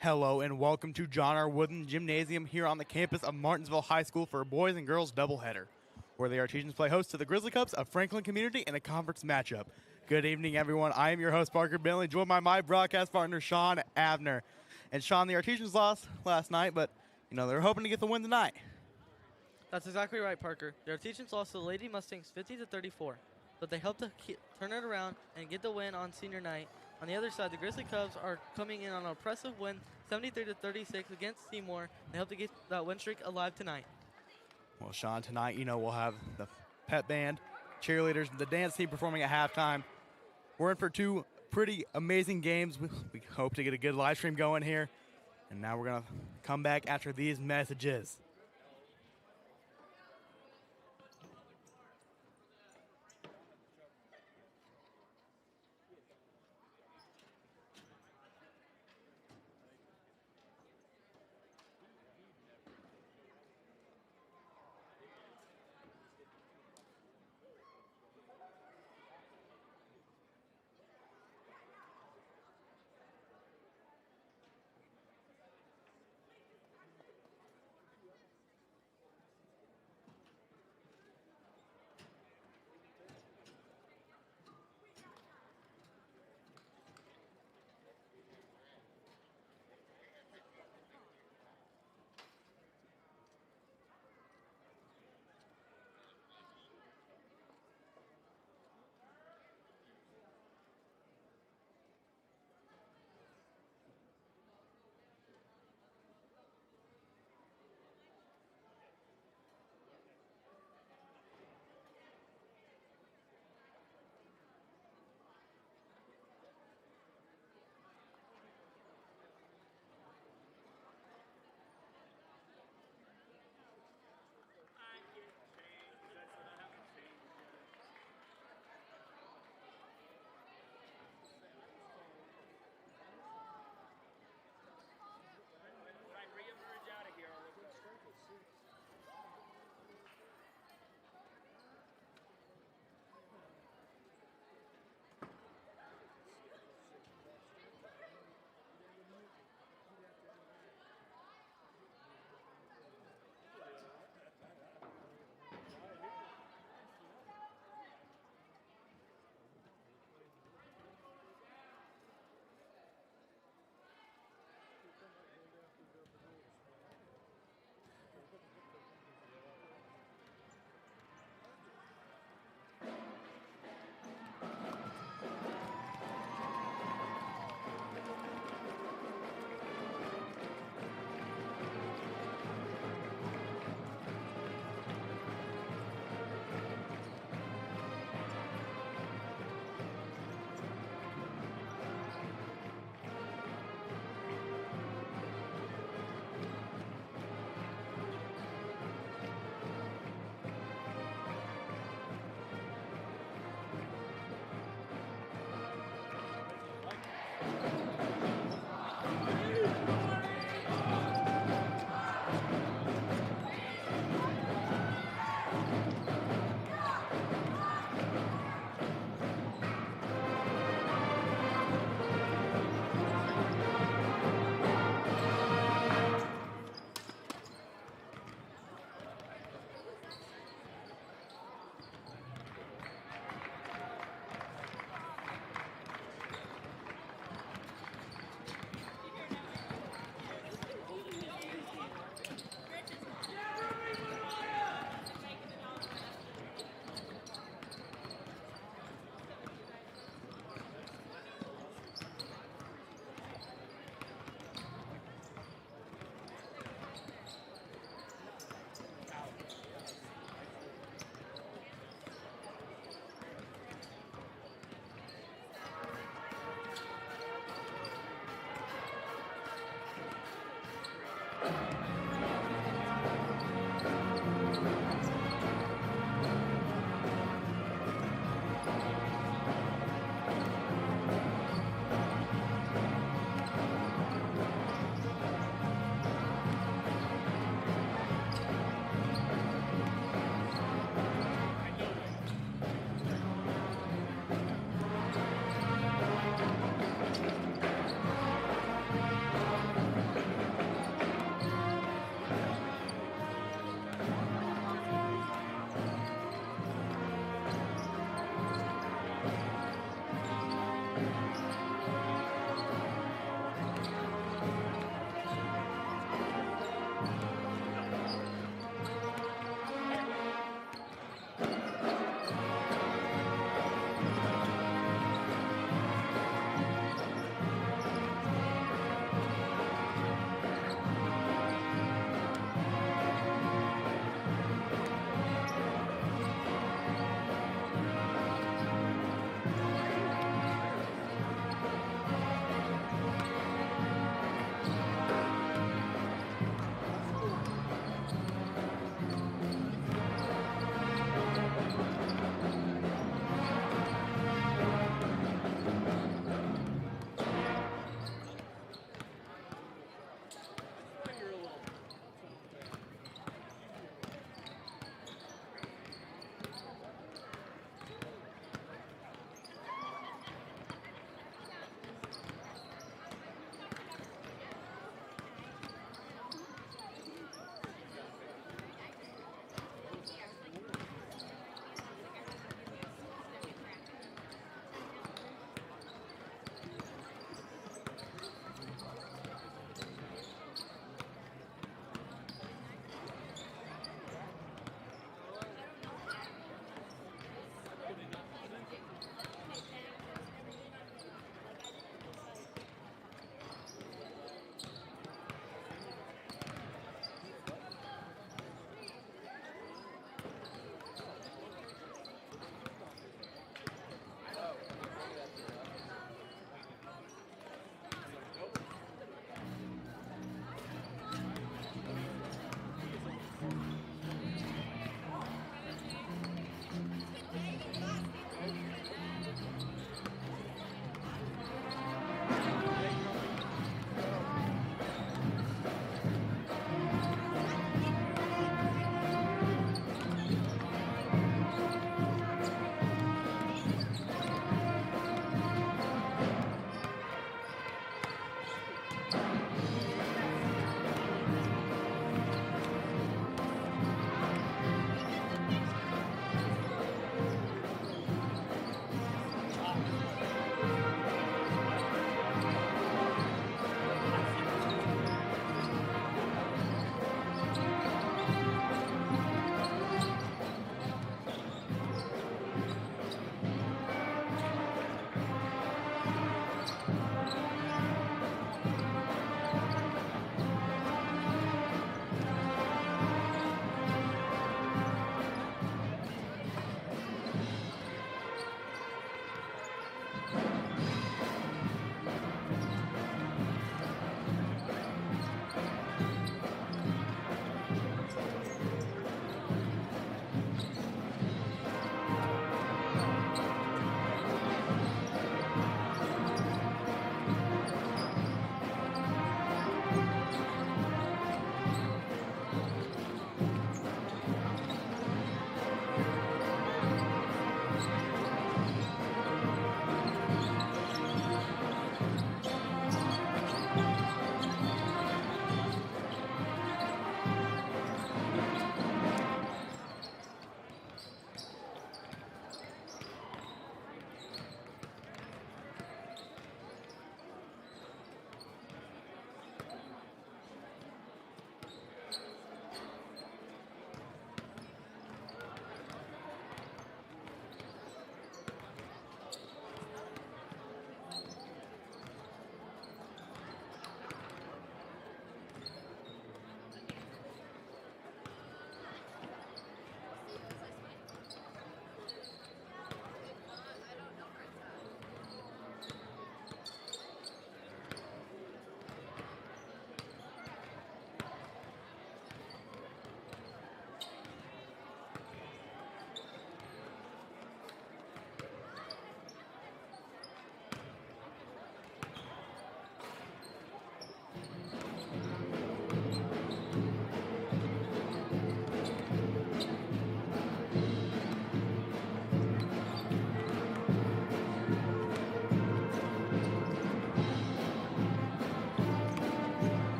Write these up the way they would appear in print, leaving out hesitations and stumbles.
Hello and welcome to John R. Wooden Gymnasium here on the campus of Martinsville High School for a boys and girls doubleheader, where the Artesians play host to the Grizzly Cubs of Franklin Community in a conference matchup. Good evening, everyone. I am your host, Parker Bentley, joined by my broadcast partner, Sean Abner. And Sean, the Artesians lost last night, but they're hoping to get the win tonight. That's exactly right, Parker. The Artesians lost to the Lady Mustangs 50-34, but they helped to turn it around and get the win on senior night. On the other side, the Grizzly Cubs are coming in on an impressive win, 73-36 against Seymour. They hope to get that win streak alive tonight. Well, Sean, tonight, we'll have the pep band, cheerleaders, the dance team performing at halftime. We're in for two pretty amazing games. We hope to get a good live stream going here. And now we're going to come back after these messages.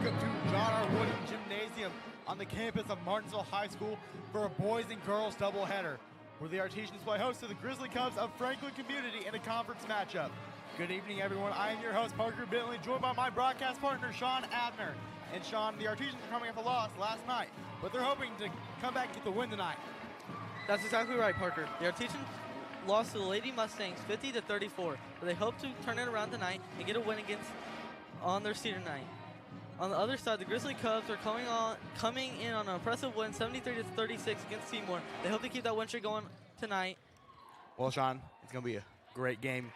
welcome to John R. Wooden Gymnasium on the campus of Martinsville High School for a boys and girls doubleheader, where the Artesians play host to the Grizzly Cubs of Franklin Community in a conference matchup. Good evening, everyone. I am your host, Parker Bentley, joined by my broadcast partner, Sean Abner. And Sean, the Artesians are coming off a loss last night, but they're hoping to come back and get the win tonight. That's exactly right, Parker. The Artesians lost to the Lady Mustangs 50-34, but they hope to turn it around tonight and get a win on their senior night. On the other side, the Grizzly Cubs are coming in on an impressive win, 73-36 against Seymour. They hope to keep that win streak going tonight. Well, Sean, it's going to be a great game.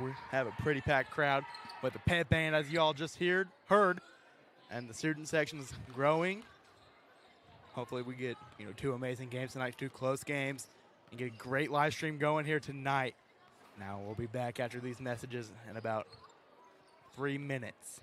We have a pretty packed crowd, but the pep band, as you all just heard, and the student section is growing. Hopefully we get, two amazing games tonight, two close games, and get a great live stream going here tonight. Now we'll be back after these messages in about 3 minutes.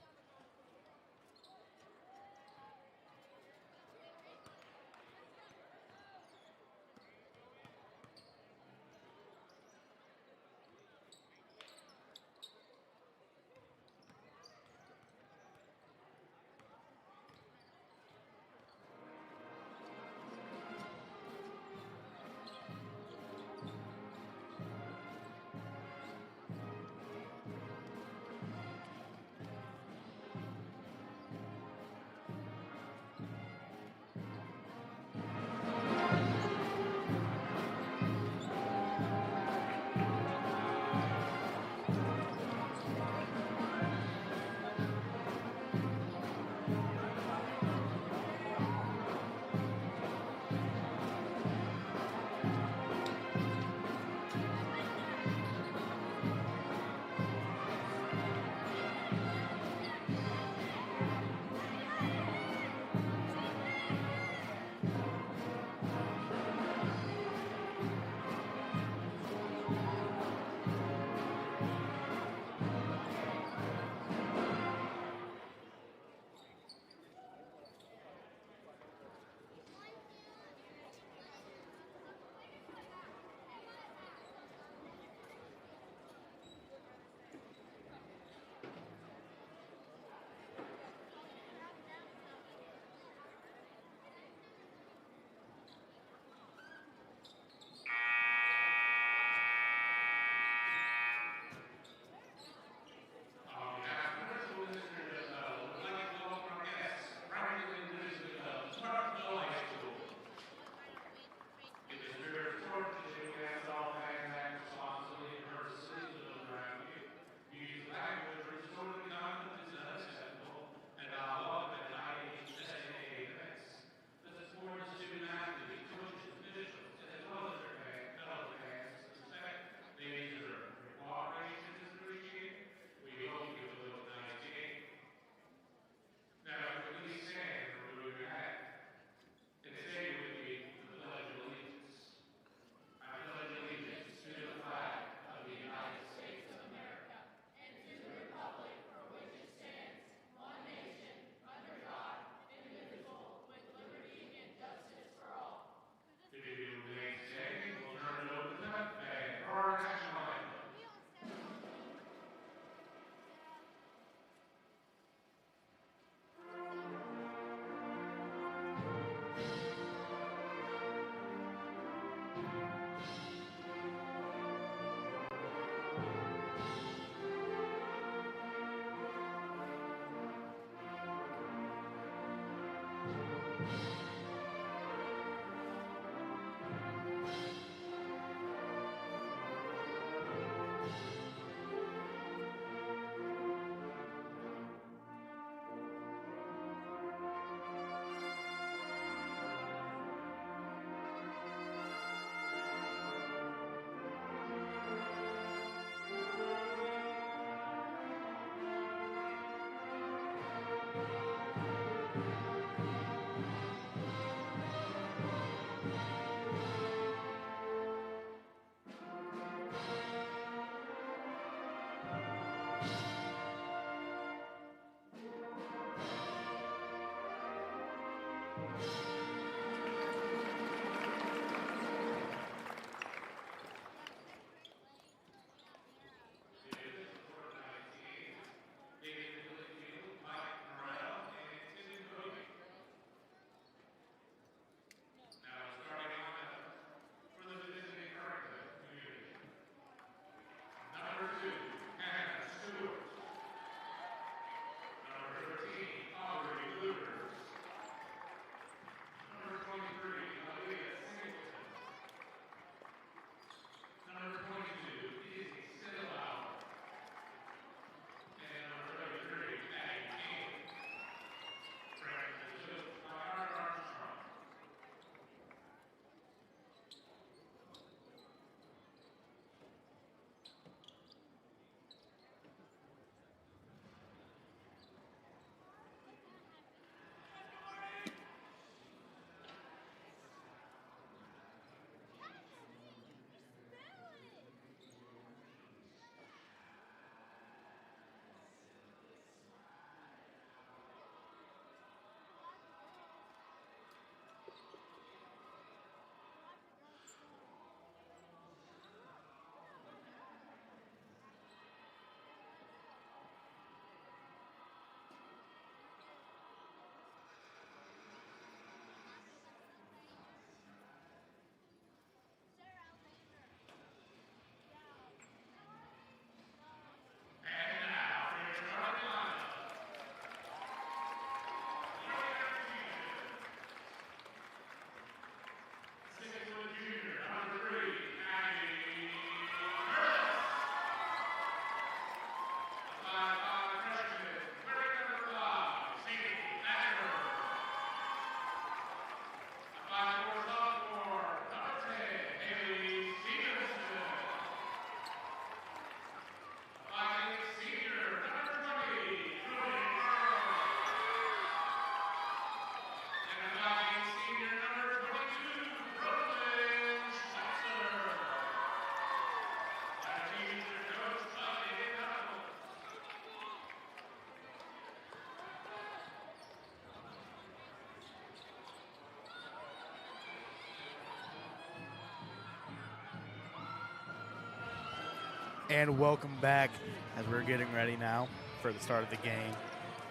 And welcome back as we're getting ready now for the start of the game.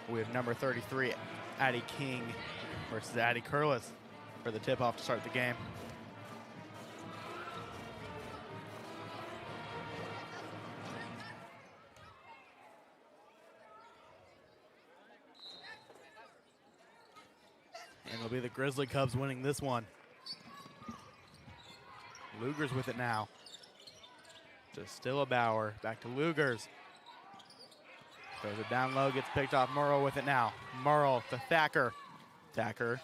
We have number 33, Addie King versus Addie Curlis for the tip-off to start the game. And it'll be the Grizzly Cubs winning this one. Lugers with it now. To Stillabauer, back to Lugers. Throws it down low, gets picked off. Murrell with it now. Murrell to Thacker. Thacker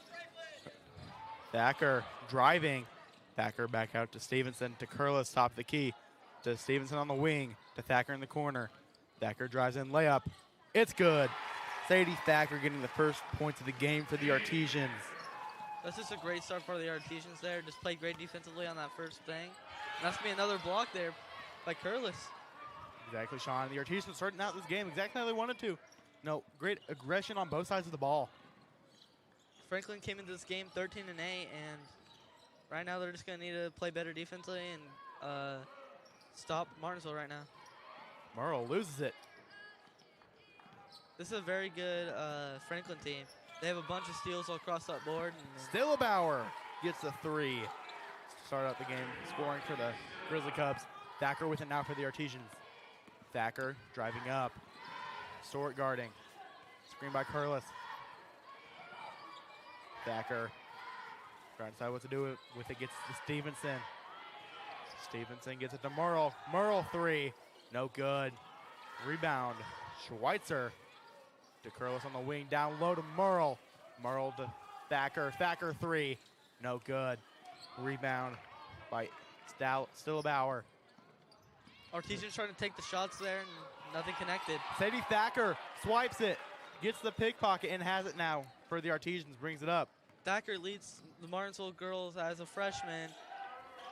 driving. Thacker back out to Stevenson, to Curlis, top of the key. To Stevenson on the wing, to Thacker in the corner. Thacker drives in, layup. It's good. Sadie Thacker getting the first points of the game for the Artesians. That's just a great start for the Artesians there. Just played great defensively on that first thing. And that's going to be another block there by Curlis. Exactly, Sean. The Artesians starting out this game exactly how they wanted to. No, great aggression on both sides of the ball. Franklin came into this game 13-8, and right now they're just going to need to play better defensively and stop Martinsville right now. Murrell loses it. This is a very good Franklin team. They have a bunch of steals all across that board. Stillabauer gets the three. Start out the game scoring for the Grizzly Cubs. Thacker with it now for the Artesians. Thacker driving up. Stewart guarding. Screen by Curlis. Thacker trying to decide what to do with it. Gets to Stevenson. Stevenson gets it to Murrell. Murrell three. No good. Rebound. Schweitzer to Curlis on the wing. Down low to Murrell. Murrell to Thacker. Thacker three. No good. Rebound by Stillabauer. Artesians trying to take the shots there and nothing connected. Sadie Thacker swipes it, gets the pickpocket and has it now for the Artesians, brings it up. Thacker leads the Martinsville girls as a freshman,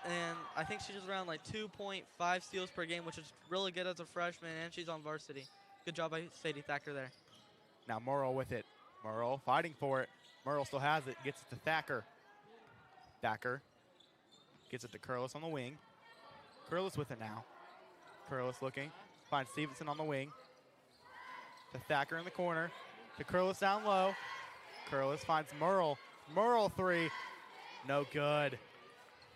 and I think she's around like 2.5 steals per game, which is really good as a freshman, and she's on varsity. Good job by Sadie Thacker there. Now Murrell with it. Murrell fighting for it. Murrell still has it, gets it to Thacker. Thacker gets it to Curlis on the wing. Curlis with it now. Curlis looking, finds Stevenson on the wing. To Thacker in the corner. To Curlis down low. Curlis finds Murrell. Murrell three. No good.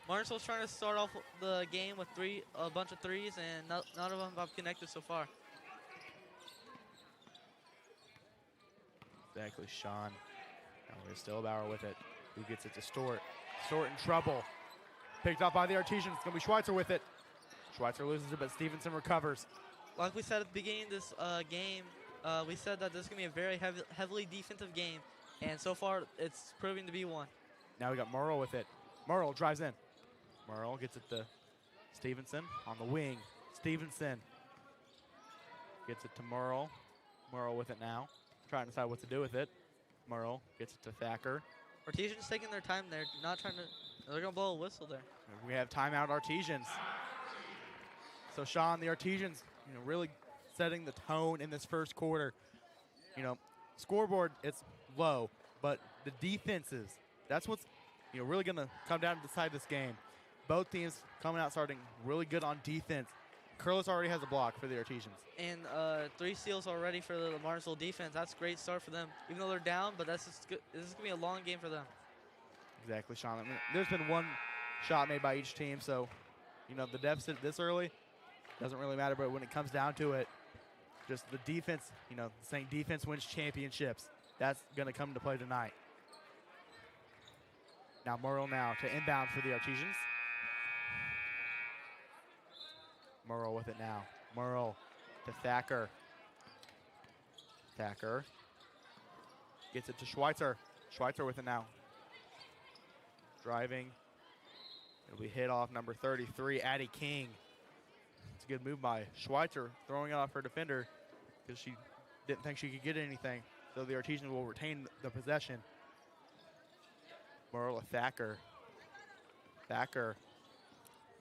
Martinsville's trying to start off the game with a bunch of threes, and none of them have connected so far. Exactly, Sean. Now there's Stillabauer with it. Who gets it to Stewart? Stewart in trouble. Picked up by the Artesians. It's going to be Schweitzer with it. Schweitzer loses it, but Stevenson recovers. Like we said at the beginning of this game, we said that this is going to be a very heavily defensive game, and so far it's proving to be one. Now we got Murrell with it. Murrell drives in. Murrell gets it to Stevenson on the wing. Stevenson gets it to Murrell. Murrell with it now. Trying to decide what to do with it. Murrell gets it to Thacker. Artesians taking their time there, not trying to. They're going to blow a whistle there. We have timeout Artesians. So Sean, the Artesians, really setting the tone in this first quarter. Scoreboard, it's low, but the defenses, that's what's really going to come down to decide this game. Both teams coming out starting really good on defense. Curlis already has a block for the Artesians. And 3 steals already for the Martinsville defense. That's a great start for them, even though they're down, but that's just good. This is going to be a long game for them. Exactly, Sean. I mean, there's been one shot made by each team, so, the deficit this early doesn't really matter, but when it comes down to it, just the defense, saying defense wins championships, that's going to come into play tonight. Now Murrell now to inbound for the Artesians. Murrell with it now. Murrell to Thacker. Thacker gets it to Schweitzer. Schweitzer with it now. Driving. It'll be hit off number 33, Addie King. It's a good move by Schweitzer, throwing it off her defender because she didn't think she could get anything. So the Artesians will retain the possession. Murrell to Thacker. Thacker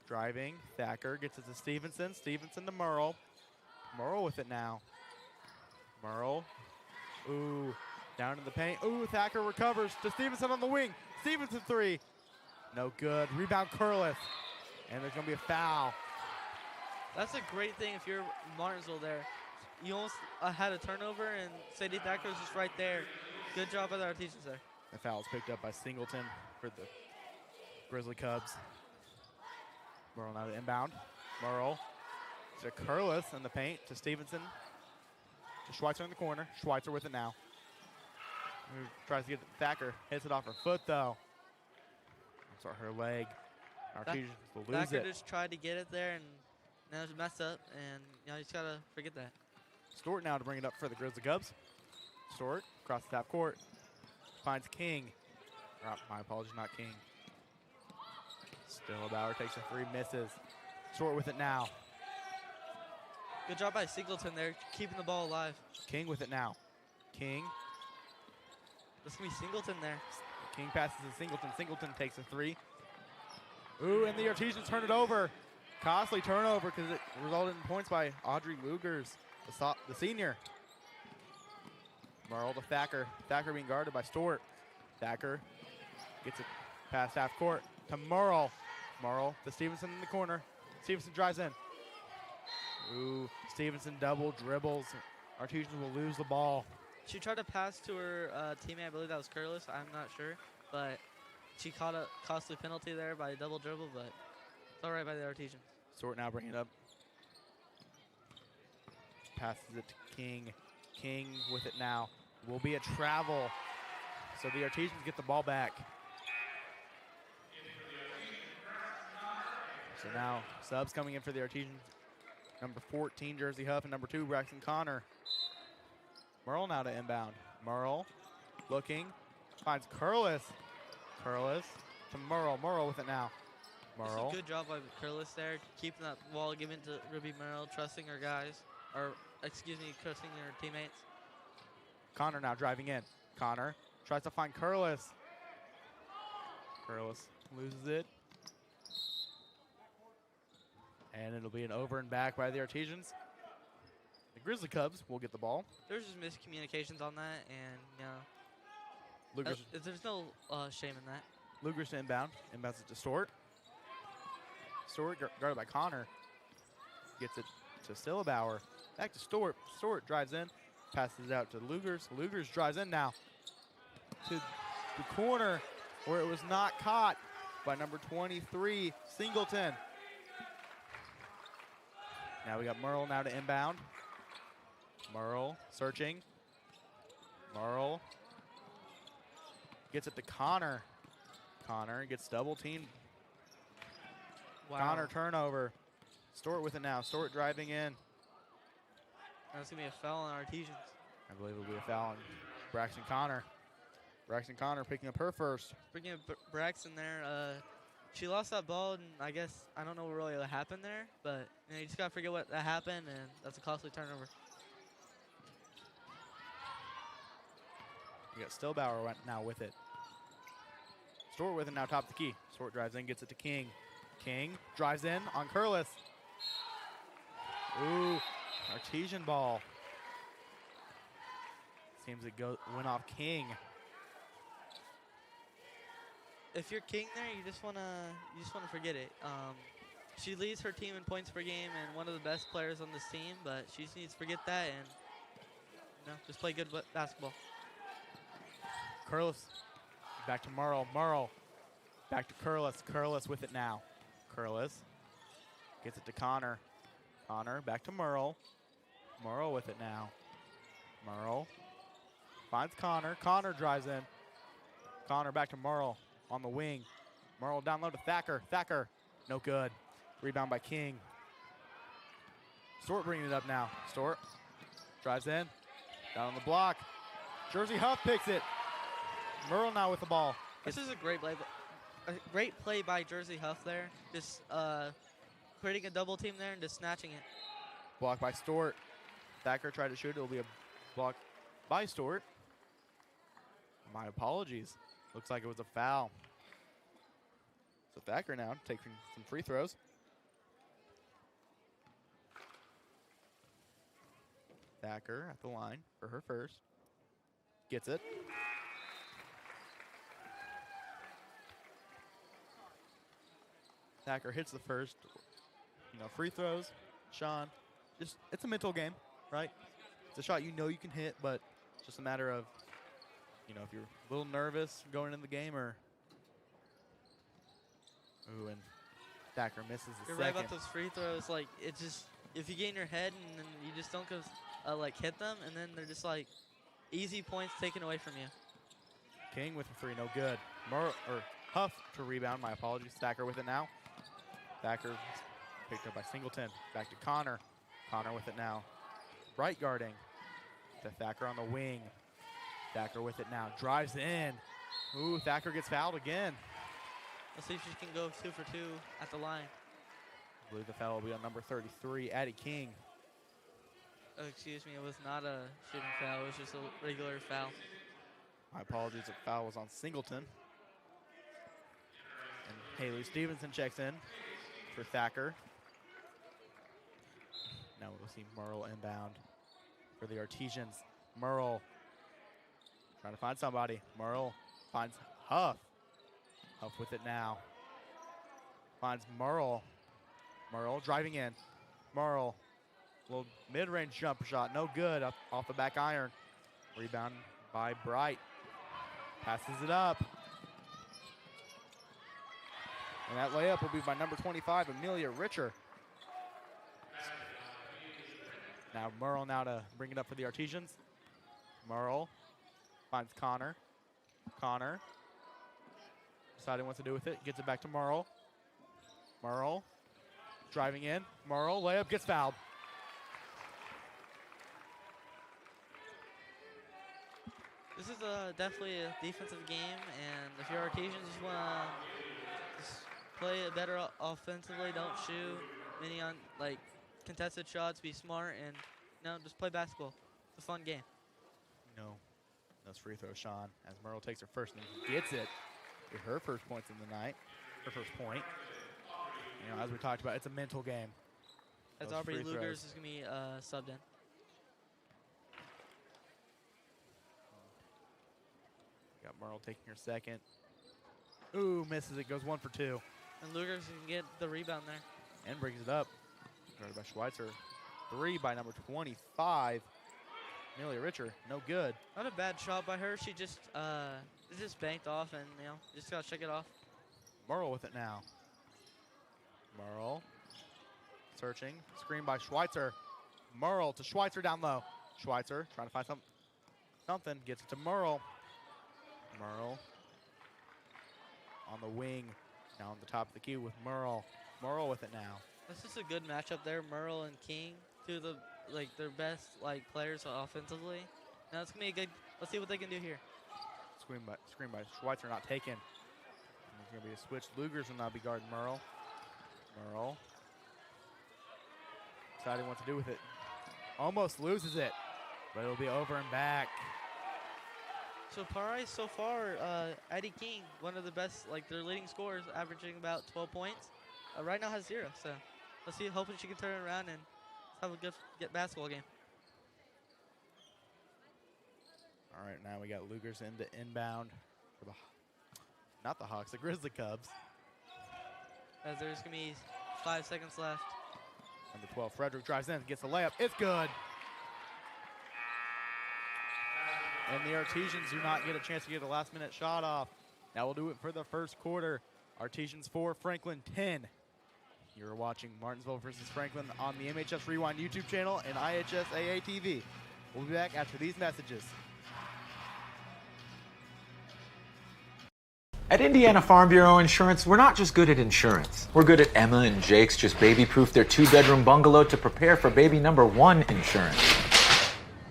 driving. Thacker gets it to Stevenson. Stevenson to Murrell. Murrell with it now. Murrell. Ooh. Down in the paint. Ooh, Thacker recovers to Stevenson on the wing. Stevenson three. No good. Rebound Curlis. And there's going to be a foul. That's a great thing if you're Martinsville there. You almost had a turnover, and Sadie Thacker was just right there. Good job by the Artesians there. The foul is picked up by Singleton for the Grizzly Cubs. Merle now to inbound. Merle to Curlis in the paint to Stevenson. To Schweitzer in the corner. Schweitzer with it now. Who tries to get Thacker. Hits it off her foot though. Sorry, her leg. Artesians will lose Thacker it. just tried to get it there, and now it's messed up, and you just gotta forget that. Stewart now to bring it up for the Grizzly Cubs. Stewart across the half court. Finds King. My apologies, not King. Still Bauer takes a three, misses. Stewart with it now. Good job by Singleton there, keeping the ball alive. King with it now. King. This gonna be Singleton there. King passes to Singleton. Singleton takes a three. Ooh, and the Artesians turn it over. Costly turnover because it resulted in points by Audrey Lugers, the senior. Merle to Thacker. Thacker being guarded by Stewart. Thacker gets it past half court to Merle. Merle to Stevenson in the corner. Stevenson drives in. Ooh, Stevenson double dribbles. Artesians will lose the ball. She tried to pass to her teammate, I believe that was Curlis, I'm not sure. But she caught a costly penalty there by a double dribble, but it's all right by the Artesians. Stewart now bringing it up. Passes it to King. King with it now. Will be a travel. So the Artesians get the ball back. So now subs coming in for the Artesians. Number 14, Jersey Huff, and number 2, Braxton Connor. Merle now to inbound. Merle looking. Finds Curlis. Curlis to Merle. Merle with it now. Merle. Good job by Curlis there, keeping that ball given to Ruby Merle, trusting her guys, or excuse me, trusting her teammates. Connor now driving in. Connor tries to find Curlis. Curlis loses it. And it'll be an over and back by the Artesians. The Grizzly Cubs will get the ball. There's just miscommunications on that, and Lugers, there's no shame in that. Lugers to inbound. Inbounds it to Stewart. Stewart guarded by Connor. Gets it to Stillabauer. Back to Stewart. Stewart drives in. Passes it out to Lugers. Lugers drives in now to the corner where it was not caught by number 23, Singleton. Now we got Merle now to inbound. Merle searching. Merle gets it to Connor. Connor gets double teamed. Wow. Connor turnover. Stewart with it now. Stewart driving in. That's going to be a foul on Artesians. I believe it'll be a foul on Braxton Connor. Braxton Connor picking up her first. Bringing up Braxton there. She lost that ball, and I guess I don't know what really happened there, but you just got to forget what that happened, and that's a costly turnover. You got Stillbauer now with it. Stewart with it now, top of the key. Stewart drives in, gets it to King. King drives in on Curlis. Ooh, Artesian ball. Seems it went off King. If you're King there, you just wanna forget it. She leads her team in points per game and one of the best players on this team, but she just needs to forget that and just play good basketball. Curlis back to Merle. Merle back to Curlis. Curlis with it now. Curlis gets it to Connor. Connor back to Merle. Merle with it now. Merle finds Connor. Connor drives in. Connor back to Merle on the wing. Merle down low to Thacker. Thacker, no good. Rebound by King. Stewart bringing it up now. Stewart drives in. Down on the block. Jersey Huff picks it. Merle now with the ball. This is a great play by Jersey Huff there. Just creating a double team there and just snatching it. Blocked by Stewart. Thacker tried to shoot. It'll be a block by Stewart. My apologies. Looks like it was a foul. So Thacker now taking some free throws. Thacker at the line for her first. Gets it. Thacker hits the first, free throws. Sean, it's a mental game, right? It's a shot you know you can hit, but it's just a matter of, if you're a little nervous going into the game or. Ooh, and Thacker misses the You're second. right about those free throws. Like, it just, if you get in your head and then you just don't hit them, and then they're just like easy points taken away from you. King with the three, no good. Huff to rebound, my apologies. Thacker with it now. Thacker picked up by Singleton. Back to Connor. Connor with it now. Right guarding to Thacker on the wing. Thacker with it now. Drives in. Ooh, Thacker gets fouled again. Let's see if she can go 2 for 2 at the line. I believe the foul will be on number 33, Addie King. Oh, excuse me, it was not a shooting foul. It was just a regular foul. My apologies, the foul was on Singleton. And Haley Stevenson checks in for Thacker. Now we'll see Merle inbound for the Artesians. Merle trying to find somebody. Merle finds Huff. Huff with it now. Finds Merle. Merle driving in. Merle, little mid-range jumper shot, no good, up off the back iron. Rebound by Bright. Passes it up. And that layup will be by number 25, Amelia Richer. Now Merle now to bring it up for the Artesians. Merle finds Connor. Connor deciding what to do with it. Gets it back to Merle. Merle driving in. Merle, layup, gets fouled. This is definitely a defensive game, and if you're Artesians, you just want to play it better offensively. Don't shoot many on contested shots. Be smart and just play basketball. It's a fun game. No, those free throws, Sean, as Merle takes her first and gets it. Her first points in the night. Her first point. As we talked about, it's a mental game. As Aubrey Lugers is going to be subbed in. Got Merle taking her second. Ooh, misses it. Goes 1 for 2. And Lugers can get the rebound there. And brings it up. Guarded by Schweitzer. 3 by number 25. Amelia Richer. No good. Not a bad shot by her. She just banked off and, just got to check it off. Merle with it now. Merle searching. Screen by Schweitzer. Merle to Schweitzer down low. Schweitzer trying to find something. Gets it to Merle. Merle on the wing. Now on the top of the key with Merle. Merle with it now. This is a good matchup there. Merle and King, two of the their best players offensively. Now it's gonna be a good. Let's see what they can do here. Screen by Schweitzer not taken. And there's gonna be a switch. Lugers will now be guarding Merle. Merle deciding what to do with it. Almost loses it, but it'll be over and back. So Parai so far, Addie King, one of the best, their leading scorers, averaging about 12 points. Right now has 0. So let's see. Hoping she can turn it around and have a good basketball game. All right, now we got Lugers into inbound for not the Hawks, the Grizzly Cubs. As there's going to be 5 seconds left. Number 12, Frederick drives in, gets the layup. It's good. And the Artesians do not get a chance to get a last-minute shot off. That will do it for the first quarter. Artesians 4, Franklin 10. You're watching Martinsville versus Franklin on the MHS Rewind YouTube channel and IHS AA TV. We'll be back after these messages. At Indiana Farm Bureau Insurance, we're not just good at insurance. We're good at Emma and Jake's just baby-proof their 2-bedroom bungalow to prepare for baby number 1 insurance.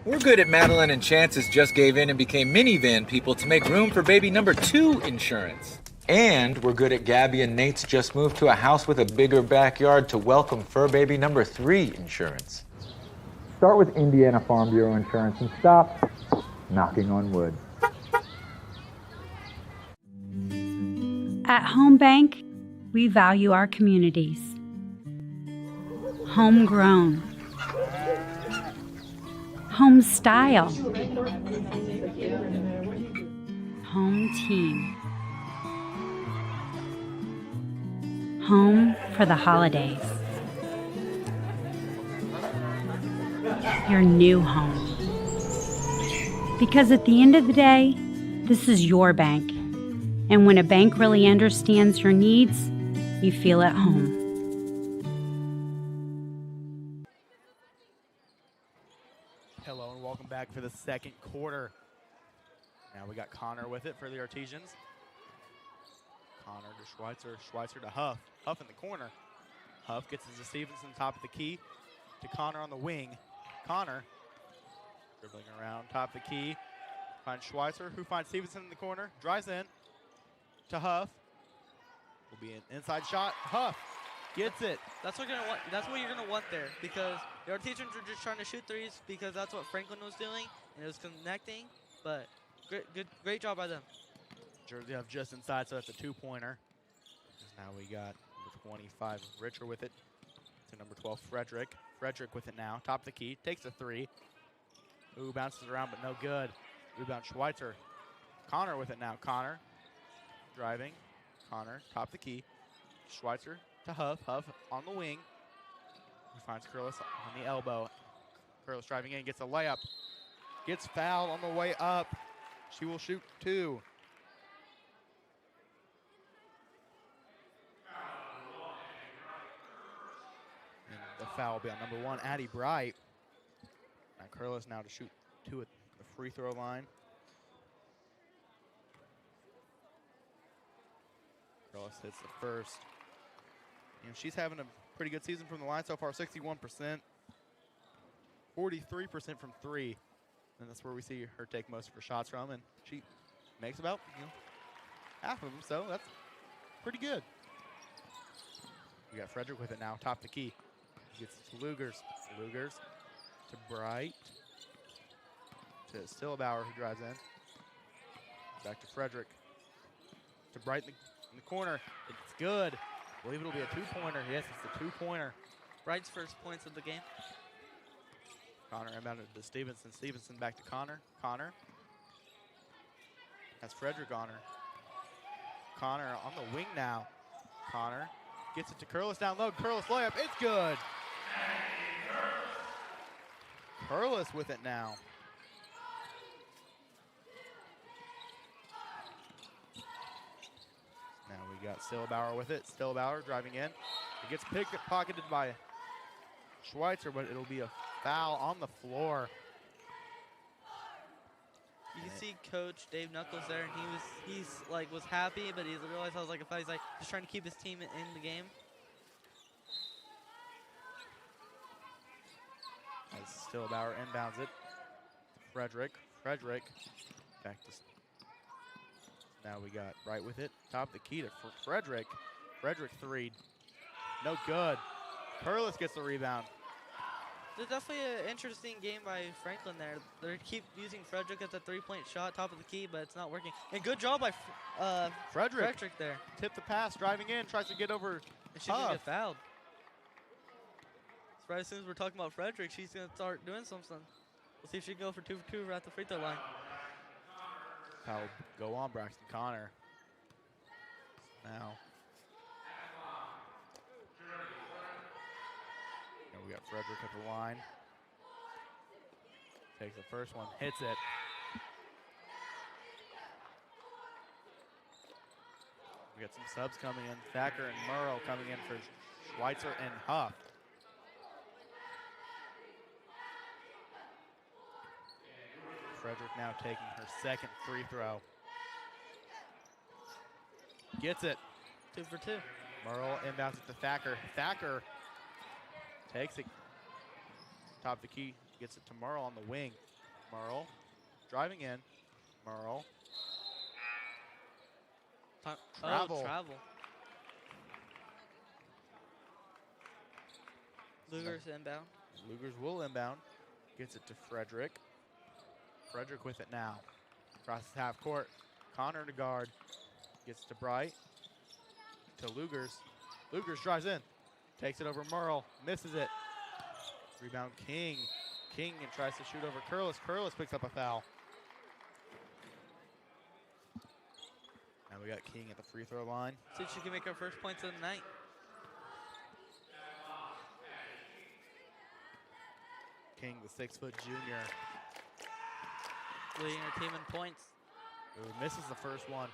We're good at Madeline and Chance's just gave in and became minivan people to make room for baby number 2 insurance. And we're good at Gabby and Nate's just moved to a house with a bigger backyard to welcome fur baby number 3 insurance. Start with Indiana Farm Bureau Insurance and stop knocking on wood. At Home Bank, we value our communities. Homegrown. Home style. Home team. Home for the holidays. your new home. Because at the end of the day, this is your bank. And when a bank really understands your needs, you feel at home. Hello and welcome back for the second quarter. Now we got Connor with it for the Artesians. Connor to Schweitzer, Schweitzer to Huff. Huff in the corner. Huff gets it to Stevenson, top of the key. To Connor on the wing. Connor dribbling around, top of the key. Finds Schweitzer, who finds Stevenson in the corner. Drives in to Huff. Will be an inside shot. Huff gets it. That's what you're gonna want. That's what you're gonna want there, because the Artesians were just trying to shoot threes because that's what Franklin was doing, and it was connecting. But great job by them. Jersey Huff just inside, so that's a two-pointer. Now we got number 25 Richer with it to number 12 Frederick. Frederick with it now, top of the key, takes a three. Ooh, bounces around, but no good. Rebound Schweitzer. Connor with it now. Connor driving. Connor, top of the key. Schweitzer to Huff. Huff on the wing. He finds Curlis on the elbow. Curlis driving in, gets a layup. Gets fouled on the way up. She will shoot two. And the foul will be on number 1, Addie Bright. Now Curlis now to shoot two at the free throw line. Curlis hits the first. You know, she's having a pretty good season from the line so far, 61%, 43% from three. And that's where we see her take most of her shots from, and she makes about, half of them, so that's pretty good. We got Frederick with it now, top the key. Gets it to Lugers. Lugers to Bright. To Stillbauer, who drives in. Back to Frederick. To Bright in the corner. It's good. I believe it'll be a two-pointer. Yes, it's a two-pointer. Bright's first points of the game. Connor inbounded to Stevenson. Stevenson back to Connor. Connor has Frederick on her. Connor on the wing now. Connor gets it to Curlis down low. Curlis layup. It's good. Curlis with it now. Now we got Stillbauer with it. Stillbauer driving in. It gets pocketed by Schweitzer, but it'll be a foul on the floor. You can see Coach Dave Knuckles there, and he was happy, but he realized I was like a foul. He's like just trying to keep his team in the game. As Stillbauer inbounds it. Frederick. Frederick back to. Now we got Bright with it. Top of the key to Frederick. Frederick three. No good. Curlis gets the rebound. There's definitely an interesting game by Franklin there. They keep using Frederick at the three-point shot, top of the key, but it's not working. And good job by Frederick there. Tipped the pass, driving in, tries to get over. And she's going to get fouled. So right as soon as we're talking about Frederick, she's going to start doing something. We'll see if she can go for 2 for 2 at the free throw line. Foul go on Braxton Connor. Now we got Frederick at the line. Takes the first one, hits it. We got some subs coming in. Thacker and Murrow coming in for Schweitzer and Huff. Frederick now taking her second free throw. Gets it. 2 for 2. Murrow inbounds it to Thacker. Thacker takes it. Top of the key. Gets it to Murrow on the wing. Murrow driving in. Murrow. Travel. Oh, travel. Luger's inbound. Luger's will inbound. Gets it to Frederick. Frederick with it now. Crosses half court. Connor to guard. Gets to Bright. To Lugers. Lugers drives in. Takes it over Murrell. Misses it. Rebound King. King and tries to shoot over Curlis. Curlis picks up a foul. Now we got King at the free throw line. See if she can make her first points of the night. King, the 6-foot junior. Leading her team in points. Ooh, misses the first one.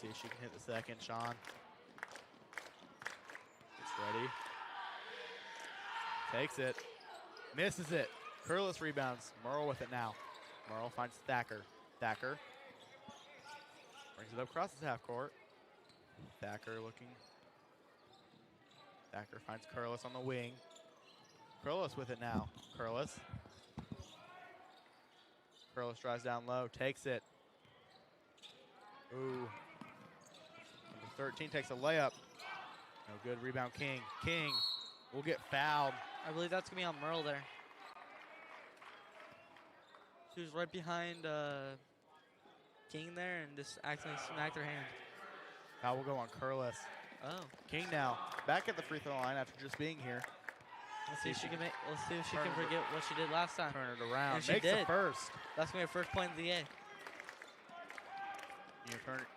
See if she can hit the second, Sean. Gets ready. Takes it. Misses it. Curless rebounds. Merle with it now. Merle finds Thacker. Thacker brings it up across his half court. Thacker looking. Thacker finds Curless on the wing. Curless with it now. Curless. Curless drives down low, takes it. Ooh. Number 13 takes a layup. No good. Rebound King. King will get fouled. I believe that's going to be on Merle there. She was right behind King there and just accidentally smacked her hand. Foul will go on Curless. Oh. King now back at the free throw line after just being here. Let's see if she can make. Let's see if she can forget what she did last time. Turn it around. And she Makes did. the first. That's gonna be her first point of the game.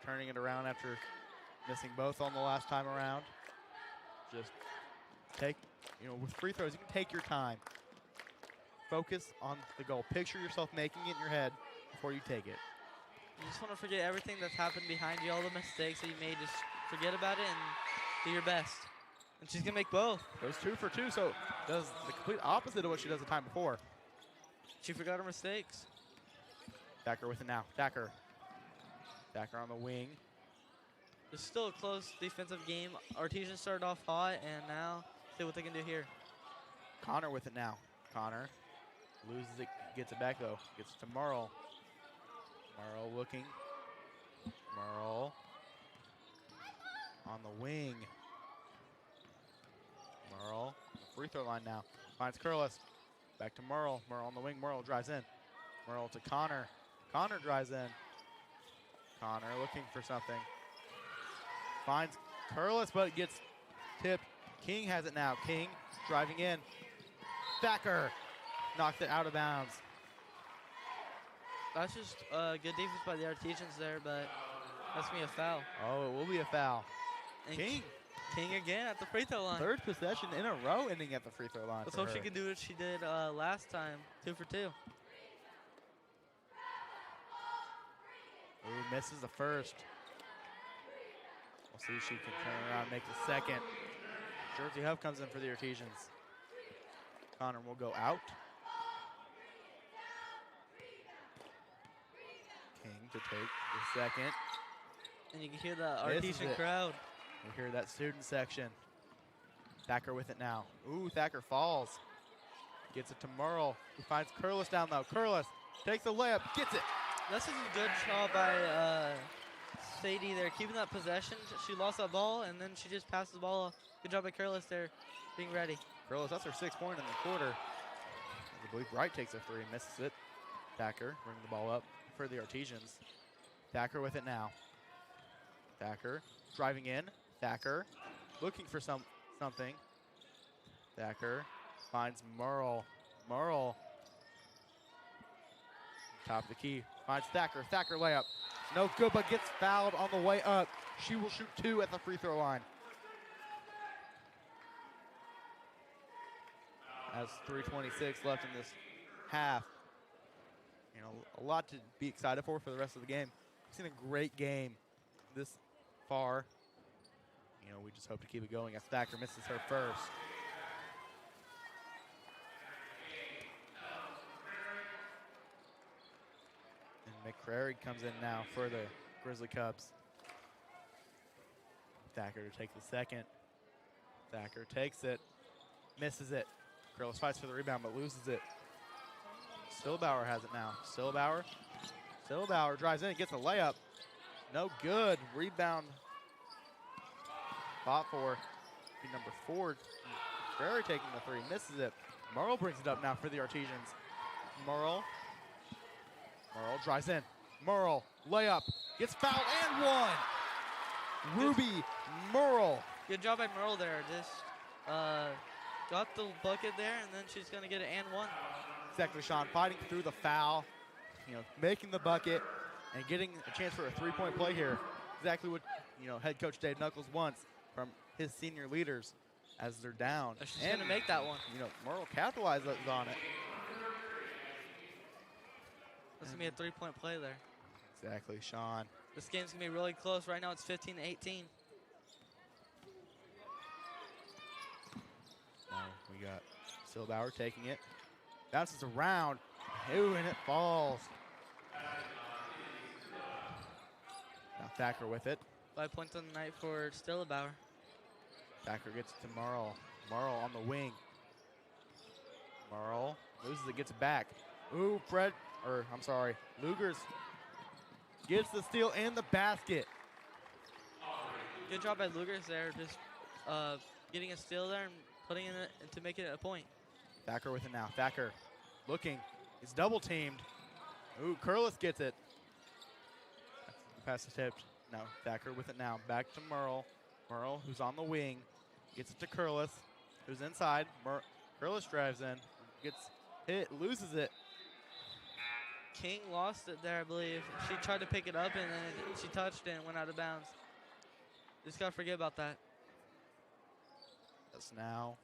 Turning it around after missing both on the last time around. Just take, with free throws, you can take your time. Focus on the goal. Picture yourself making it in your head before you take it. You just want to forget everything that's happened behind you, all the mistakes that you made. Just forget about it and do your best. And she's gonna make both. Goes 2 for 2, so does the complete opposite of what she does the time before. She forgot her mistakes. Thacker with it now. Thacker. Thacker on the wing. It's still a close defensive game. Artesian started off hot, and now see what they can do here. Connor with it now. Connor loses it, gets it back though. Gets it to Merle. Merle looking. Merle on the wing. Merle, free throw line now. Finds Curless. Back to Merle. Merle on the wing. Merle drives in. Merle to Connor. Connor drives in. Connor looking for something. Finds Curless, but gets tipped. King has it now. King driving in. Thacker knocked it out of bounds. That's just good defense by the Artesians there, but that's going to be a foul. Oh, it will be a foul. And King. King again at the free throw line. Third possession in a row ending at the free throw line. Let's for hope she her. can do what she did last time, 2 for 2. Ooh, misses the first. We'll see if she can turn around and make the second. Jersey Hub comes in for the Artesians. Connor will go out. King to take the second. And you can hear the Misses Artesian it. crowd. We hear that student section. Thacker with it now. Ooh, Thacker falls. Gets it to Merle, who finds Curless down low. Curless takes a layup, gets it. This is a good job by Sadie there, keeping that possession. She lost that ball, and then she just passed the ball off. Good job by Curless there, being ready. Curless, that's her 6th point in the quarter. I believe Wright takes a 3, misses it. Thacker bringing the ball up for the Artesians. Thacker with it now. Thacker driving in. Thacker looking for something. Thacker finds Merle. Merle, top of the key, finds Thacker. Thacker layup. No good, but gets fouled on the way up. She will shoot 2 at the free throw line. As 3:26 left in this half. A lot to be excited for the rest of the game. We've seen a great game this far. We just hope to keep it going as Thacker misses her first. And McCrary comes in now for the Grizzly Cubs. Thacker to take the second. Thacker takes it, misses it. Curless fights for the rebound, but loses it. Stillbauer has it now. Stillbauer drives in and gets a layup. No good. Rebound. Fought for number 4. McCrary taking the 3, misses it. Merle brings it up now for the Artesians. Merle drives in. Merle, layup, gets fouled and 1. Ruby Merle. Good job by Merle there. Just got the bucket there, and then she's going to get an and 1. Exactly, Sean, fighting through the foul, making the bucket, and getting a chance for a 3-point play here. Exactly what, head coach Dave Knuckles wants from his senior leaders as they're down. She's going to make that one. You know, Merle capitalizes on it. That's going to be a 3-point play there. Exactly, Sean. This game's going to be really close. Right now it's 15-18. Now we got Stillbauer taking it. Bounces around. Ooh, and it falls. Now Thacker with it. 5 points on the night for Stillbauer. Thacker gets it to Merle. Merle on the wing. Merle loses it, gets it back. Ooh, Lugers gets the steal and the basket. Good job by Lugers there, just getting a steal there and putting it to make it a point. Thacker with it now. Thacker looking. He's double teamed. Ooh, Curlis gets it. Pass is tipped. No, Thacker with it now. Back to Merle. Merle, who's on the wing, gets it to Curlis, who's inside. Curlis drives in, gets hit, loses it. King lost it there, I believe. She tried to pick it up, and then she touched it and went out of bounds. Just got to forget about that. That's now,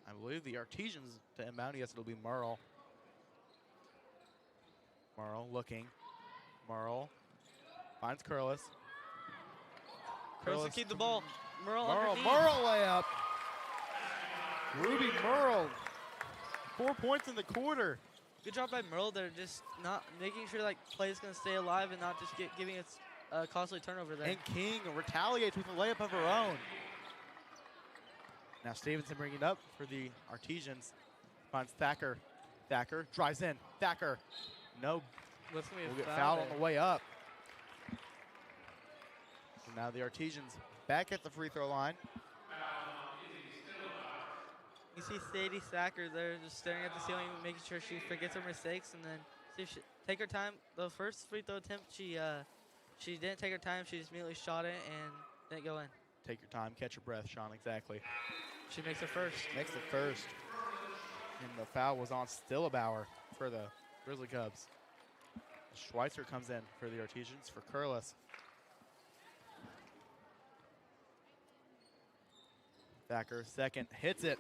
I believe, the Artesians to inbound. Yes, it'll be Merle. Merle looking. Merle finds Curlis. Curlis to keep the ball. Merle layup. Ruby Merle, 4 points in the quarter. Good job by Merle there, just not making sure like play is going to stay alive and not just giving it a costly turnover there. And King retaliates with a layup of her own. Now Stevenson bringing it up for the Artesians. Finds Thacker. Thacker drives in. Thacker. No. Will get fouled on the way up. So now the Artesians back at the free throw line. You see Sadie Thacker there just staring at the ceiling, making sure she forgets her mistakes, and then see if she take her time. The first free throw attempt, she didn't take her time. She just immediately shot it and didn't go in. Take your time, catch your breath, Sean, exactly. She makes it first. Makes it first. And the foul was on Stillbauer for the Grizzly Cubs. Schweitzer comes in for the Artesians for Curlis. Thacker, second, hits it.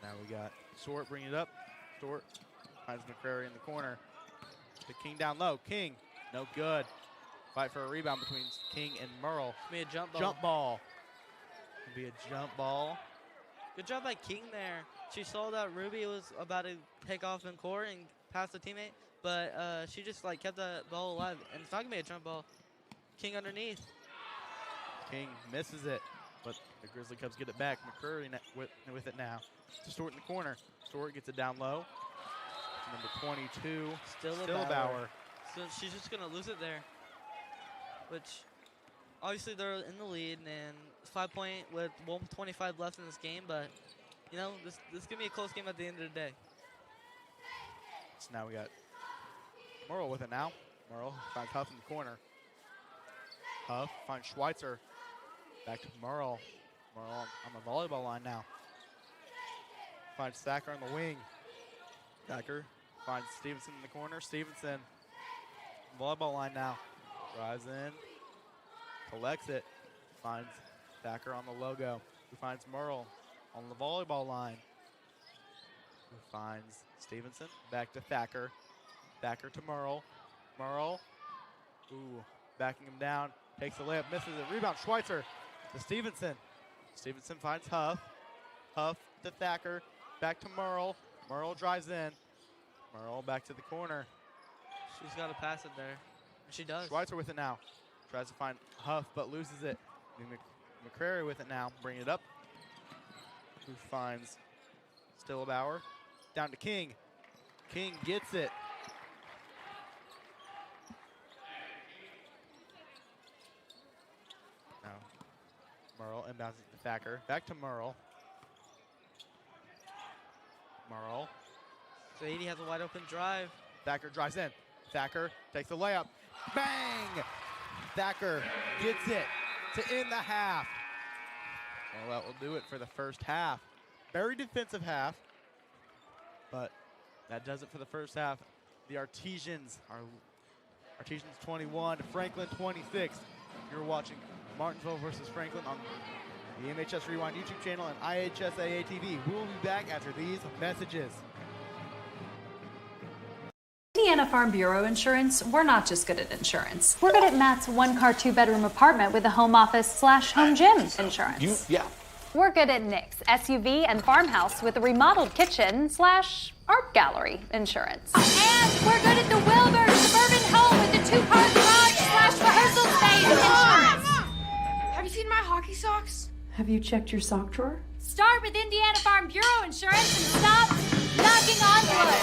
Now we got Stewart bringing it up. Stewart finds McCrary in the corner. The King down low. King, no good. Fight for a rebound between King and Merle. Be a jump ball. Jump ball. It'll be a jump ball. Good job by King there. She saw that Ruby was about to take off in court and pass the teammate, but she just like kept the ball alive. And it's not gonna be a jump ball. King underneath. King misses it, but the Grizzly Cubs get it back. McCurry with it now. To Stewart in the corner. Stewart gets it down low. Number 22, Stillbauer. So she's just gonna lose it there. Which, obviously they're in the lead, and 5 point with 1:25 left in this game. But you know, this could be a close game at the end of the day. So now we got Merle with it now. Merle finds Huff in the corner. Huff finds Schweitzer. Back to Merle. Merle on the volleyball line now. Finds Thacker on the wing. Thacker finds Stevenson in the corner. Stevenson, volleyball line now. Drives in, collects it, finds Thacker on the logo. Who finds Merle on the volleyball line. Who finds Stevenson. Back to Thacker. Thacker to Merle. Merle, ooh, backing him down. Takes the layup, misses it. Rebound, Schweitzer to Stevenson. Stevenson finds Huff. Huff to Thacker. Back to Merle. Merle drives in. Merle back to the corner. She's got to pass it there. And she does. Schweitzer with it now. Tries to find Huff, but loses it. McCrary with it now. Bring it up. Who finds Stillbauer. Down to King. King gets it. Now, Merle inbounds it to Thacker. Back to Merle. Merle. Sadie has a wide open drive. Thacker drives in. Thacker takes the layup. Bang! Thacker gets it to end the half. Well, that will do it for the first half. Very defensive half, but that does it for the first half. The Artesians 21, Franklin 26. You're watching Martinsville versus Franklin on the MHS Rewind YouTube channel and IHSAA TV. We will be back after these messages. Indiana Farm Bureau Insurance, we're not just good at insurance. We're good at Matt's one-car, two-bedroom apartment with a home office/home gym insurance. We're good at Nick's SUV and farmhouse with a remodeled kitchen/art gallery insurance. And we're good at the Wilbur suburban home with the two-car garage/rehearsal space insurance. Have you seen my hockey socks? Have you checked your sock drawer? Start with Indiana Farm Bureau Insurance and stop knocking on wood.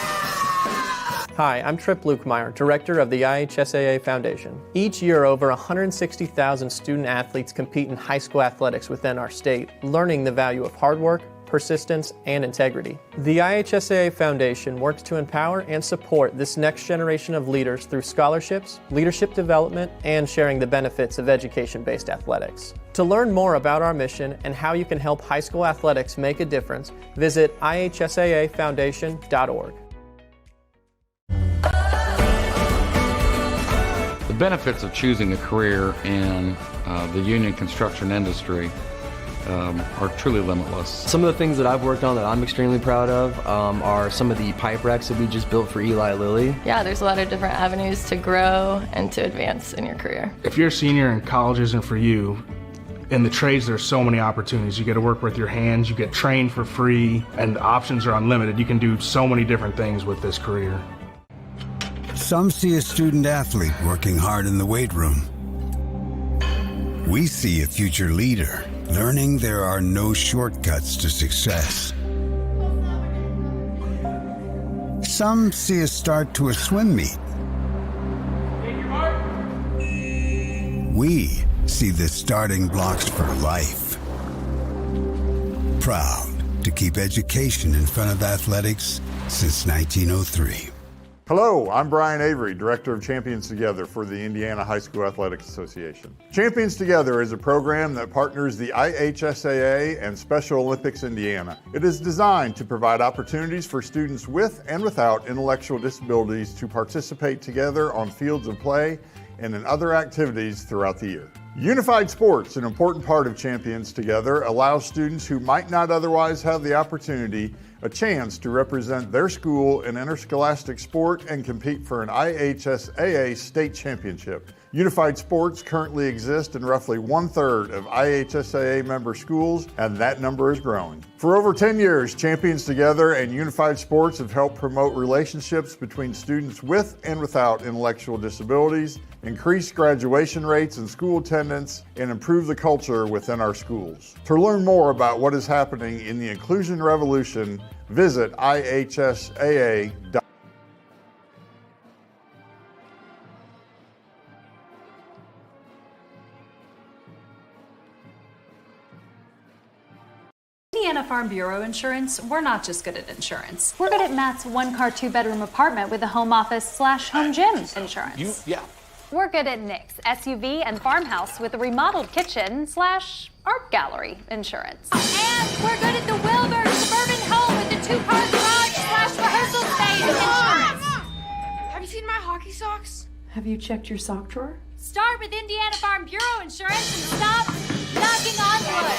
Hi, I'm Trip Lukemeyer, Director of the IHSAA Foundation. Each year, over 160,000 student-athletes compete in high school athletics within our state, learning the value of hard work, persistence, and integrity. The IHSAA Foundation works to empower and support this next generation of leaders through scholarships, leadership development, and sharing the benefits of education-based athletics. To learn more about our mission and how you can help high school athletics make a difference, visit ihsaafoundation.org. The benefits of choosing a career in the union construction industry are truly limitless. Some of the things that I've worked on that I'm extremely proud of are some of the pipe racks that we just built for Eli Lilly. Yeah, there's a lot of different avenues to grow and to advance in your career. If you're a senior and college isn't for you, in the trades there's so many opportunities. You get to work with your hands, you get trained for free, and the options are unlimited. You can do so many different things with this career. Some see a student athlete working hard in the weight room. We see a future leader learning there are no shortcuts to success. Some see a start to a swim meet. We see the starting blocks for life. Proud to keep education in front of athletics since 1903. Hello, I'm Brian Avery, Director of Champions Together for the Indiana High School Athletics Association. Champions Together is a program that partners the IHSAA and Special Olympics Indiana. It is designed to provide opportunities for students with and without intellectual disabilities to participate together on fields of play and in other activities throughout the year. Unified sports, an important part of Champions Together, allows students who might not otherwise have the opportunity a chance to represent their school in interscholastic sport and compete for an IHSAA state championship. Unified sports currently exist in roughly 1/3 of IHSAA member schools, and that number is growing. For over 10 years, Champions Together and Unified Sports have helped promote relationships between students with and without intellectual disabilities, increase graduation rates and school attendance, and improve the culture within our schools. To learn more about what is happening in the inclusion revolution, visit ihsaa.org. Indiana Farm Bureau Insurance, we're not just good at insurance. We're good at Matt's one-car, two-bedroom apartment with a home office/home gym insurance. We're good at Nick's SUV and farmhouse with a remodeled kitchen/art gallery insurance. And we're good at the Wilbur suburban home with the two-car garage/rehearsal space insurance. Have you seen my hockey socks? Have you checked your sock drawer? Start with Indiana Farm Bureau Insurance and stop knocking on wood.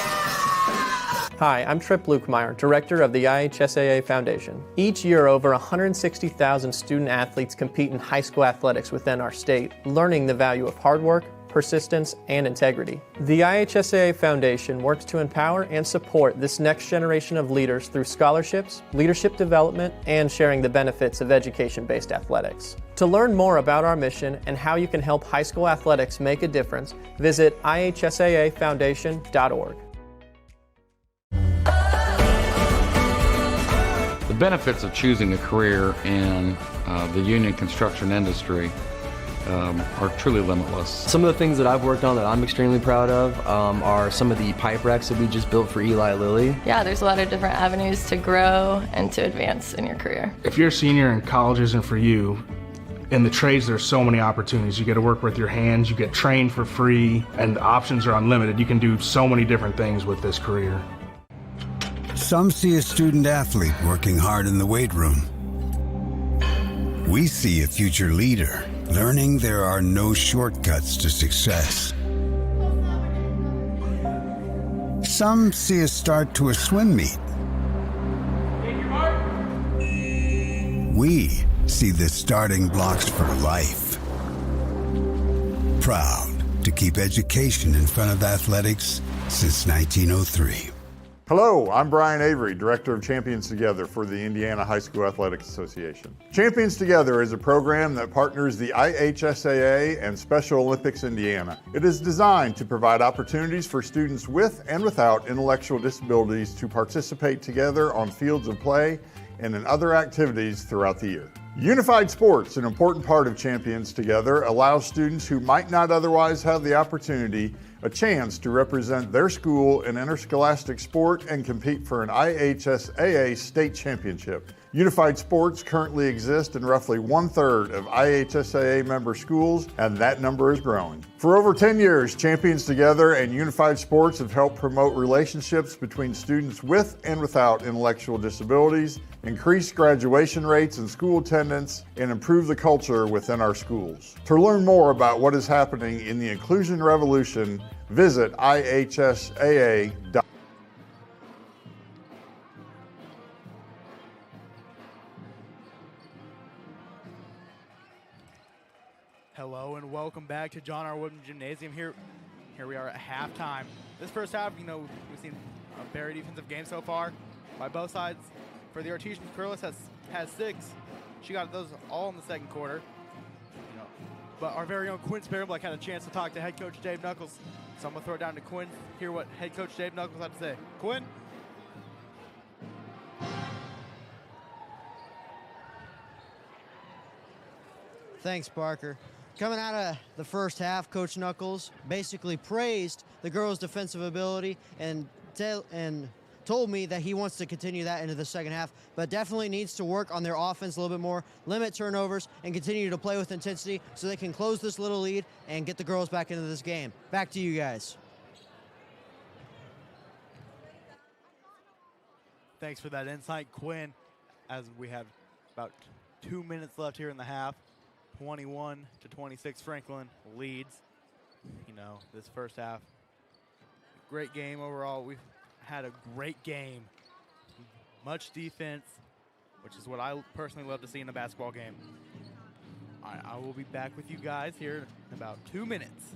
Hi, I'm Trip Lukemeyer, Director of the IHSAA Foundation. Each year, over 160,000 student-athletes compete in high school athletics within our state, learning the value of hard work, persistence, and integrity. The IHSAA Foundation works to empower and support this next generation of leaders through scholarships, leadership development, and sharing the benefits of education-based athletics. To learn more about our mission and how you can help high school athletics make a difference, visit ihsaafoundation.org. The benefits of choosing a career in the union construction industry are truly limitless. Some of the things that I've worked on that I'm extremely proud of are some of the pipe racks that we just built for Eli Lilly. Yeah, there's a lot of different avenues to grow and to advance in your career. If you're a senior and college isn't for you, in the trades there's so many opportunities. You get to work with your hands, you get trained for free, and the options are unlimited. You can do so many different things with this career. Some see a student athlete working hard in the weight room. We see a future leader learning there are no shortcuts to success. Some see a start to a swim meet. We see the starting blocks for life. Proud to keep education in front of athletics since 1903. Hello, I'm Brian Avery, Director of Champions Together for the Indiana High School Athletics Association. Champions Together is a program that partners the IHSAA and Special Olympics Indiana. It is designed to provide opportunities for students with and without intellectual disabilities to participate together on fields of play and in other activities throughout the year. Unified sports, an important part of Champions Together, allows students who might not otherwise have the opportunity a chance to represent their school in interscholastic sport and compete for an IHSAA state championship. Unified sports currently exist in roughly 1/3 of IHSAA member schools, and that number is growing. For over 10 years, Champions Together and Unified Sports have helped promote relationships between students with and without intellectual disabilities, increase graduation rates and school attendance, and improve the culture within our schools. To learn more about what is happening in the inclusion revolution, visit ihsaa.com. Hello and welcome back to John R. Wooden Gymnasium. Here we are at halftime. This first half, we've seen a very defensive game so far by both sides. For the Artesians, Curlis has 6. She got those all in the second quarter. But our very own Quinn Sparrowblack had a chance to talk to head coach Dave Knuckles. So I'm gonna throw it down to Quinn, hear what head coach Dave Knuckles had to say. Quinn? Thanks, Parker. Coming out of the first half, Coach Knuckles basically praised the girls' defensive ability and told me that he wants to continue that into the second half, but definitely needs to work on their offense a little bit more, limit turnovers, and continue to play with intensity so they can close this little lead and get the girls back into this game. Back to you guys. Thanks for that insight, Quinn. As we have about 2 minutes left here in the half, 21-26, Franklin leads. This first half, great game overall. We've had a great game. Much defense, which is what I personally love to see in a basketball game. All right, I will be back with you guys here in about 2 minutes.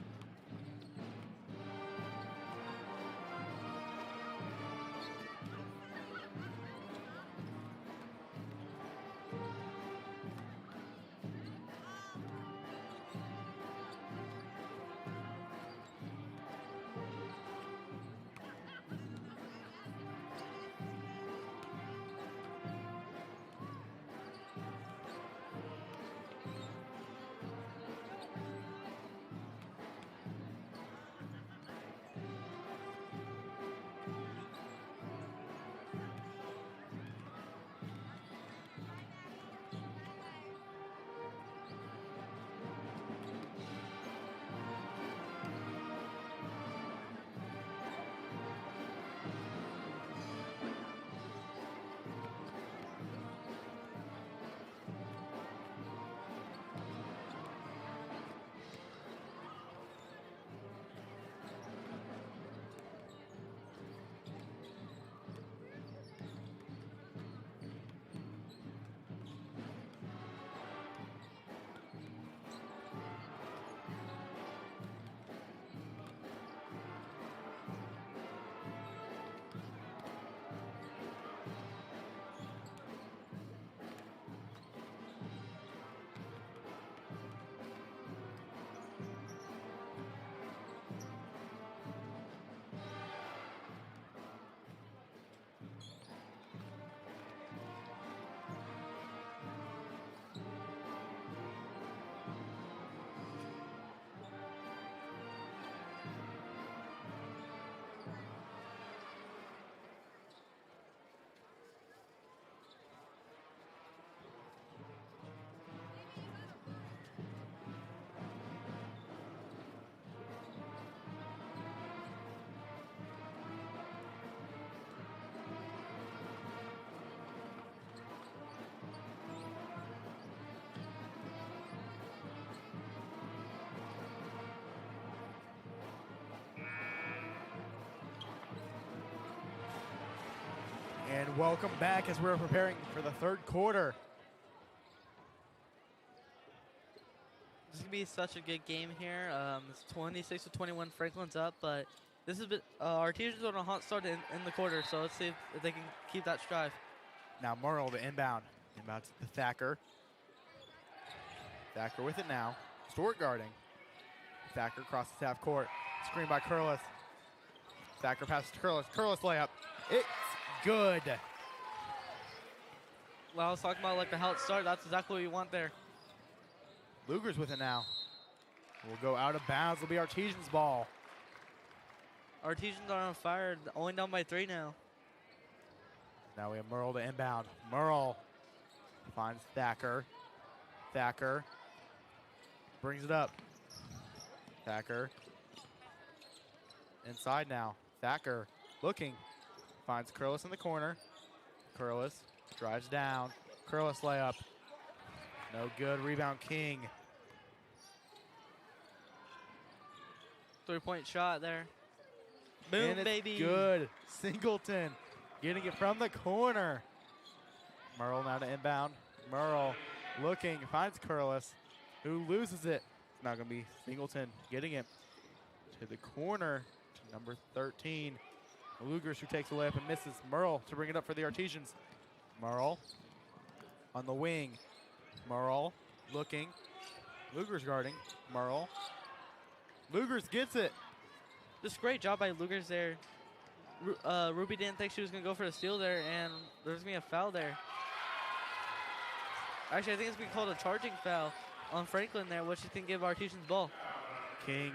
And welcome back as we're preparing for the third quarter. This is going to be such a good game here. It's 26-21, Franklin's up, but this has been our teachers on a hot start in the quarter, so let's see if they can keep that strive. Now Merle to inbound. Inbound to Thacker. Thacker with it now. Stewart guarding. Thacker crosses half court. Screen by Curlis. Thacker passes to Curlis. Curlis layup. It's good. Well, I was talking about like the hot start. That's exactly what you want there. Luger's with it now. We'll go out of bounds. It'll be Artesian's ball. Artesians are on fire. Only down by 3 now. Now we have Merle to inbound. Merle finds Thacker. Thacker brings it up. Thacker inside now. Thacker looking. Finds Curlis in the corner. Curlis drives down. Curlis layup. No good. Rebound King. 3-point shot there. Boom, and it's baby. Good. Singleton getting it from the corner. Merle now to inbound. Merle looking. Finds Curlis, who loses it. It's not going to be Singleton getting it to the corner to number 13. Lugers, who takes a layup and misses. Merle to bring it up for the Artesians. Merle on the wing. Merle looking. Lugers guarding. Merle. Lugers gets it. Just great job by Lugers there. Ruby didn't think she was going to go for a steal there, and there's going to be a foul there. Actually, I think it's being called a charging foul on Franklin there, which you think give Artesian's ball. King,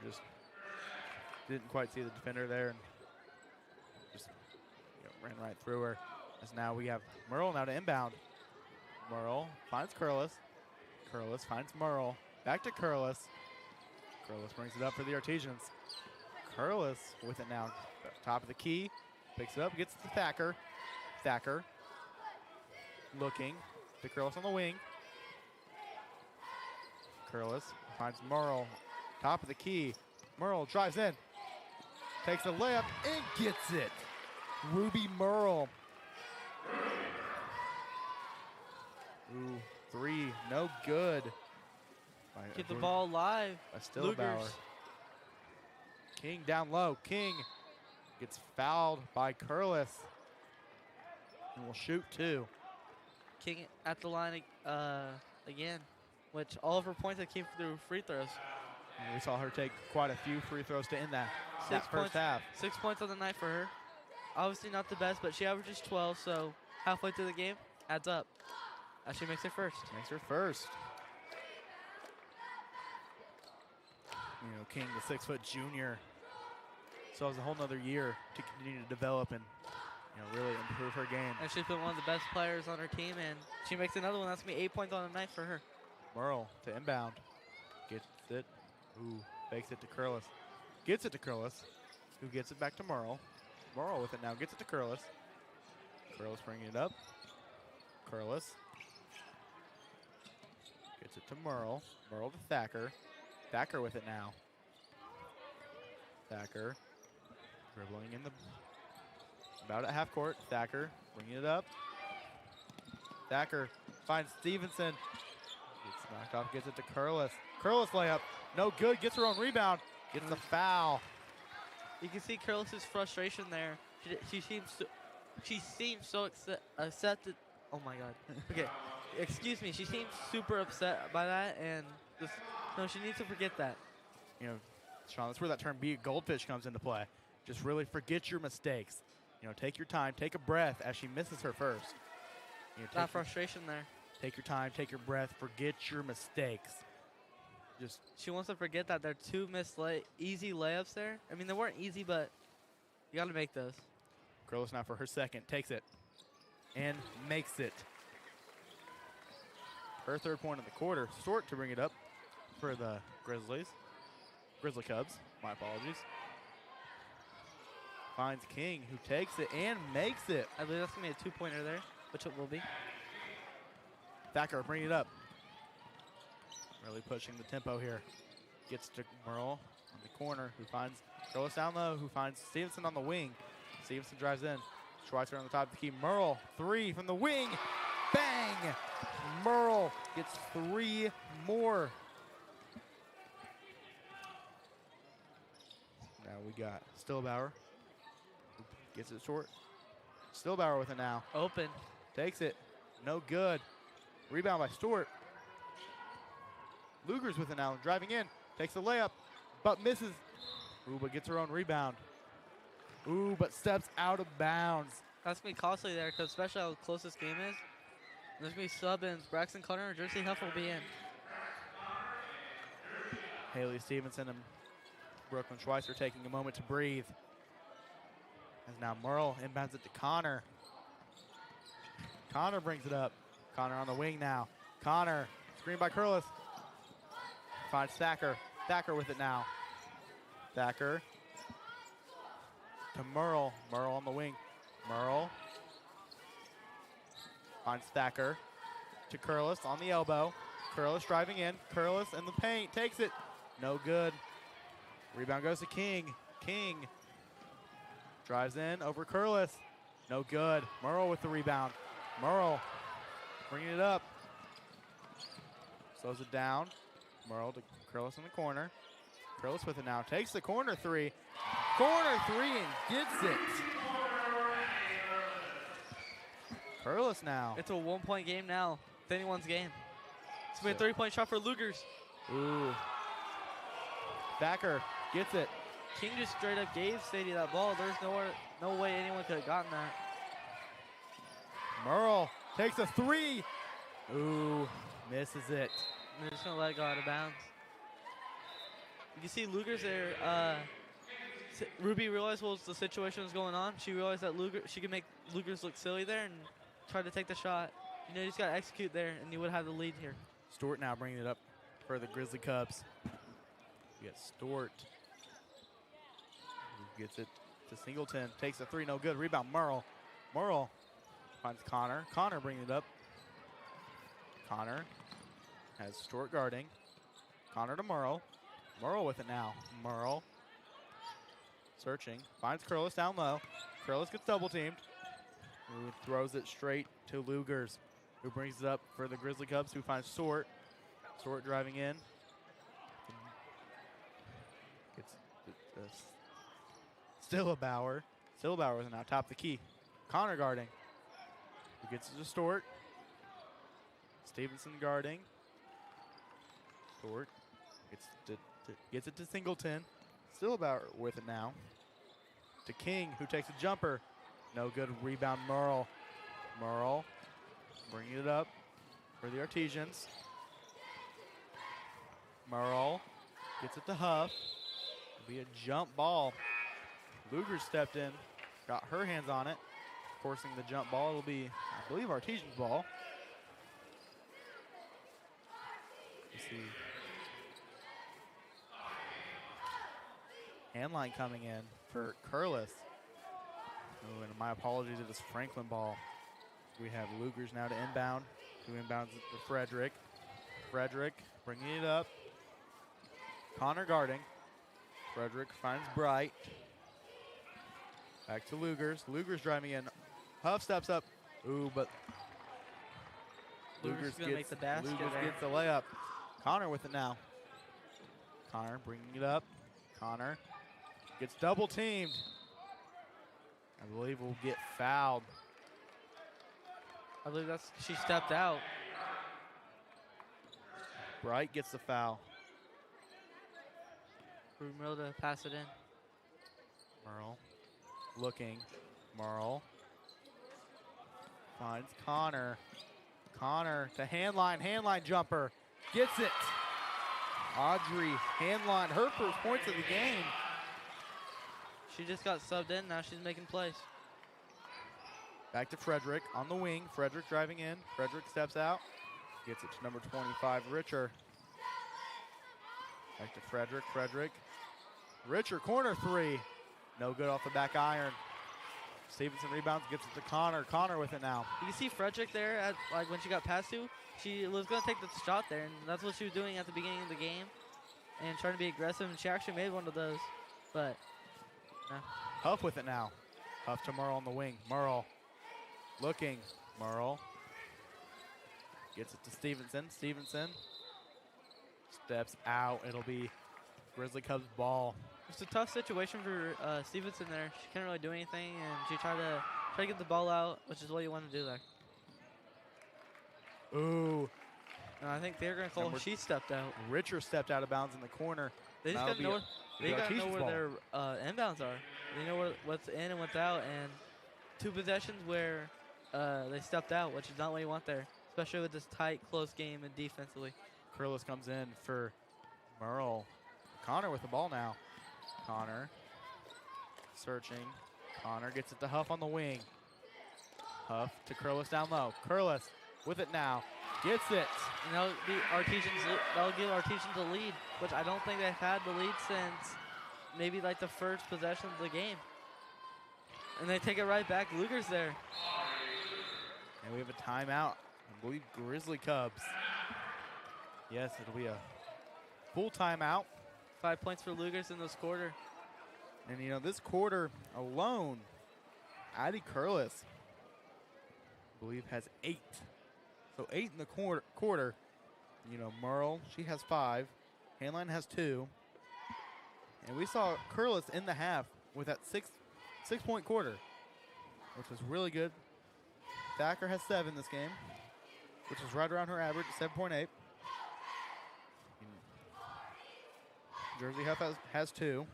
just didn't quite see the defender there and just ran right through her. As now we have Merle now to inbound. Merle finds Curlis. Curlis finds Merle. Back to Curlis. Curlis brings it up for the Artesians. Curlis with it now. Top of the key. Picks it up, gets to Thacker. Thacker looking to Curlis on the wing. Curlis finds Merle. Top of the key. Merle drives in. Takes a layup and gets it. Ruby Merle. Ooh, 3, no good. Keep the ball alive. Stillbauer. King down low. King gets fouled by Curlis. And will shoot 2. King at the line again, which all of her points that came through free throws. And we saw her take quite a few free throws to end that First half. 6 points on the night for her. Obviously not the best, but she averages 12, so halfway through the game, adds up. She makes her first. Makes her first. King, the 6-foot junior, still has a whole nother year to continue to develop and really improve her game. And she's been one of the best players on her team, and she makes another one. That's going to be 8 points on the night for her. Merle to inbound. Gets it. Ooh, fakes it to Curlis. Gets it to Curlis, who gets it back to Merle. Merle with it now. Gets it to Curlis. Curlis bringing it up. Curlis. Gets it to Merle. Merle to Thacker. Thacker with it now. Thacker dribbling in the about at half court. Thacker bringing it up. Thacker finds Stevenson. Gets knocked off. Gets it to Curlis. Curlis layup. No good. Gets her own rebound. Gets the foul. You can see Curlis's frustration there. She seems so accepted. Oh my God. Okay. Excuse me. She seems super upset by that, and she needs to forget that. Sean, that's where that term "be a goldfish" comes into play. Just really forget your mistakes. Take your time, take a breath as she misses her first. That frustration there. Take your time, take your breath, forget your mistakes. She wants to forget that there are 2 missed easy layups there. I mean, they weren't easy, but you got to make those. Curlis now for her second, takes it and makes it. Her 3rd point of the quarter. Stewart to bring it up for the Grizzly Cubs. My apologies. Finds King, who takes it and makes it. I believe that's going to be a 2-pointer there, which it will be. Thacker bringing it up. Really pushing the tempo here. Gets to Merle on the corner, who finds Curlis down low, who finds Stevenson on the wing. Stevenson drives in. Schweitzer on the top of the key. Merle, 3 from the wing. Bang! Merle gets 3 more. Now we got Stillbauer. Gets it short. Stillbauer with it now. Open. Takes it. No good. Rebound by Stewart. Luger's with it now. Driving in. Takes the layup, but misses. Ooh, but gets her own rebound. Ooh, but steps out of bounds. That's going to be costly there, because especially how close this game is. There's going to be sub-ins. Braxton Cutter and Jersey Huff will be in. Haley Stevenson and Brooklyn Schweitzer taking a moment to breathe. As now Merle inbounds it to Connor. Connor brings it up. Connor on the wing now. Connor, screen by Curlis. Finds Thacker. Thacker with it now. Thacker to Merle. Merle on the wing. Merle finds Thacker to Curlis on the elbow. Curlis driving in. Curlis in the paint. Takes it. No good. Rebound goes to King. King drives in over Curlis. No good. Merle with the rebound. Merle bringing it up. Slows it down. Merle to Curlis in the corner. Curlis with it now. Takes the corner 3. Corner 3 and gets it. Curlis now. It's a 1-point game now. It's anyone's game. It's going to be a 3-point shot for Lugers. Ooh. Thacker gets it. King just straight up gave Sadie that ball. There's no way anyone could have gotten that. Merle takes a 3. Ooh, misses it. And they're just going to let it go out of bounds. You can see Lugers there. Ruby realized what the situation was going on. She realized that she could make Lugers look silly there and tried to take the shot. You know, you just got to execute there, and you would have the lead here. Stewart now bringing it up for the Grizzly Cubs. You got Stewart. Gets it to Singleton. Takes a 3, no good. Rebound, Merle. Merle finds Connor. Connor bringing it up. Connor has Stewart guarding. Connor to Merle. Merle with it now. Merle searching. Finds Curlis down low. Curlis gets double teamed. Who throws it straight to Lugers, who brings it up for the Grizzly Cubs, who finds Stewart. Stewart driving in. Gets Stillbauer. Stillbauer is now top of the key. Connor guarding. Who gets it to Stewart. Stevenson guarding. Stewart gets it to Singleton. Stillbauer with it now. To King, who takes a jumper. No good. Rebound, Merle. Merle bringing it up for the Artesians. Merle gets it to Huff. It'll be a jump ball. Luger stepped in, got her hands on it, forcing the jump ball. It'll be, I believe, Artesian's ball. Let's see. Handline coming in for Curlis. Oh, and my apologies, it is Franklin ball. We have Lugers now to inbound. Who inbounds it to Frederick. Frederick bringing it up. Connor guarding. Frederick finds Bright. Back to Lugers. Lugers driving in. Huff steps up. Ooh, but Lugers gonna make the basket. Lugers gets the layup. Connor with it now. Connor bringing it up. Connor gets double teamed. I believe will get fouled. I believe she stepped out. Bright gets the foul. For Merle to pass it in. Merle looking. Merle finds Connor. Connor to handline jumper. Gets it. Audrey handline, her first points of the game. She just got subbed in, now she's making plays. Back to Frederick on the wing. Frederick driving in. Frederick steps out. Gets it to number 25, Richer. Back to Frederick. Frederick. Richer, corner 3. No good off the back iron. Stevenson rebounds, gets it to Connor. Connor with it now. You can see Frederick there, at, like when she got passed to. She was going to take the shot there, and that's what she was doing at the beginning of the game. And trying to be aggressive, and she actually made one of those. But, no. Huff with it now. Huff to Merle on the wing. Merle looking. Merle gets it to Stevenson. Stevenson steps out. It'll be Grizzly Cubs ball. It's a tough situation for Stevenson there. She can't really do anything, and she tried to get the ball out, which is what you want to do there. Ooh. And I think they're going to call she stepped out. Richer stepped out of bounds in the corner. They just got to know, where their inbounds are. They know what's in and what's out, and 2 possessions where they stepped out, which is not what you want there, especially with this tight, close game and defensively. Curlis comes in for Merle. Connor with the ball now. Connor searching. Connor gets it to Huff on the wing. Huff to Curlis down low. Curlis with it now. Gets it. And that'll give Artesians a lead, which I don't think they've had the lead since maybe like the first possession of the game. And they take it right back. Luger's there. And we have a timeout. I believe Grizzly Cubs. Yes, it'll be a full timeout. 5 points for Lugers in this quarter. And, you know, this quarter alone, Addie Curlis, I believe, has 8. So 8 in the quarter. You know, Merle, she has 5. Hanline has 2. And we saw Curlis in the half with that 6-point quarter, which was really good. Thacker has 7 this game, which is right around her average, 7.8. Jersey Huff has 2.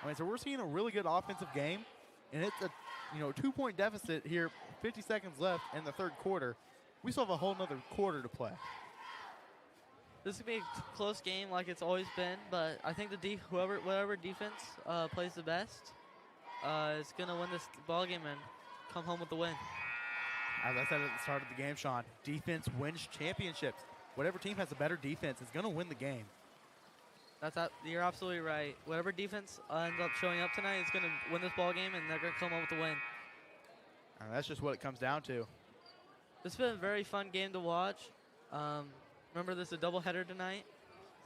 I mean, so we're seeing a really good offensive game, and it's a 2-point deficit here, 50 seconds left in the third quarter. We still have a whole nother quarter to play. This could be a close game like it's always been, but I think whatever defense plays the best is going to win this ball game and come home with the win. As I said at the start of the game, Sean, defense wins championships. Whatever team has a better defense is going to win the game. You're absolutely right. Whatever defense ends up showing up tonight is going to win this ball game, and they're going to come home with the win. And that's just what it comes down to. This has been a very fun game to watch. Remember, this is a doubleheader tonight,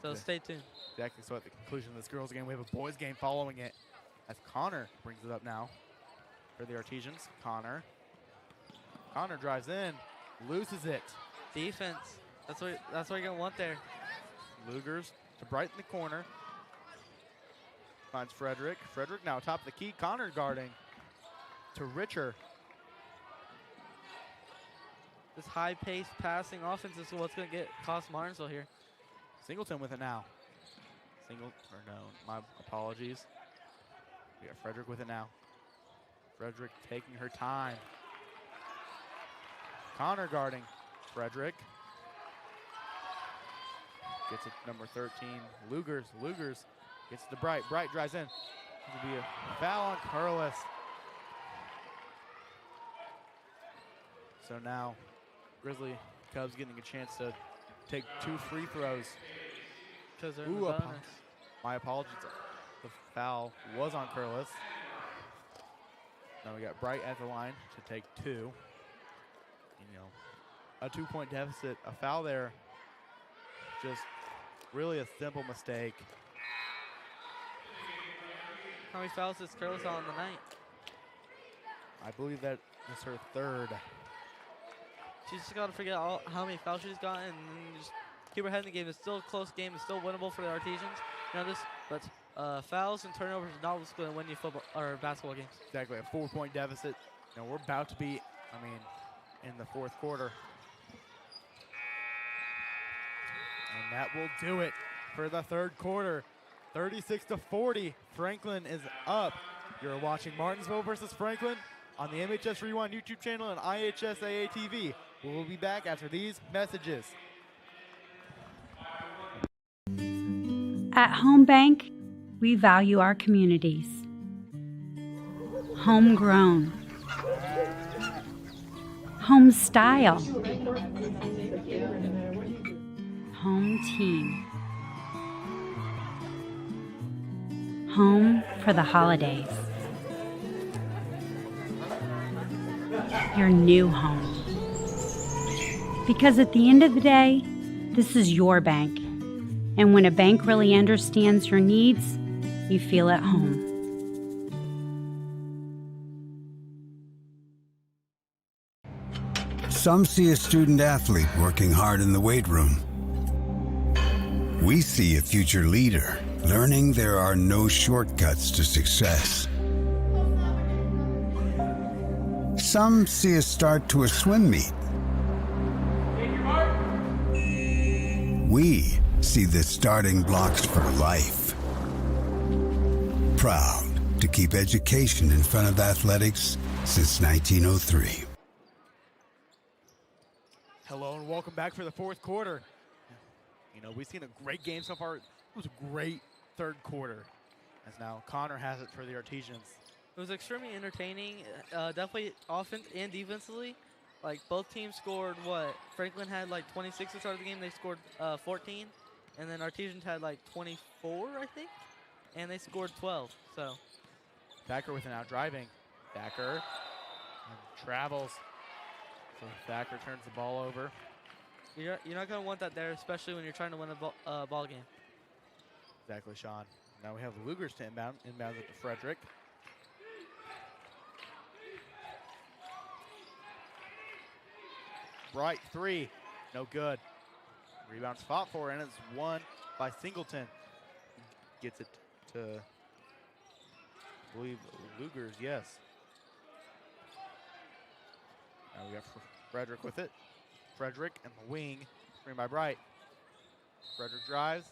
so stay tuned. Exactly. So at the conclusion of this girls' game, we have a boys' game following it, as Connor brings it up now for the Artesians. Connor drives in, loses it. Defense. That's what you're gonna want there. Lugers to Bright in the corner. Finds Frederick. Frederick now top of the key. Connor guarding to Richer. This high-paced passing offense is what's going to cost Martinsville here. Singleton with it now. My apologies. We got Frederick with it now. Frederick taking her time. Connor guarding Frederick. Gets it number 13, Lugers. Lugers gets it to Bright. Bright drives in. It'll be a foul on Curlis. So now Grizzly Cubs getting a chance to take 2 free throws. Because they're in the bonus. My apologies. The foul was on Curlis. Now we got Bright at the line to take 2. You know, a 2-point deficit. A foul there. Just really a simple mistake. How many fouls has Curlis on the night? I believe that is her 3rd. She's just got to forget how many fouls she's gotten and just keep her head in the game. It's still a close game. It's still winnable for the Artesians. You know, but fouls and turnovers is not what's going to win you football or basketball games. Exactly, a 4-point deficit. You know, we're about to be, in the fourth quarter. And that will do it for the third quarter. 36-40, Franklin is up. You're watching Martinsville versus Franklin on the MHS Rewind YouTube channel and IHSAA TV. We will be back after these messages. At Home Bank, we value our communities. Homegrown. Home style. Home team. Home for the holidays. Your new home. Because at the end of the day, this is your bank. And when a bank really understands your needs, you feel at home. Some see a student athlete working hard in the weight room. We see a future leader learning there are no shortcuts to success. Some see a start to a swim meet. We see the starting blocks for life. Proud to keep education in front of athletics since 1903. Hello and welcome back for the fourth quarter. You know, we've seen a great game so far. It was a great third quarter. As now Connor has it for the Artesians. It was extremely entertaining, definitely offense and defensively. Like, both teams scored what? Franklin had like 26 to start the game. They scored 14. And then Artesians had like 24, I think. And they scored 12, so. Thacker with an out driving. Thacker and travels. So Thacker turns the ball over. You're not going to want that there, especially when you're trying to win a ball game. Exactly, Sean. Now we have the Lugers to inbound. Inbounds it to Frederick. Bright three, no good. Rebound's fought for, and it's won by Singleton. Gets it to, I believe, Lugers, yes. Now we got Frederick with it. Frederick and the wing, screen by Bright. Frederick drives,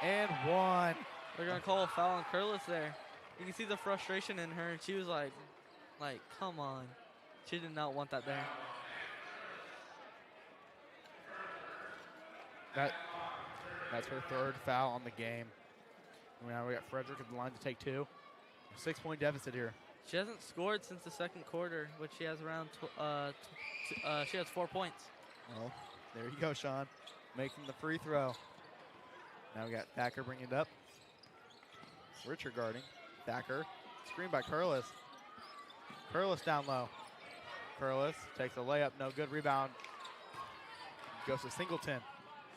and one. They're gonna call a foul on Curlis there. You can see the frustration in her, and she was like, come on. She did not want that there. That's her third foul on the game. Now we got Frederick at the line to take two. 6-point deficit here. She hasn't scored since the second quarter, which she has around, she has 4 points. Well, there you go, Sean. Making the free throw. Now we got Thacker bringing it up. Richard guarding. Thacker. Screen by Curlis. Curlis down low. Curlis takes a layup. No good. Rebound. Goes to Singleton.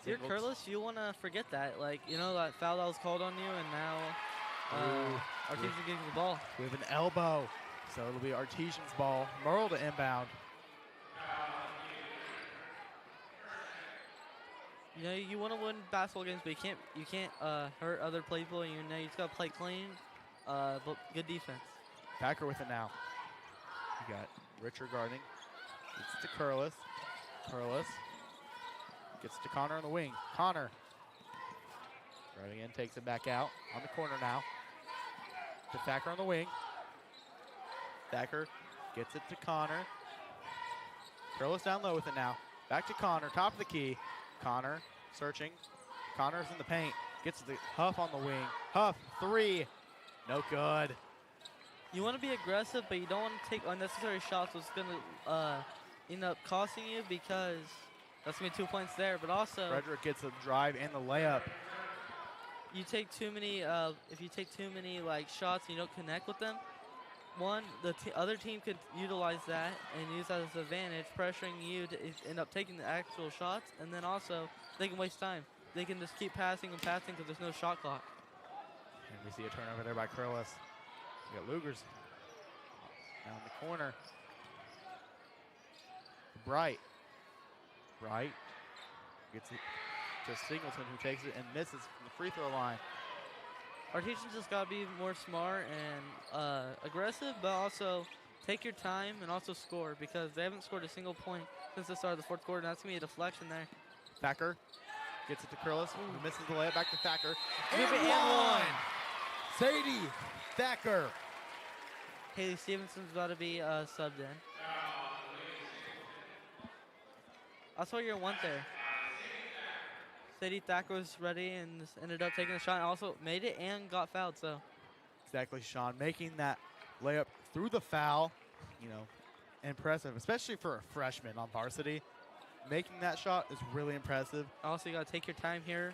Dear Curlis, you want to forget that. Like, you know, that foul that was called on you, and now Artesians getting the ball. We have an elbow. So it'll be Artesians ball. Merle to inbound. You know, you want to win basketball games, but you can't hurt other people. You know, you just got to play clean, but good defense. Thacker with it now. You got Richard guarding. It's to Curlis. Curlis gets to Connor on the wing. Connor driving in, takes it back out on the corner now. To Thacker on the wing. Thacker gets it to Connor. Curlis down low with it now. Back to Connor, top of the key. Connor searching. Connor's in the paint. Gets the Huff on the wing. Huff, three. No good. You want to be aggressive, but you don't want to take unnecessary shots, which is going to end up costing you, because that's going to be 2 points there. But also, Frederick gets the drive and the layup. You take too many, if you take too many shots and you don't connect with them, one, the other team could utilize that and use that as an advantage, pressuring you to end up taking the actual shots, and then also they can waste time. They can just keep passing and passing because there's no shot clock. And we see a turnover there by Curlis. We got Lugers down the corner. Bright. Bright gets it to Singleton, who takes it and misses from the free throw line. Artesians just got to be more smart and aggressive, but also take your time and also score, because they haven't scored a single point since the start of the fourth quarter, and that's going to be a deflection there. Thacker gets it to Curlis, who misses the layup. Back to Thacker. And one! Sadie Thacker. Haley Stevenson's about to be subbed in. I saw your one there. Sadie Thacker was ready and ended up taking the shot, and also made it and got fouled. So exactly, Sean, making that layup through the foul, impressive, especially for a freshman on varsity. Making that shot is really impressive. Also, you got to take your time here.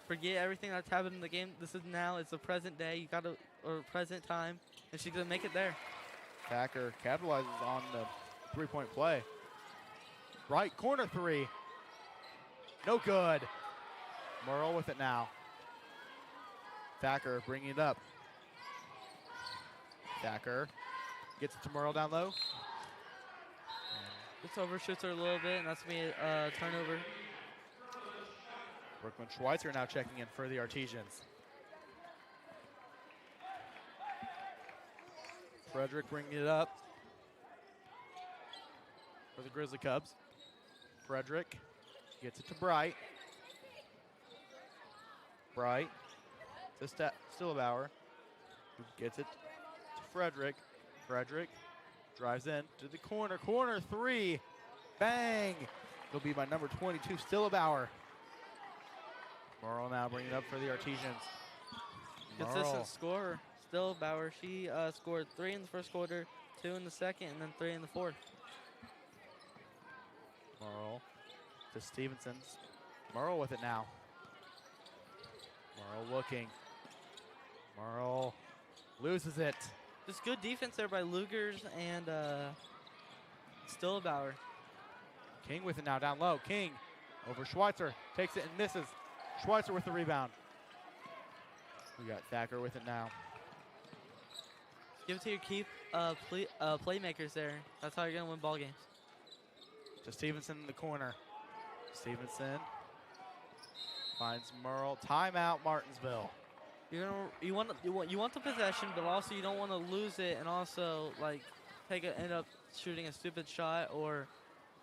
Forget everything that's happened in the game. This is now. It's the present day. You got to, or present time, and she's gonna make it there. Thacker capitalizes on the three-point play. Right corner three. No good. Merle with it now. Thacker bringing it up. Thacker gets it to Merle down low. And Just overshoots her a little bit, and that's going to be a turnover. Brooklyn Schweitzer now checking in for the Artesians. Frederick bringing it up for the Grizzly Cubs. Frederick gets it to Bright. Bright to Stillbauer, who gets it to Frederick. Frederick drives in to the corner. Corner three. Bang! It'll be by number 22, Stillbauer. Morrow now bringing it up for the Artesians. Consistent scorer, Stillbauer. She scored 3 in the first quarter, 2 in the second, and then 3 in the fourth. Morrow to Stevenson. Morrow with it now. Morrow looking. Morrow loses it. Just good defense there by Lugers and Stillbauer. King with it now down low. King over Schweitzer. Takes it and misses. Schweitzer with the rebound. We got Thacker with it now. Give it to your key playmakers there. That's how you're going to win ball games. To Stevenson in the corner. Stevenson finds Merle. Timeout, Martinsville. You want the possession, but also you don't want to lose it, and also like end up shooting a stupid shot, or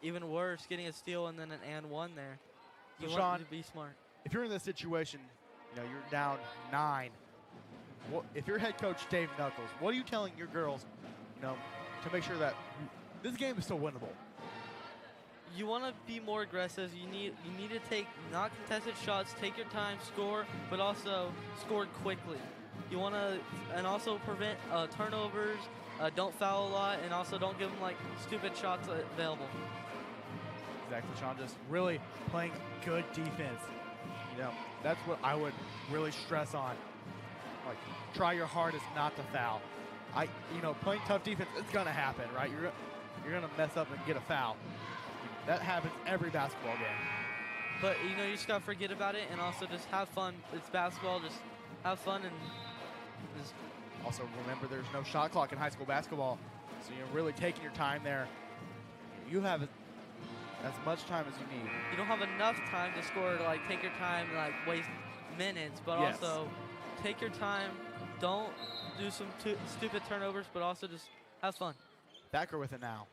even worse, getting a steal and then an and one there. So You Sean, want to be smart. If you're in this situation, you're down 9. If you're head coach Dave Knuckles, what are you telling your girls, to make sure that this game is still winnable? You want to be more aggressive. You need to take not contested shots, take your time, score, but also score quickly. You want to, and also prevent turnovers. Don't foul a lot, and also don't give them like stupid shots available. Exactly, Sean. Just really playing good defense. That's what I would really stress on. Like, try your hardest not to foul. Playing tough defense, it's gonna happen, right? You're gonna mess up and get a foul. That happens every basketball game. But you just gotta forget about it and also just have fun. It's basketball. Just have fun and just. Also remember, there's no shot clock in high school basketball, so you're really taking your time there. You have as much time as you need. You don't have enough time to score to take your time and waste minutes, but Yes. also take your time. Don't do some stupid turnovers, but also just have fun. Thacker with it now.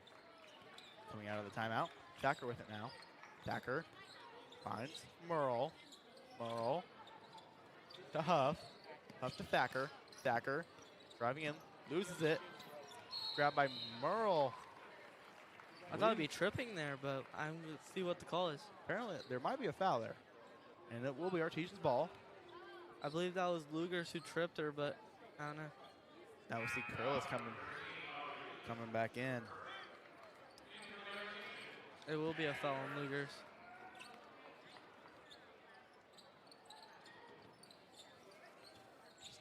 Coming out of the timeout. Thacker with it now. Thacker finds Merle. Merle to Huff. Huff to Thacker. Thacker driving in. Loses it. Grabbed by Merle. I thought it'd be tripping there, but I'm going to see what the call is. Apparently, there might be a foul there. And it will be Artesian's ball. I believe that was Lugers who tripped her, but I don't know. Now we see Curlis coming back in. It will be a foul on Lugers.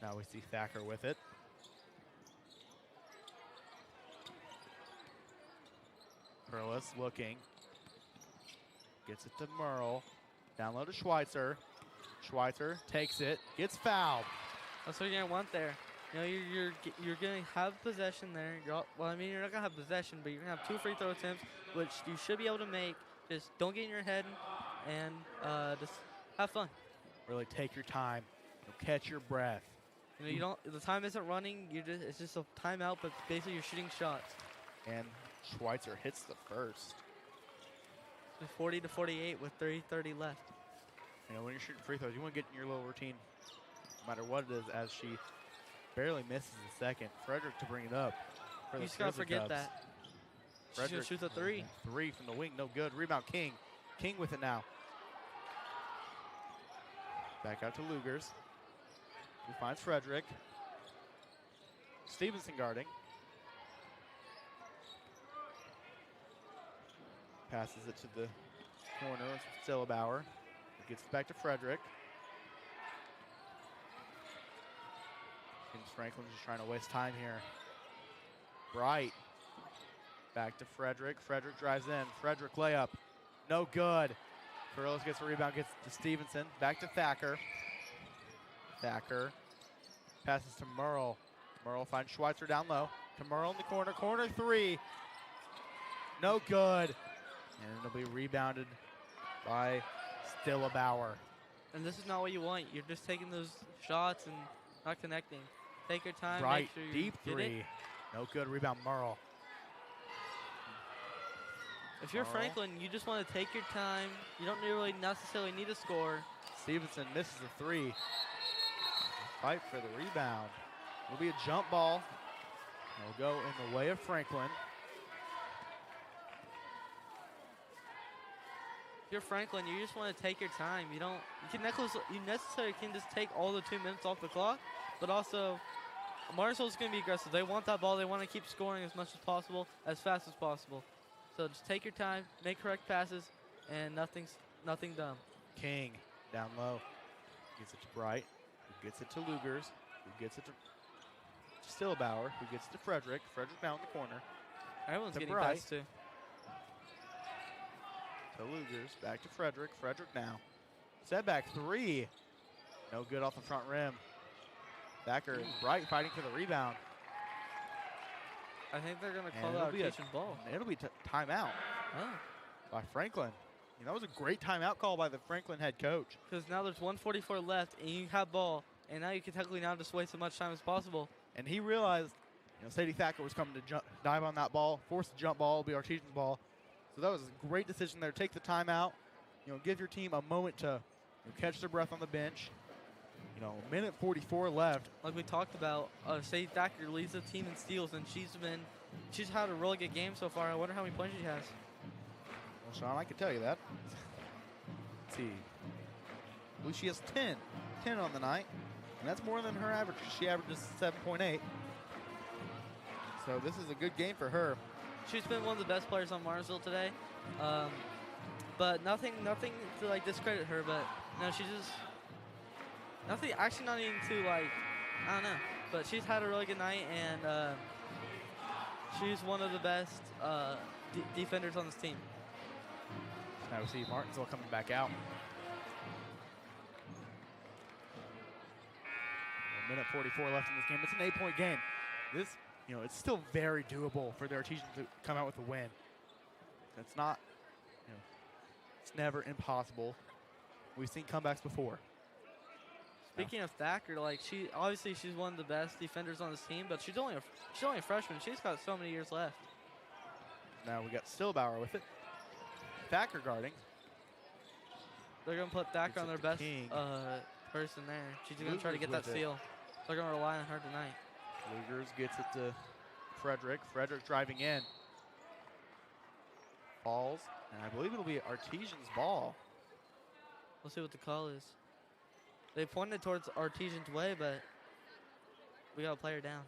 Now we see Thacker with it. Curlis looking. Gets it to Merle. Down low to Schweitzer. Schweitzer takes it. Gets fouled. That's what you're going to want there. You're going to have possession there. You're not going to have possession, but you're going to have 2 free throw attempts, which you should be able to make. Just don't get in your head and just have fun. Really take your time. Catch your breath. The time isn't running. It's just a timeout, but basically you're shooting shots. And Schweitzer hits the first. 40-48 with 30 left. When you're shooting free throws, you want to get in your little routine, no matter what it is, as she barely misses the second. Frederick to bring it up. You just got to forget that. She's going to shoot the 3. 3 from the wing, no good. Rebound, King. King with it now. Back out to Lugers. Who finds Frederick. Stevenson guarding. Passes it to the corner. Stillbauer. Gets it back to Frederick. James Franklin's just trying to waste time here. Bright. Back to Frederick. Frederick drives in. Frederick layup. No good. Carrillos gets a rebound, gets to Stevenson. Back to Thacker. Thacker passes to Merle. Merle finds Schweitzer down low. To Merle in the corner. Corner 3. No good. And it'll be rebounded by Stillabauer. And this is not what you want. You're just taking those shots and not connecting. Take your time. Right, make sure you deep get three. it. No good. Rebound, Merle. If you're Merle. Franklin, you just want to take your time. You don't really necessarily need a score. Stevenson misses the three. Fight for the rebound. It'll be a jump ball. It'll go in the way of Franklin. If you're Franklin, you just want to take your time. You necessarily can just take all the 2 minutes off the clock, but also Martinsville's going to be aggressive. They want that ball. They want to keep scoring as much as possible, as fast as possible. So just take your time, make correct passes, and nothing dumb. King down low. Gets it to Bright, who gets it to Lugers, who gets it to Stillabauer, who gets it to Frederick. Frederick down in the corner. Everyone's to getting Bright. passes too. To Lugers, back to Frederick. Frederick now. Setback three. No good off the front rim. Thacker and Bright fighting for the rebound. I think they're going to And call it'll out be a Teaching ball. It'll be timeout by Franklin. That was a great timeout call by the Franklin head coach. Because now there's 1:44 left, and you have ball, and now you can technically now just waste as much time as possible. And he realized, Sadie Thacker was coming to dive on that ball, force the jump ball, it'll be Artesian's ball. So that was a great decision there. Take the timeout, give your team a moment to catch their breath on the bench. A minute 44 left. Like we talked about, Sadie Thacker leads the team in steals, and she's had a really good game so far. I wonder how many points she has. Well, Sean, I can tell you that. Let's see. I believe she has 10 on the night, and that's more than her average. She averages 7.8. So this is a good game for her. She's been one of the best players on Martinsville today, but nothing to discredit her. But no, she just nothing. Actually, not even to I don't know. But she's had a really good night, and she's one of the best defenders on this team. Now we see Martinsville coming back out. A minute 44 left in this game. It's an 8-point game. This, it's still very doable for the Artesians to come out with a win. It's not, it's never impossible. We've seen comebacks before. Speaking of Thacker, she's one of the best defenders on this team, but she's only a freshman. She's got so many years left. Now we got Stillabauer with it. Thacker guarding. They're going to put Thacker on their best person there. She's going to try to get that steal. They're going to rely on her tonight. Lugers gets it to Frederick. Frederick driving in. Falls. And I believe it'll be Artesian's ball. We'll see what the call is. They pointed towards Artesian's way, but we got a player down.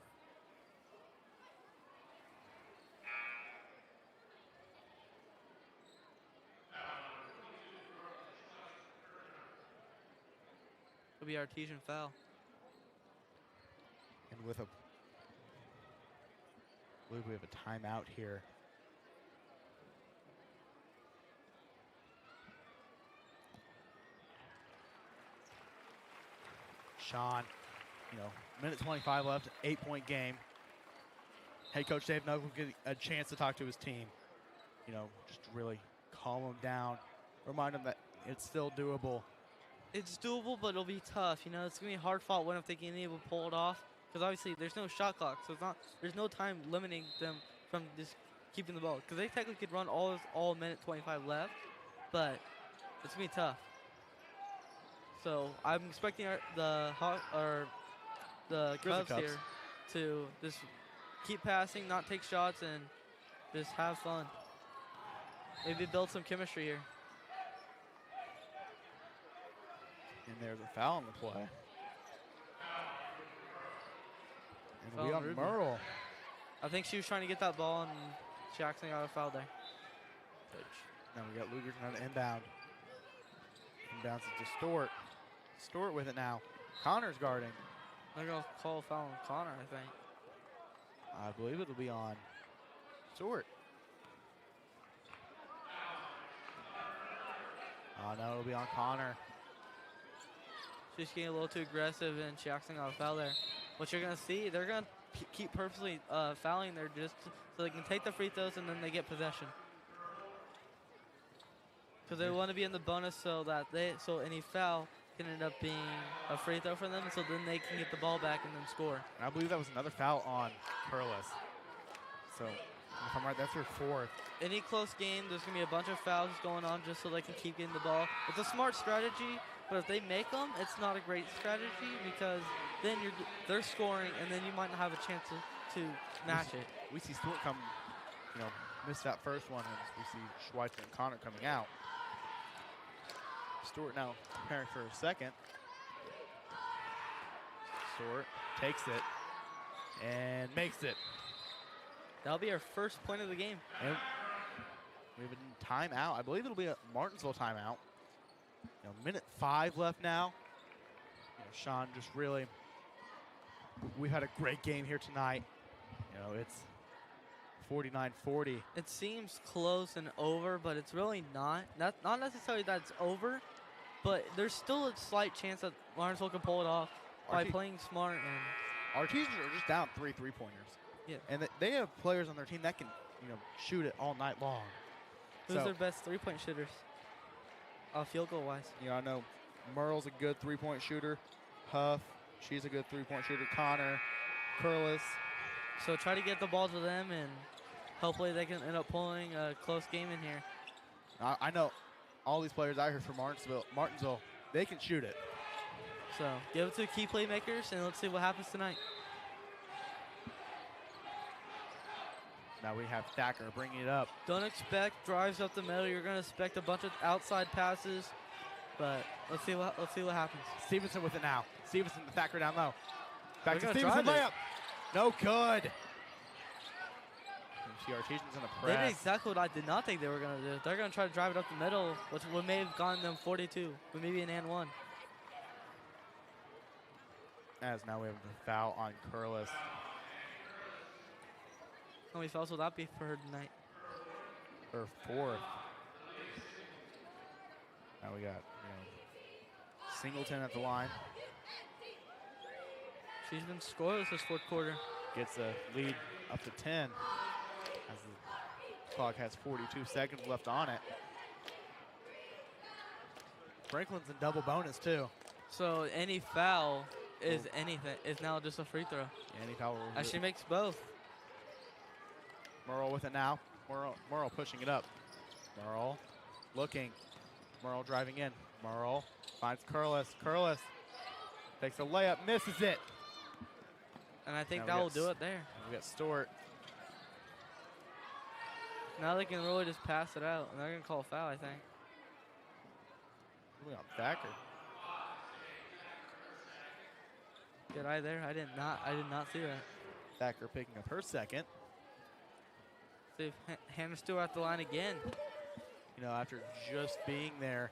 It'll be Artesian foul. And with I believe we have a timeout here. Sean, minute 25 left, 8-point game. Head coach Dave Knuckles will get a chance to talk to his team. Just really calm them down. Remind them that it's still doable. It's doable, but it'll be tough. It's going to be a hard-fought win if they can be able to pull it off. Because obviously there's no shot clock, so there's no time limiting them from just keeping the ball. Because they technically could run all minute 25 left, but it's going to be tough. So I'm expecting the Cubs here to just keep passing, not take shots, and just have fun. Maybe build some chemistry here. And there's a foul on the play. And we got Merle. I think she was trying to get that ball, and she accidentally got a foul there. Now we got Lugers on the inbound. Inbounds it to Stewart. Stewart with it now. Connor's guarding. They're going to call a foul on Connor, I think. I believe it'll be on Stewart. Oh, no, it'll be on Connor. She's getting a little too aggressive, and she accidentally got a foul there. What you're going to see, they're going to keep purposely fouling there just so they can take the free throws and then they get possession. Because they want to be in the bonus so that so any foul can end up being a free throw for them, so then they can get the ball back and then score. And I believe that was another foul on Curlis. So if I'm right, that's her 4th. Any close game, there's going to be a bunch of fouls going on just so they can keep getting the ball. It's a smart strategy, but if they make them, it's not a great strategy because then they're scoring and then you might not have a chance to match it. We see Stewart come, miss that first one, and we see Schweitzer and Connor coming out. Stewart now preparing for a second. Stewart takes it and makes it. That'll be our first point of the game. And we have a timeout. I believe it'll be a Martinsville timeout. Minute 5 left now. Sean just really, we've had a great game here tonight. It's 49-40. It seems close and over, but it's really not. Not necessarily that it's over, but there's still a slight chance that Martinsville can pull it off by playing smart. And Artesians are just down 3 3-pointers. Yeah. And they have players on their team that can, shoot it all night long. Who's their best 3-point shooters? Field goal wise. I know Merle's a good 3-point shooter. Huff, she's a good 3-point shooter. Connor, Curlis. So try to get the ball to them, and hopefully they can end up pulling a close game in here. I know all these players I heard from Martinsville, they can shoot it. So give it to the key playmakers, and let's see what happens tonight. Now we have Thacker bringing it up. Don't expect drives up the middle. You're going to expect a bunch of outside passes, but let's see what happens. Stevenson with it now. Stevenson to Thacker down low. Back They're to Stevenson drive it. layup. No good. And see Artesians in the press. They did exactly what I did not think they were going to do. They're going to try to drive it up the middle, which may have gotten them 42, but maybe an and one. As now we have a foul on Curlis. How many fouls will that be for her tonight? Her 4th. Now we got Singleton at the line. She's been scoreless this 4th quarter. Gets a lead up to 10 as the clock has 42 seconds left on it. Franklin's in double bonus too. So any foul is now just a free throw. Yeah, any foul. As she makes both. Merle with it now. Merle pushing it up. Merle looking. Merle driving in. Merle finds Curlis. Curlis takes a layup, misses it. And I think that will do it there. We got Stewart. Now they can really just pass it out, and they're going to call a foul, I think. We got Thacker. Good eye there. I did not see that. Thacker picking up her 2nd. See if Hannah Stewart at the line again. After just being there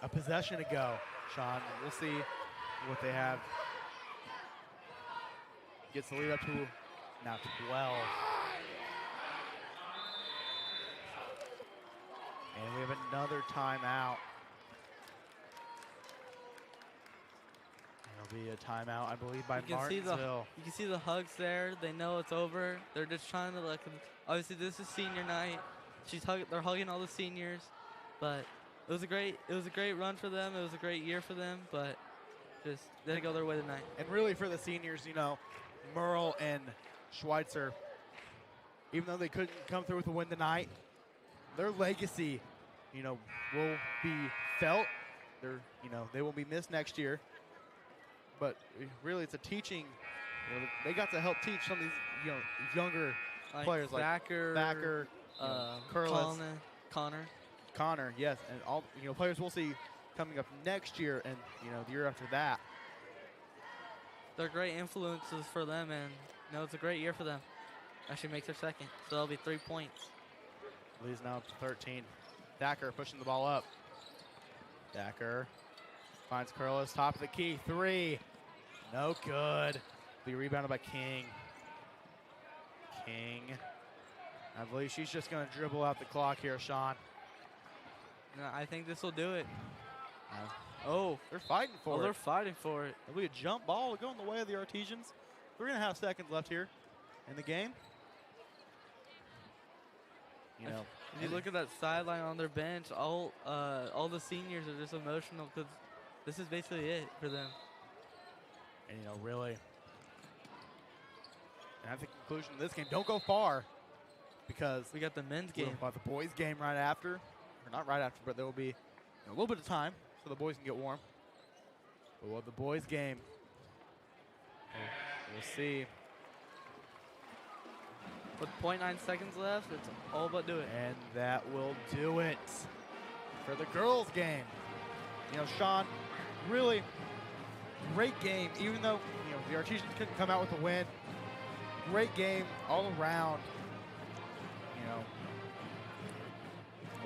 a possession ago, Sean, we'll see what they have. Gets the lead up to now 12. And we have another timeout. It'll be a timeout, I believe, by Martinsville. You can see the hugs there. They know it's over. They're just trying to obviously this is senior night. They're hugging all the seniors, but it was a great run for them. It was a great year for them, but just didn't go their way tonight. And really for the seniors, Merle and Schweitzer, even though they couldn't come through with a win tonight, their legacy, will be felt. They will be missed next year. But really, it's a teaching. They got to help teach some of these younger players like Thacker, Curlis, Connor, yes, and all players we'll see coming up next year and the year after that. They're great influences for them, and it's a great year for them. Actually makes her 2nd, so that'll be 3 points. Leads now up to 13. Thacker pushing the ball up. Thacker finds Curlis, top of the key, 3. No good. Be rebounded by King. I believe she's just going to dribble out the clock here, Sean. No, I think this will do it. Oh, they're fighting for it. They're fighting for it. It'll be a jump ball going the way of the Artesians. 3.5 seconds left here in the game. You know, if you look at that sideline on their bench, all the seniors are just emotional because this is basically it for them. And, you know, really, and at the conclusion of this game, don't go far because we got the men's game. About the boys' game right after, or not right after, but there will be a little bit of time so the boys can get warm. But we'll have the boys' game. We'll see. With 0.9 seconds left, it's all but do it. And that will do it for the girls' game. You know, Sean, really great game, even though, you know, the Artesians couldn't come out with a win. Great game all around. You know,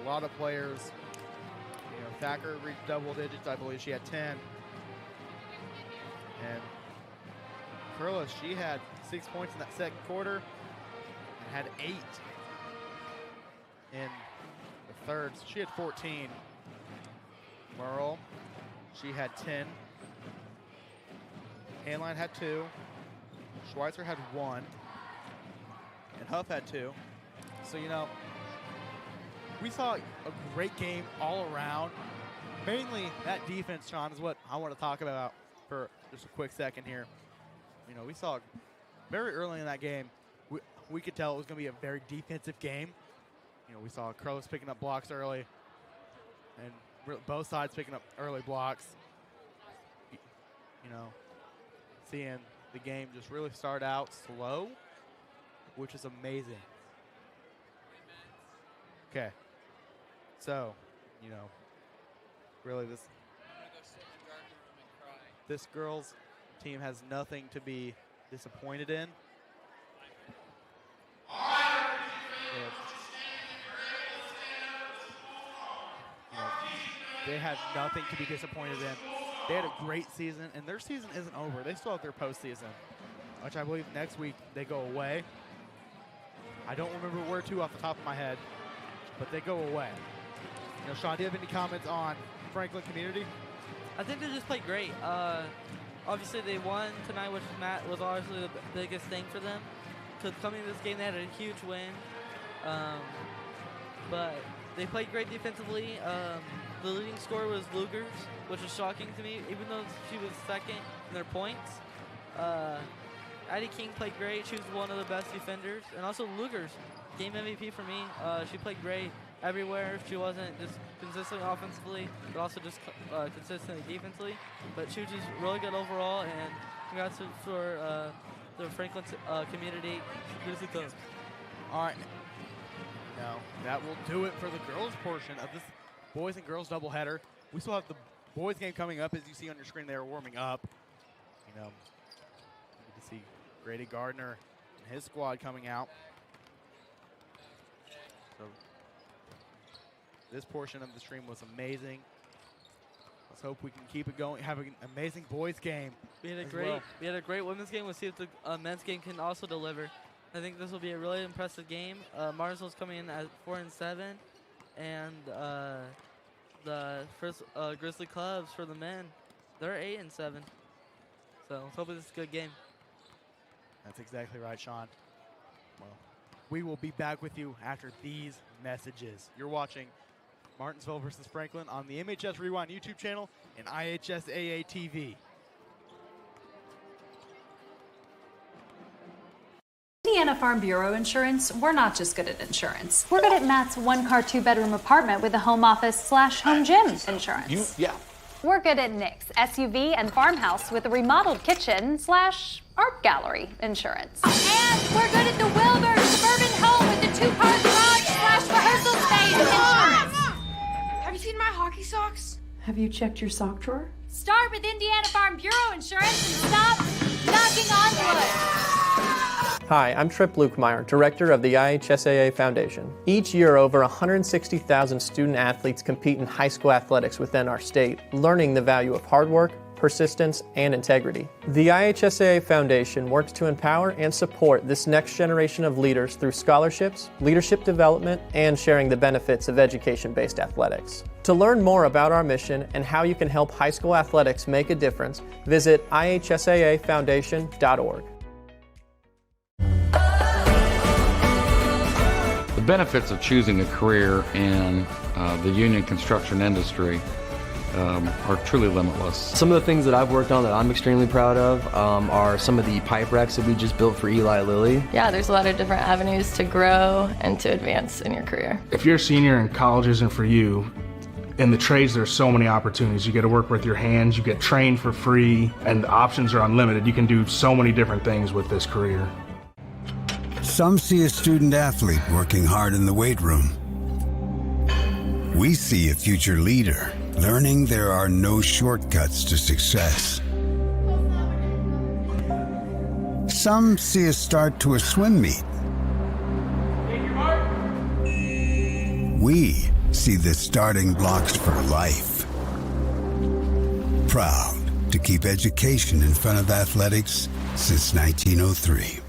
a lot of players. You know, Thacker reached double digits. I believe she had 10. And Perla, she had 6 points in that second quarter and had 8 in the third. So she had 14. Merle, she had 10. Hanline had 2. Schweitzer had 1. And Huff had 2. So, you know, we saw a great game all around. Mainly that defense, Sean, is what I want to talk about for just a quick second here. You know, we saw very early in that game, we could tell it was going to be a very defensive game. You know, we saw Carlos picking up blocks early and both sides picking up early blocks. You know, seeing the game just really start out slow, which is amazing. Okay. So, you know, really this girls' team has nothing to be disappointed in. They have nothing to be disappointed in. They had a great season, and their season isn't over. They still have their postseason, which I believe next week they go away. I don't remember where to off the top of my head, but they go away. You know, Sean, do you have any comments on Franklin Community? I think they just played great. Obviously, they won tonight, which was obviously the biggest thing for them. Because coming to this game, they had a huge win. But they played great defensively. The leading scorer was Lugers, which is shocking to me, even though she was second in their points. Addie King played great. She was one of the best defenders. And also Lugers, game MVP for me. She played great everywhere. She wasn't just consistently offensively, but also just consistently defensively. But she was just really good overall, and congrats for the Franklin community. Grizzly Cubs. All right. Now, that will do it for the girls' portion of this boys and girls doubleheader. We still have the boys game coming up. As you see on your screen, they are warming up. You know, you can see Grady Gardner and his squad coming out. So this portion of the stream was amazing. Let's hope we can keep it going. Have an amazing boys game. We had a great women's game. We'll see if the men's game can also deliver. I think this will be a really impressive game. Martinsville's coming in at 4-7, and the first Grizzly Cubs for the men, they're 8-7. So let's hope this is a good game. That's exactly right, Sean. Well, we will be back with you after these messages. You're watching Martinsville versus Franklin on the MHS Rewind YouTube channel and IHSAA TV. Indiana Farm Bureau Insurance, we're not just good at insurance. We're good at Matt's one-car, two-bedroom apartment with a home office/home gym insurance. We're good at Nick's SUV and farmhouse with a remodeled kitchen/art gallery insurance. And we're good at the Wilbur suburban home with the two-car garage/rehearsal space insurance. Have you seen my hockey socks? Have you checked your sock drawer? Start with Indiana Farm Bureau Insurance and stop knocking on wood. Hi, I'm Trip Lukemeyer, Director of the IHSAA Foundation. Each year, over 160,000 student athletes compete in high school athletics within our state, learning the value of hard work, persistence, and integrity. The IHSAA Foundation works to empower and support this next generation of leaders through scholarships, leadership development, and sharing the benefits of education-based athletics. To learn more about our mission and how you can help high school athletics make a difference, visit ihsaafoundation.org. benefits of choosing a career in the union construction industry are truly limitless. Some of the things that I've worked on that I'm extremely proud of are some of the pipe racks that we just built for Eli Lilly. Yeah, there's a lot of different avenues to grow and to advance in your career. If you're a senior and college isn't for you, in the trades there's so many opportunities. You get to work with your hands, you get trained for free, and the options are unlimited. You can do so many different things with this career. Some see a student athlete working hard in the weight room. We see a future leader learning there are no shortcuts to success. Some see a start to a swim meet. We see the starting blocks for life. Proud to keep education in front of athletics since 1903.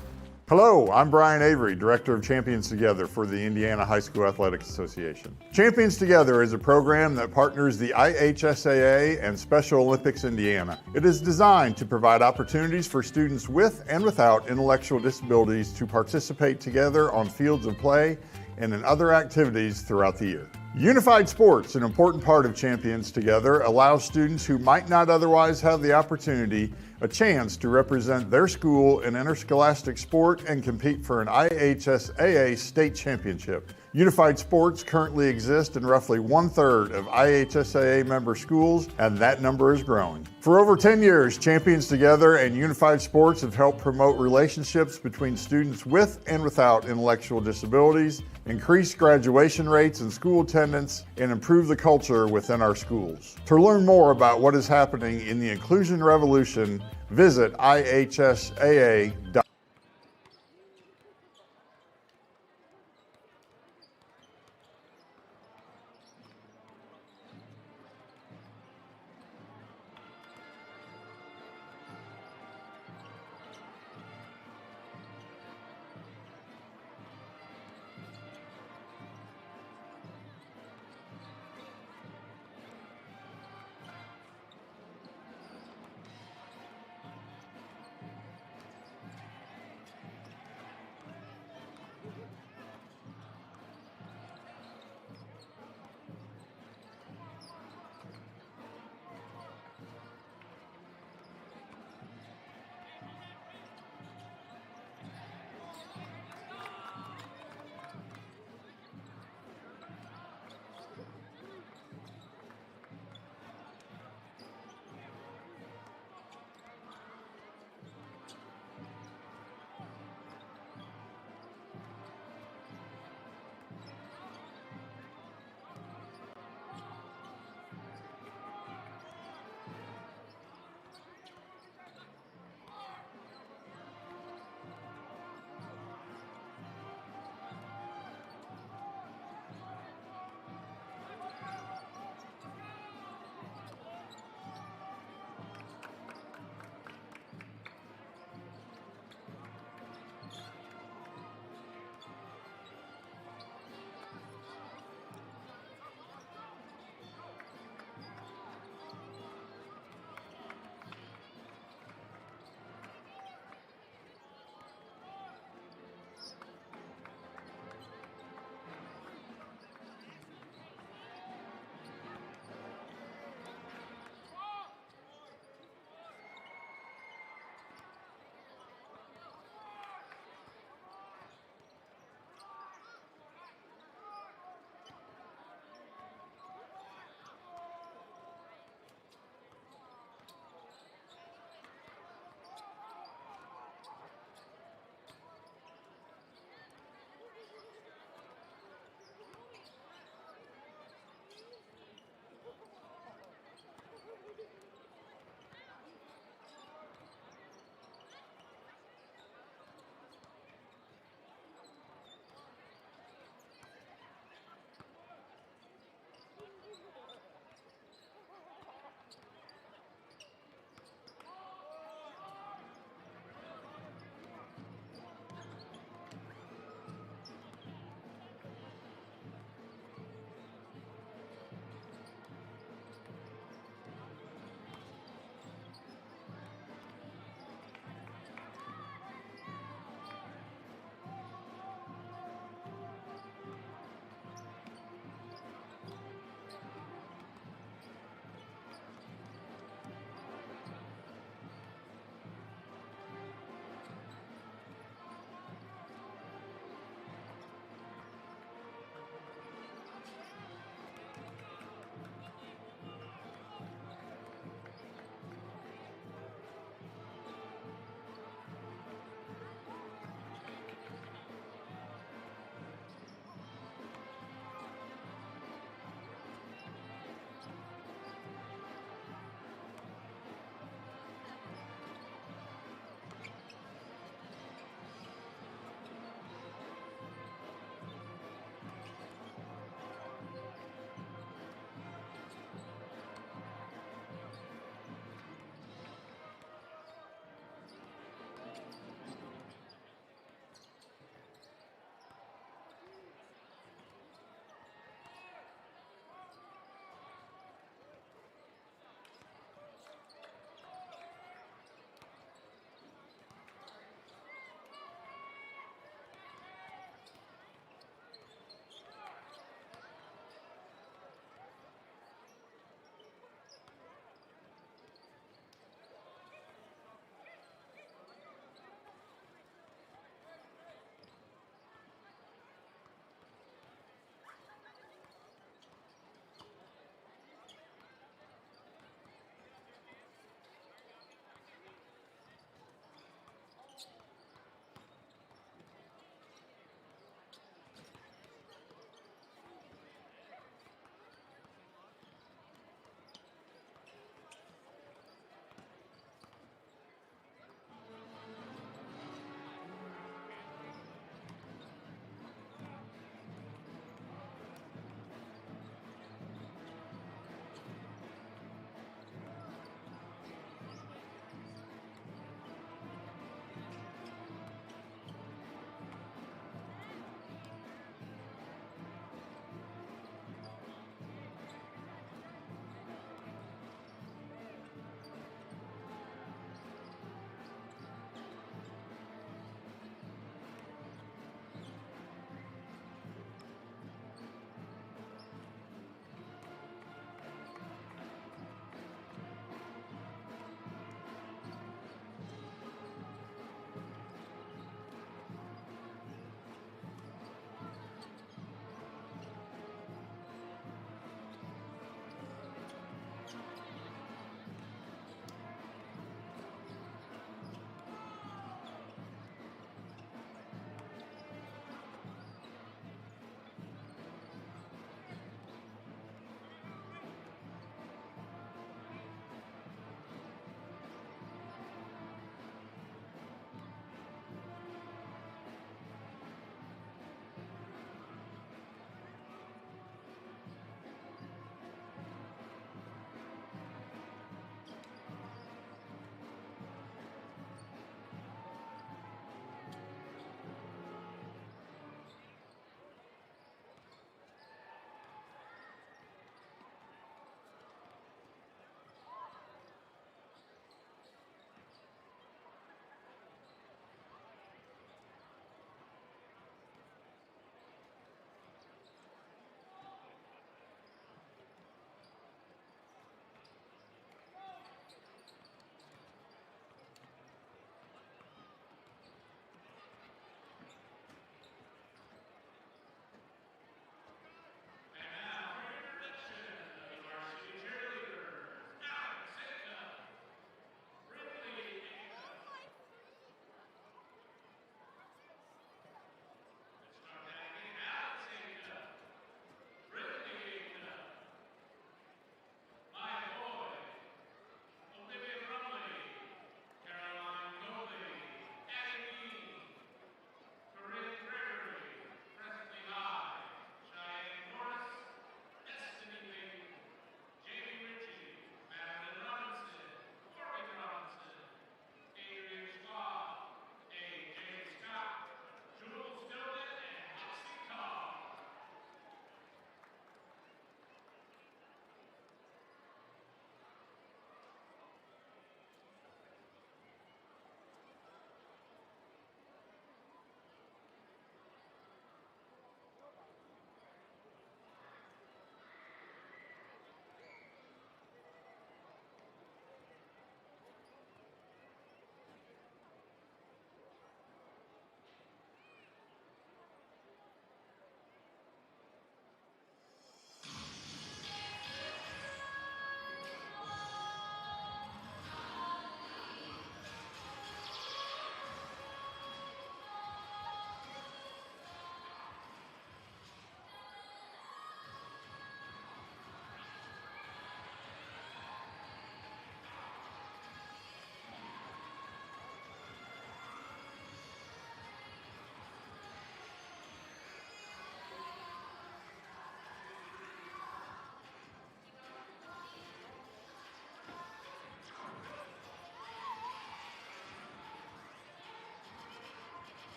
Hello, I'm Brian Avery, Director of Champions Together for the Indiana High School Athletics Association. Champions Together is a program that partners the IHSAA and Special Olympics Indiana. It is designed to provide opportunities for students with and without intellectual disabilities to participate together on fields of play and in other activities throughout the year. Unified sports, an important part of Champions Together, allows students who might not otherwise have the opportunity a chance to represent their school in interscholastic sport and compete for an IHSAA state championship. Unified sports currently exist in roughly 1/3 of IHSAA member schools, and that number is growing. For over 10 years, Champions Together and Unified Sports have helped promote relationships between students with and without intellectual disabilities, increase graduation rates and school attendance, and improve the culture within our schools. To learn more about what is happening in the inclusion revolution, visit ihsaa.com.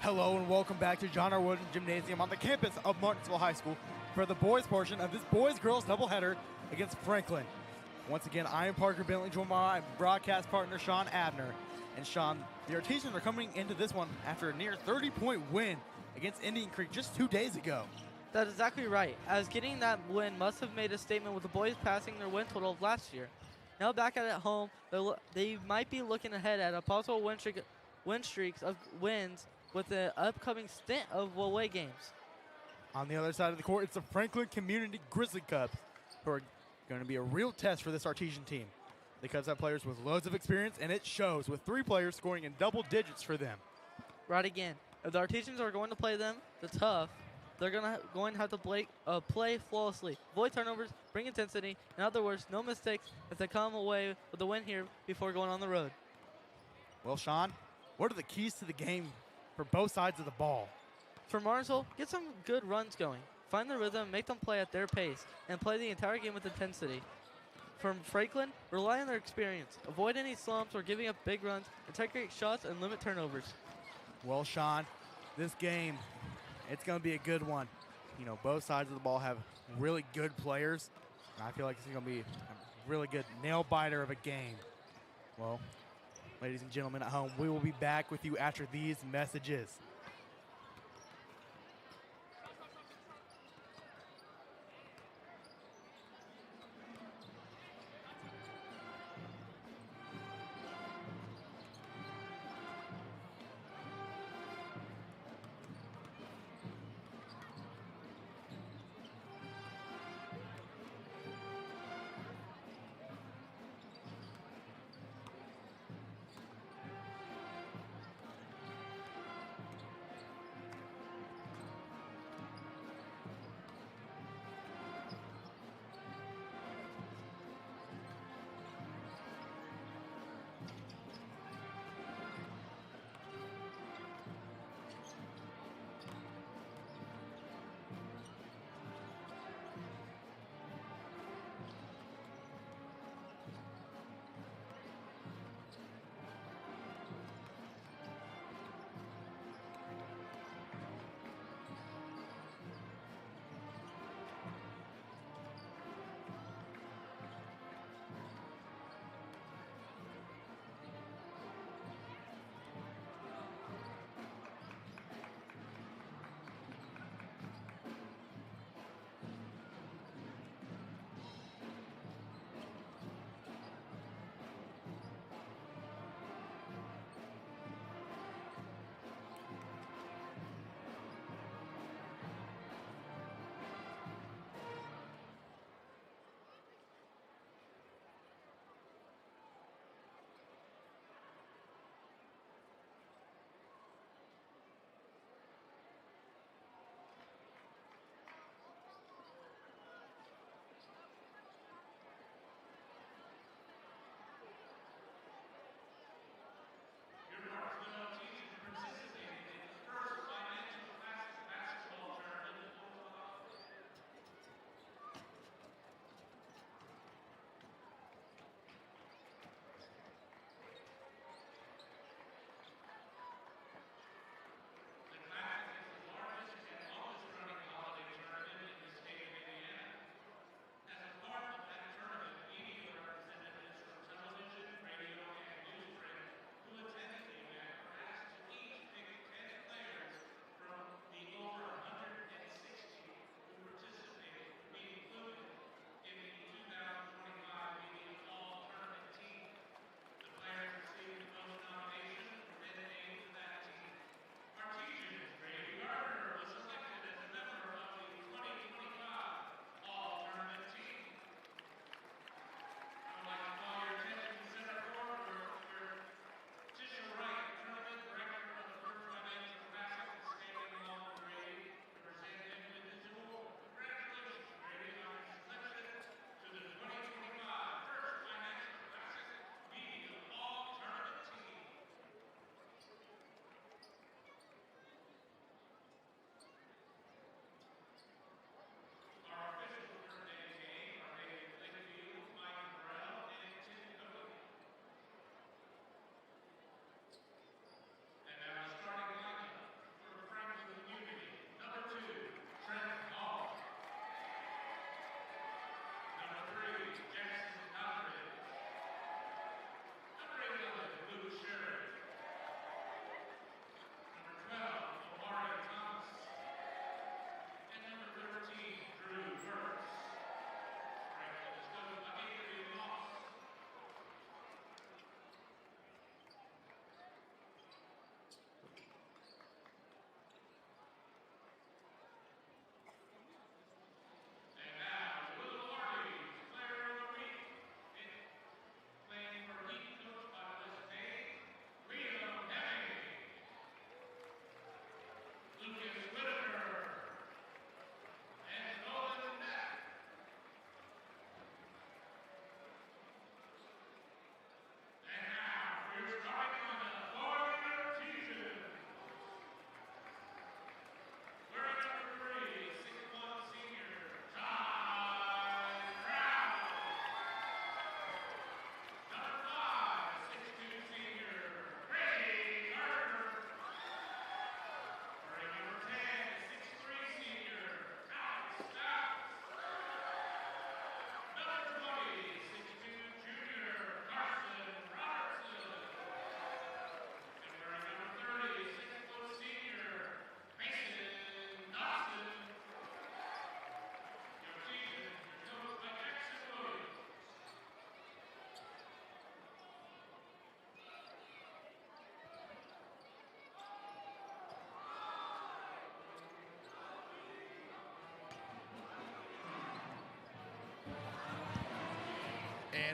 Hello and welcome back to John R. Wooden Gymnasium on the campus of Martinsville High School for the boys portion of this boys-girls doubleheader against Franklin. Once again, I am Parker Bentley, joined by my broadcast partner Sean Abner. And Sean, the Artesians are coming into this one after a near 30-point win against Indian Creek just 2 days ago. That's exactly right, as getting that win must have made a statement with the boys passing their win total of last year. Now back at home, they might be looking ahead at a possible win streaks of wins with the upcoming stint of away games. On the other side of the court, it's the Franklin Community Grizzly Cubs, who are going to be a real test for this Artesian team. The Cubs have players with loads of experience, and it shows, with 3 players scoring in double digits for them. Right again. If the Artesians are going to play them the tough, they're going to have to play flawlessly, avoid turnovers, bring intensity. In other words, no mistakes if they come away with a win here before going on the road. Well, Sean, what are the keys to the game for both sides of the ball? For Martinsville, get some good runs going. Find the rhythm, make them play at their pace, and play the entire game with intensity. From Franklin, rely on their experience. Avoid any slumps or giving up big runs, and take great shots and limit turnovers. Well, Sean, this game, it's going to be a good one. You know, both sides of the ball have really good players, and I feel like this is going to be a really good nail-biter of a game. Well, ladies and gentlemen at home, we will be back with you after these messages.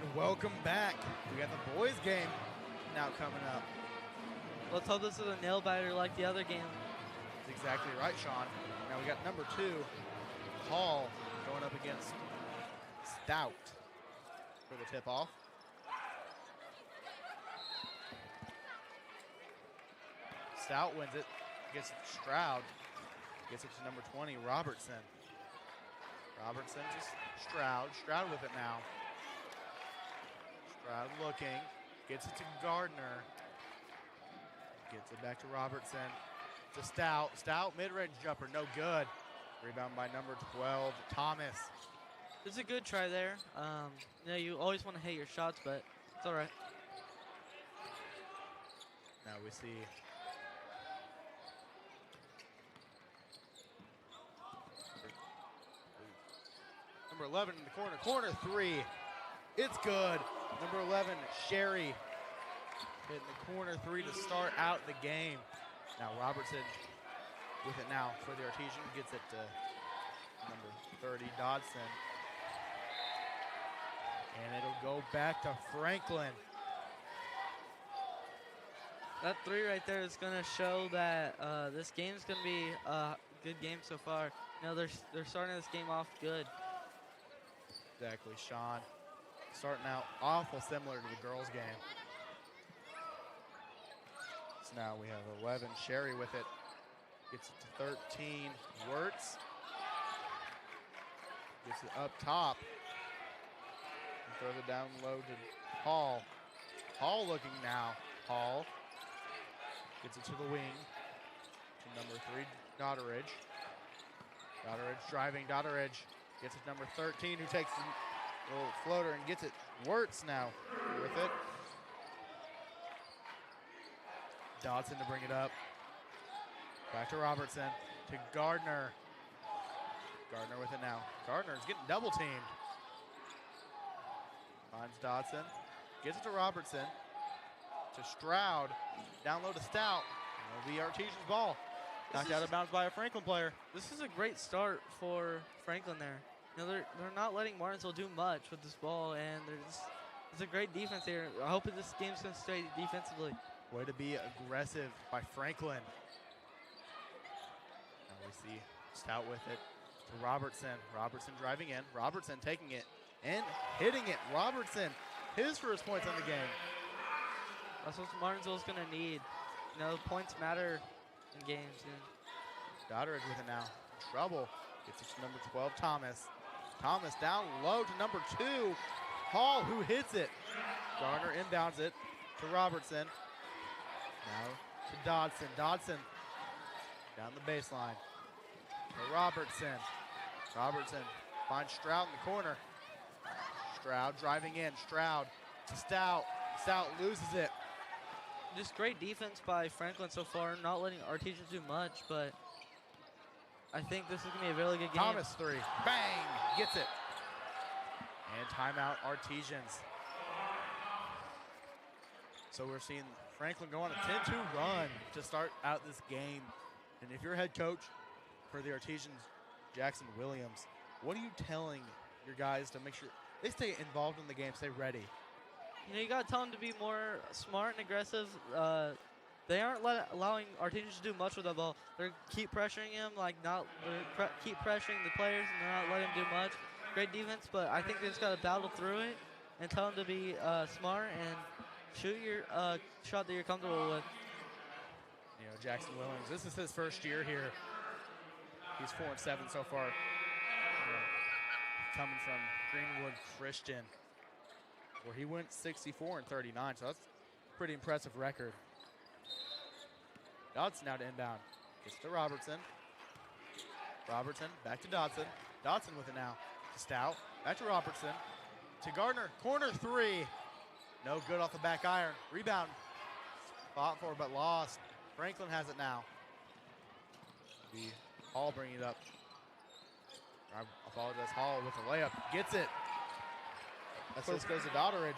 And welcome back. We got the boys game now coming up. Let's hope this is a nail biter like the other game. That's exactly right, Sean. Now we got number 2, Hall, going up against Stout for the tip-off. Stout wins it, gets it to Stroud, gets it to number 20, Robertson. Robertson to Stroud. Stroud with it now. Stroud looking, gets it to Gardner. Gets it back to Robertson. To Stout. Stout mid-range jumper, no good. Rebound by number 12, Thomas. It's a good try there. You know, you always want to hit your shots, but it's all right. Now we see number 11 in the corner. Corner 3. It's good. Number 11, Sherry, hitting the corner 3 to start out the game. Now Robertson with it now for the Artesian. Gets it to number 30, Dodson. And it'll go back to Franklin. That 3 right there is going to show that this game's going to be a good game so far. You know, they're starting this game off good. Exactly, Sean. Starting out awful similar to the girls' game. So now we have 11, Sherry with it. Gets it to 13, Wirtz. Gets it up top. And throws it down low to Hall. Hall looking now. Hall gets it to the wing. To number 3, Dotteridge. Dotteridge driving. Dotteridge gets it to number 13, who takes the little floater and gets it. Wirtz now with it. Dodson to bring it up. Back to Robertson. To Gardner. Gardner with it now. Gardner's getting double teamed. Finds Dodson. Gets it to Robertson. To Stroud. Down low to Stout. It'll be Artesian's ball. Knocked out of bounds by a Franklin player. This is a great start for Franklin there. You know, they're not letting Martinsville do much with this ball, and it's a great defense here. I hope that this game's going to stay defensively. Way to be aggressive by Franklin. Now we see Stout with it to Robertson. Robertson driving in. Robertson taking it and hitting it. Robertson, his first points on the game. That's what Martinsville's going to need. You know, points matter in games. Dotteridge with it now. Trouble. Gets it to number 12, Thomas. Thomas down low to number 2, Hall, who hits it. Garner inbounds it to Robertson. Now to Dodson. Dodson down the baseline to Robertson. Robertson finds Stroud in the corner. Stroud driving in. Stroud to Stout. Stout loses it. Just great defense by Franklin so far, not letting Artesians do much, but I think this is going to be a really good game. Thomas 3. Bang! Gets it. And timeout, Artesians. So we're seeing Franklin go on a 10-2 run to start out this game. And if you're head coach for the Artesians, Jackson Williams, what are you telling your guys to make sure they stay involved in the game, stay ready? You know, you got to tell them to be more smart and aggressive. They aren't allowing Artesians to do much with the ball. They keep pressuring him, keep pressuring the players, and they're not letting him do much. Great defense, but I think they just got to battle through it and tell them to be smart and shoot your shot that you're comfortable with. You know, Jackson Williams, this is his first year here. He's 4-7 so far. Coming from Greenwood Christian, where he went 64-39, so that's a pretty impressive record. Dodson now to inbound. Gets to Robertson. Robertson back to Dodson. Dodson with it now. To Stout. Back to Robertson. To Gardner. Corner 3. No good off the back iron. Rebound. Fought for but lost. Franklin has it now. Hall bringing it up. I apologize. Hall with the layup. Gets it. Assist goes to Dotteridge.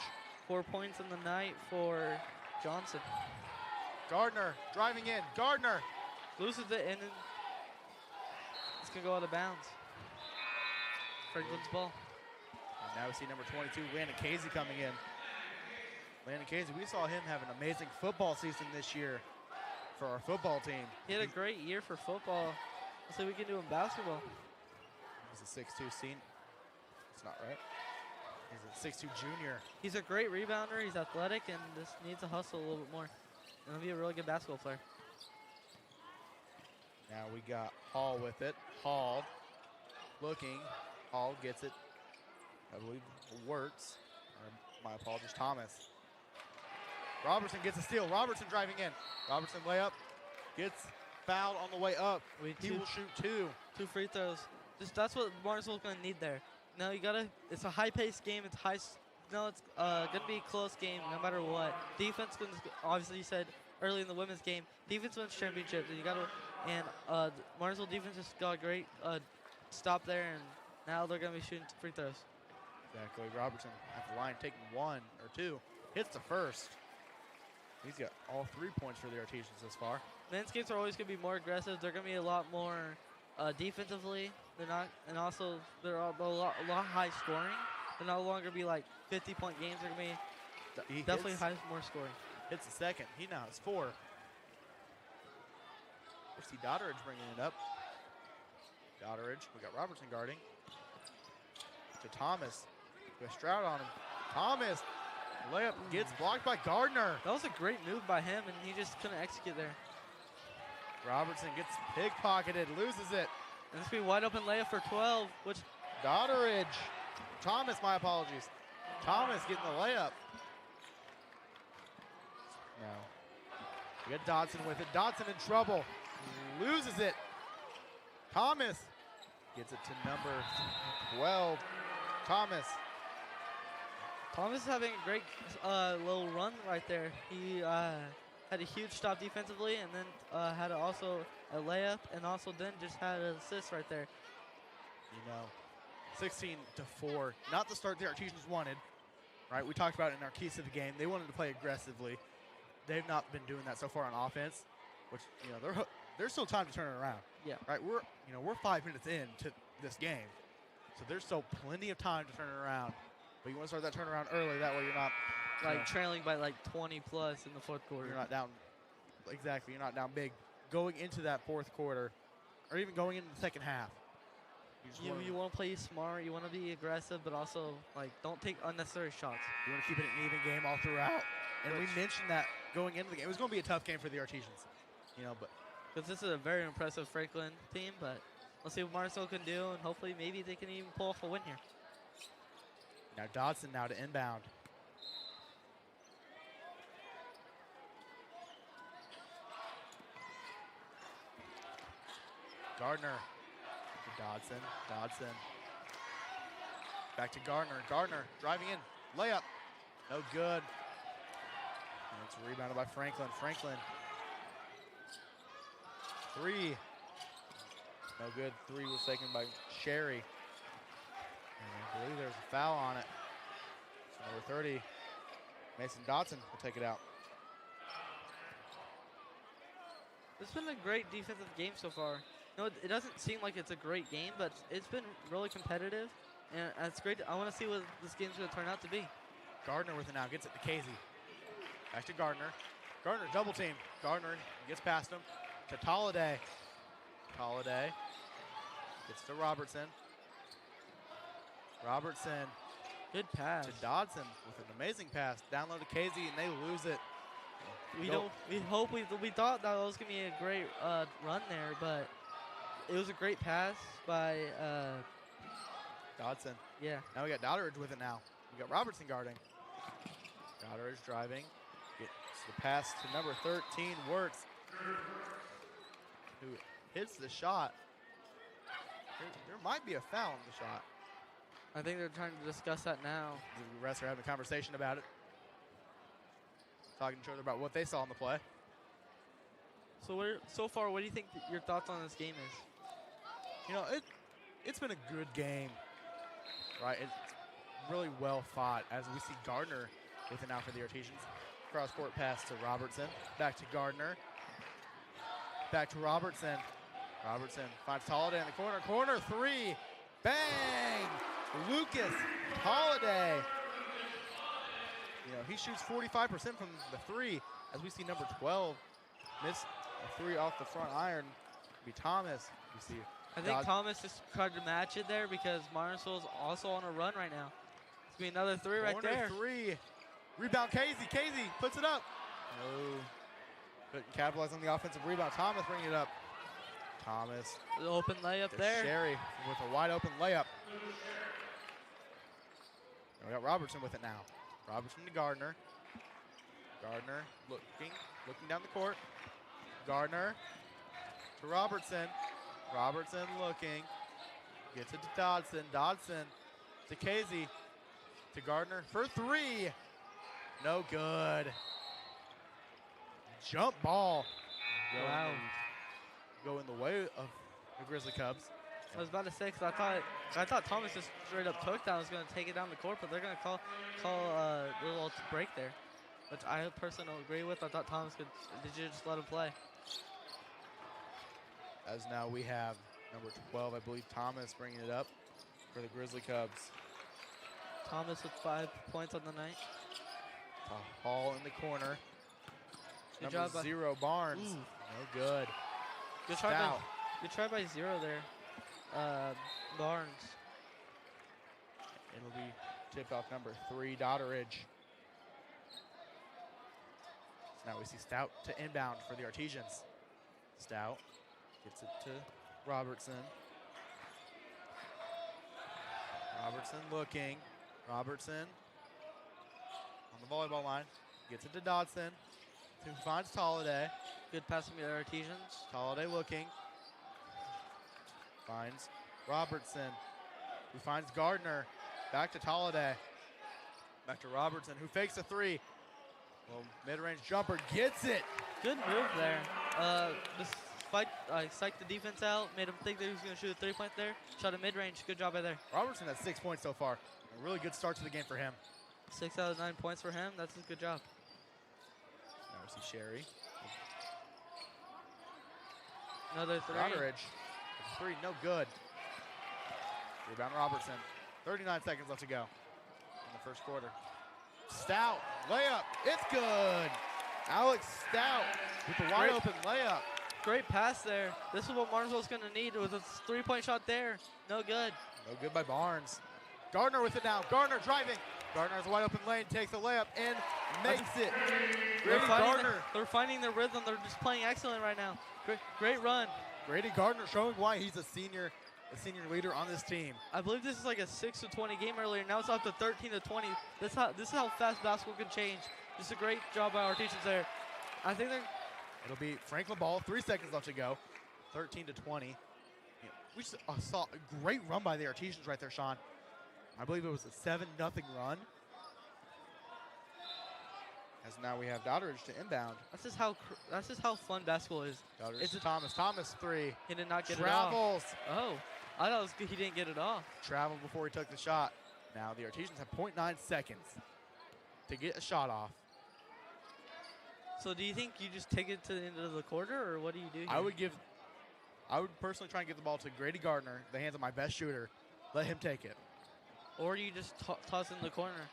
4 points in the night for Johnson. Gardner driving in. Gardner loses it, and it's going to go out of bounds. Franklin's ball. And now we see number 22, Landon Casey, coming in. Landon Casey, we saw him have an amazing football season this year for our football team. He had a great year for football. Let's see what we can do in basketball. He's a 6'2" senior. It's not right. He's a 6'2" junior. He's a great rebounder. He's athletic and just needs to hustle a little bit more. And he'll be a really good basketball player. Now we got Hall with it. Hall looking. Hall gets it. I believe Wirtz. Or my apologies, Thomas. Robertson gets a steal. Robertson driving in. Robertson layup. Gets fouled on the way up. He will shoot 2. 2 free throws. That's what Martinsville's going to need there. Now you got to, it's a high-paced game. It's it's going to be a close game no matter what. Defense, obviously you said early in the women's game, defense wins championships. And you got to, and Martinsville defense just got a great stop there, and now they're going to be shooting free throws. Exactly. Robertson at the line taking 1 or 2. Hits the first. He's got all 3 points for the Artesians this far. Men's games are always going to be more aggressive. They're going to be a lot more defensively. They're not, and also they're a lot high scoring. They're no longer be like 50-point games. They're going to be definitely more scoring. Hits the second. He now has 4. We see Dodderidge bringing it up. Dodderidge. We got Robertson guarding. To Thomas. We got Stroud on him. Thomas. Layup gets blocked by Gardner. That was a great move by him, and he just couldn't execute there. Robertson gets pickpocketed, loses it. And this will be wide open layup for 12, which Dodderidge. Thomas, my apologies. Thomas getting the layup. No. We got Dodson with it. Dodson in trouble. Loses it. Thomas gets it to number 12. Thomas is having a great little run right there. He had a huge stop defensively, and then had also a layup, and also then just had an assist right there. You know, 16-4. Not the start the Artesians wanted, right? We talked about it in our keys to the game. They wanted to play aggressively. They've not been doing that so far on offense, which, you know, there's still time to turn it around. Yeah. Right. We're 5 minutes into this game, so there's still plenty of time to turn it around. But you want to start that turnaround early. That way you're not trailing by like 20 plus in the fourth quarter. You're not down. Exactly. You're not down big going into that fourth quarter, or even going into the second half. You want to play smart. You want to be aggressive, but also don't take unnecessary shots. You want to keep it an even game all throughout. And we mentioned that going into the game, it was going to be a tough game for the Artesians. You know, but because this is a very impressive Franklin team, but let's see what Martinsville can do, and hopefully maybe they can even pull off a win here. Now Dodson now to inbound. Gardner to Dodson. Dodson. Back to Gardner. Gardner driving in. Layup. No good. And it's rebounded by Franklin. Franklin. 3. No good. 3 was taken by Sherry. And I believe there's a foul on it. So number 30, Mason Dodson will take it out. It's been a great defensive game so far. No, it doesn't seem like it's a great game, but it's been really competitive, and it's great. I want to see what this game's going to turn out to be. Gardner with it now, gets it to Casey. Back to Gardner. Gardner double team. Gardner gets past him to Tolliday. Tolliday gets to Robertson. Robertson. Good pass. To Dodson with an amazing pass. Down low to Casey, and they lose it. We thought that was going to be a great run there, but it was a great pass by Dodson. Yeah. Now we got Dodderidge with it now. We got Robertson guarding. Dodderidge driving. Gets the pass to number 13, Wirtz, who hits the shot. There might be a foul on the shot. I think they're trying to discuss that now. The refs are having a conversation about it. Talking to each other about what they saw in the play. So far, what do you think your thoughts on this game is? You know, it's been a good game, right? It's really well fought as we see Gardner with it now for the Artesians. Cross-court pass to Robertson. Back to Gardner. Back to Robertson. Robertson finds Tolliday in the corner. Corner 3. Bang! Lucas Holiday. You know, he shoots 45% from the three, as we see number 12 miss a three off the front iron. Be Thomas. You see. I think Thomas just tried to match it there because Martinsville is also on a run right now. It's going to be another three right there. Three. Rebound, Casey. Casey puts it up. No. Couldn't capitalize on the offensive rebound. Thomas bringing it up. Thomas. The open layup there. Sherry with a wide open layup. And we got Robertson with it now. Robertson to Gardner. Gardner looking down the court. Gardner to Robertson. Robertson looking. Gets it to Dodson. Dodson to Casey. To Gardner for three. No good. Jump ball. Wow. Go in the way of the Grizzly Cubs. I was about to say, because I thought Thomas just straight up took that, was going to take it down the court, but they're going to call a little break there, which I personally don't agree with. I thought Thomas could. Did you just let him play? As now we have number 12, I believe, Thomas bringing it up for the Grizzly Cubs. Thomas with 5 points on the night. Hall in the corner. Good Number job 0, Barnes. No good. Good try by 0 there, Barnes. It'll be tipped off number 3, Dodderidge. So now we see Stout to inbound for the Artesians. Stout gets it to Robertson. Robertson looking. Robertson on the volleyball line. Gets it to Dodson. Who finds Tolliday. Good passing by the Artesians. Tolliday looking. Finds Robertson. Who finds Gardner. Back to Tolliday. Back to Robertson, who fakes a three. Well, mid-range jumper gets it. Good move there. Just psyched the defense out, made him think that he was going to shoot a three-point there. Shot a mid-range. Good job by there. Robertson has 6 points so far. A really good start to the game for him. 6 out of 9 points for him. That's a good job. Now we see Sherry. Another three. Dodderidge. Three, no good. Rebound Robertson. 39 seconds left to go in the first quarter. Stout, layup, it's good. Alex Stout with the wide open layup. Great pass there. This is what Martinsville's going to need with a three-point shot there. No good. No good by Barnes. Gardner with it now. Gardner driving. Gardner has a wide open lane, takes the layup, and makes it. They're finding their rhythm. They're just playing excellent right now. Great run. Grady Gardner showing why he's a senior leader on this team. I believe this is like a 6-20 game earlier. Now it's up to 13-20. This is how fast basketball can change. Just a great job by our teachers there. I think it'll be Franklin ball. 3 seconds left to go. 13-20. Yeah, we just saw a great run by the Artesians right there, Sean. I believe it was a 7-0 run. As now we have Dodderidge to inbound. That's just how fun basketball is. Dodderidge to Thomas. Thomas three. He did not get Travels. it off. Oh, I thought it was good he didn't get it off. Traveled before he took the shot. Now the Artesians have 0.9 seconds to get a shot off. So do you think you just take it to the end of the quarter, or what do you do here? I would personally try and give the ball to Grady Gardner, the hands of my best shooter. Let him take it. Or you just toss it in the corner.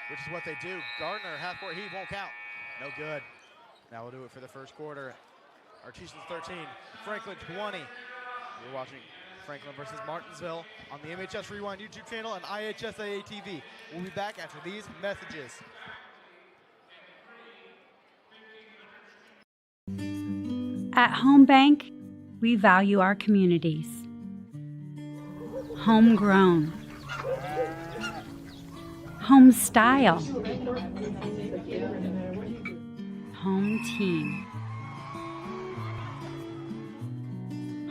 Which is what they do. Gardner, half-court heave, won't count. No good. Now we'll do it for the first quarter. Artesians 13, Franklin 20. You're watching Franklin versus Martinsville on the MHS Rewind YouTube channel and IHSAA TV. We'll be back after these messages. At Home Bank, we value our communities. Homegrown. Home style. Home team.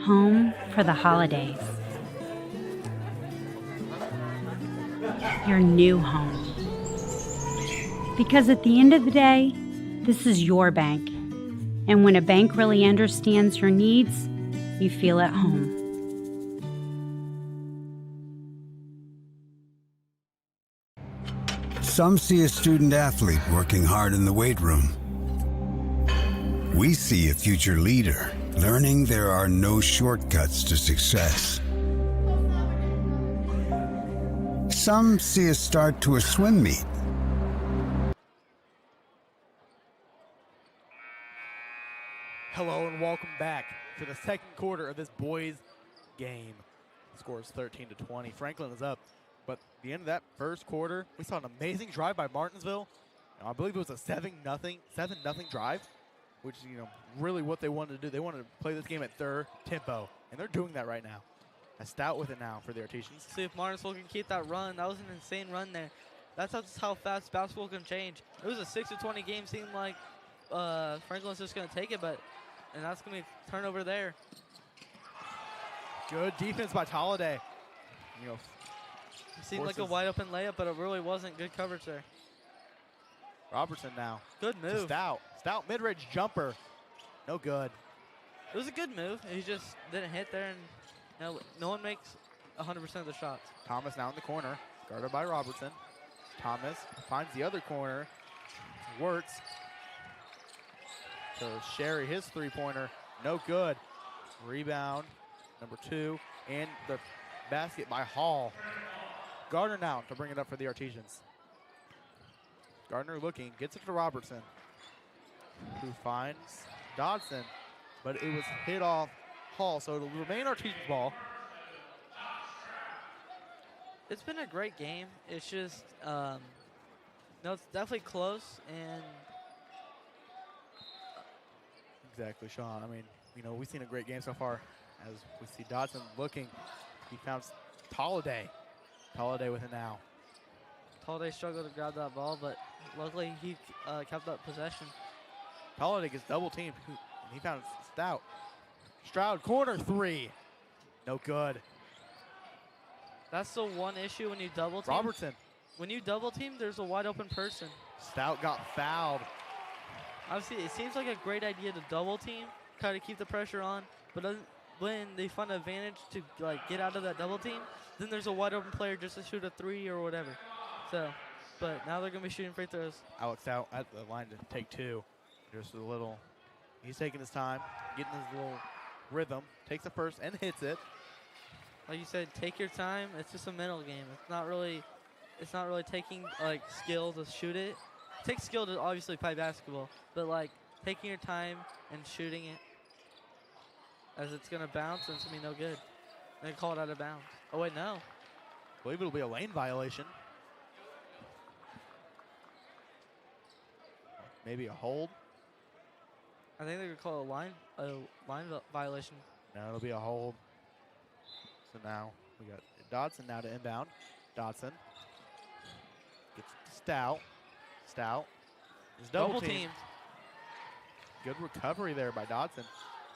Home for the holidays. Your new home. Because at the end of the day, this is your bank. And when a bank really understands your needs, you feel at home. Some see a student athlete working hard in the weight room. We see a future leader learning there are no shortcuts to success. Some see a start to a swim meet. Hello and welcome back to the second quarter of this boys game. The score is 13-20. Franklin is up, but at the end of that first quarter, we saw an amazing drive by Martinsville. I believe it was a 7-0 drive, which is really what they wanted to do. They wanted to play this game at their tempo, and they're doing that right now. A Stout with it now for the Artesians. See if Martinsville can keep that run. That was an insane run there. That's how fast basketball can change. It was a 6-20 game. Seemed like Franklin's just going to take it, and that's going to be a turnover there. Good defense by Tolliday. It seemed like a wide open layup, but it really wasn't. Good coverage there. Robertson now. Good move. Stout. Stout mid-range jumper. No good. It was a good move. He just didn't hit there, and no one makes 100% of the shots. Thomas now in the corner, guarded by Robertson. Thomas finds the other corner. Works. So Sherry, his three-pointer, no good. Rebound, number 2, and the basket by Hall. Gardner now to bring it up for the Artesians. Gardner looking, gets it to Robertson, who finds Dodson, but it was hit off Hall, so it'll remain Artesians ball. It's been a great game. It's just, it's definitely close, and exactly, Sean. I mean, we've seen a great game so far. As we see Dodson looking, he found Tolliday. Tolliday with it now. Tolliday struggled to grab that ball, but luckily he kept that possession. Tolliday gets double teamed, and he found Stout. Stroud, corner 3. No good. That's the one issue when you double team. Robertson. When you double team, there's a wide open person. Stout got fouled. Obviously, it seems like a great idea to double team, try to keep the pressure on, but when they find an advantage to get out of that double team, then there's a wide open player just to shoot a 3 or whatever. So, but now they're going to be shooting free throws. Alex Stout at the line to take 2. Just a little, he's taking his time, getting his little rhythm, takes the first and hits it. Like you said, take your time. It's just a mental game. It's not really taking skill to shoot it. It takes skill to obviously play basketball, but taking your time and shooting it, as it's gonna bounce and it's gonna be no good. They call it out of bounds. Oh wait, no. I believe it'll be a lane violation. Maybe a hold. I think they're gonna call it a line violation. No, it'll be a hold. So now we got Dodson now to inbound. Dodson gets Stout. Stout is double teamed. Good recovery there by Dodson.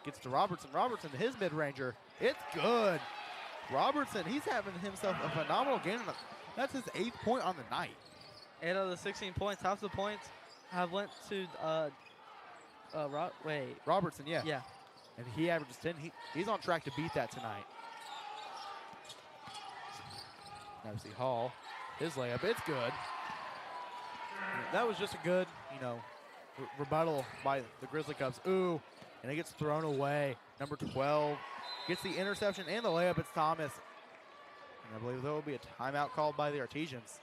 Gets to Robertson. Robertson, his mid-ranger. It's good. Robertson, he's having himself a phenomenal game. That's his 8th point on the night. 8 out of the 16 points. Half the points have went to Robertson, yeah. Yeah. And he averages 10. He's on track to beat that tonight. Now we see Hall. His layup, it's good. That was just a good, rebuttal by the Grizzly Cubs. Ooh, and it gets thrown away. Number 12 gets the interception and the layup. It's Thomas. And I believe there will be a timeout called by the Artesians.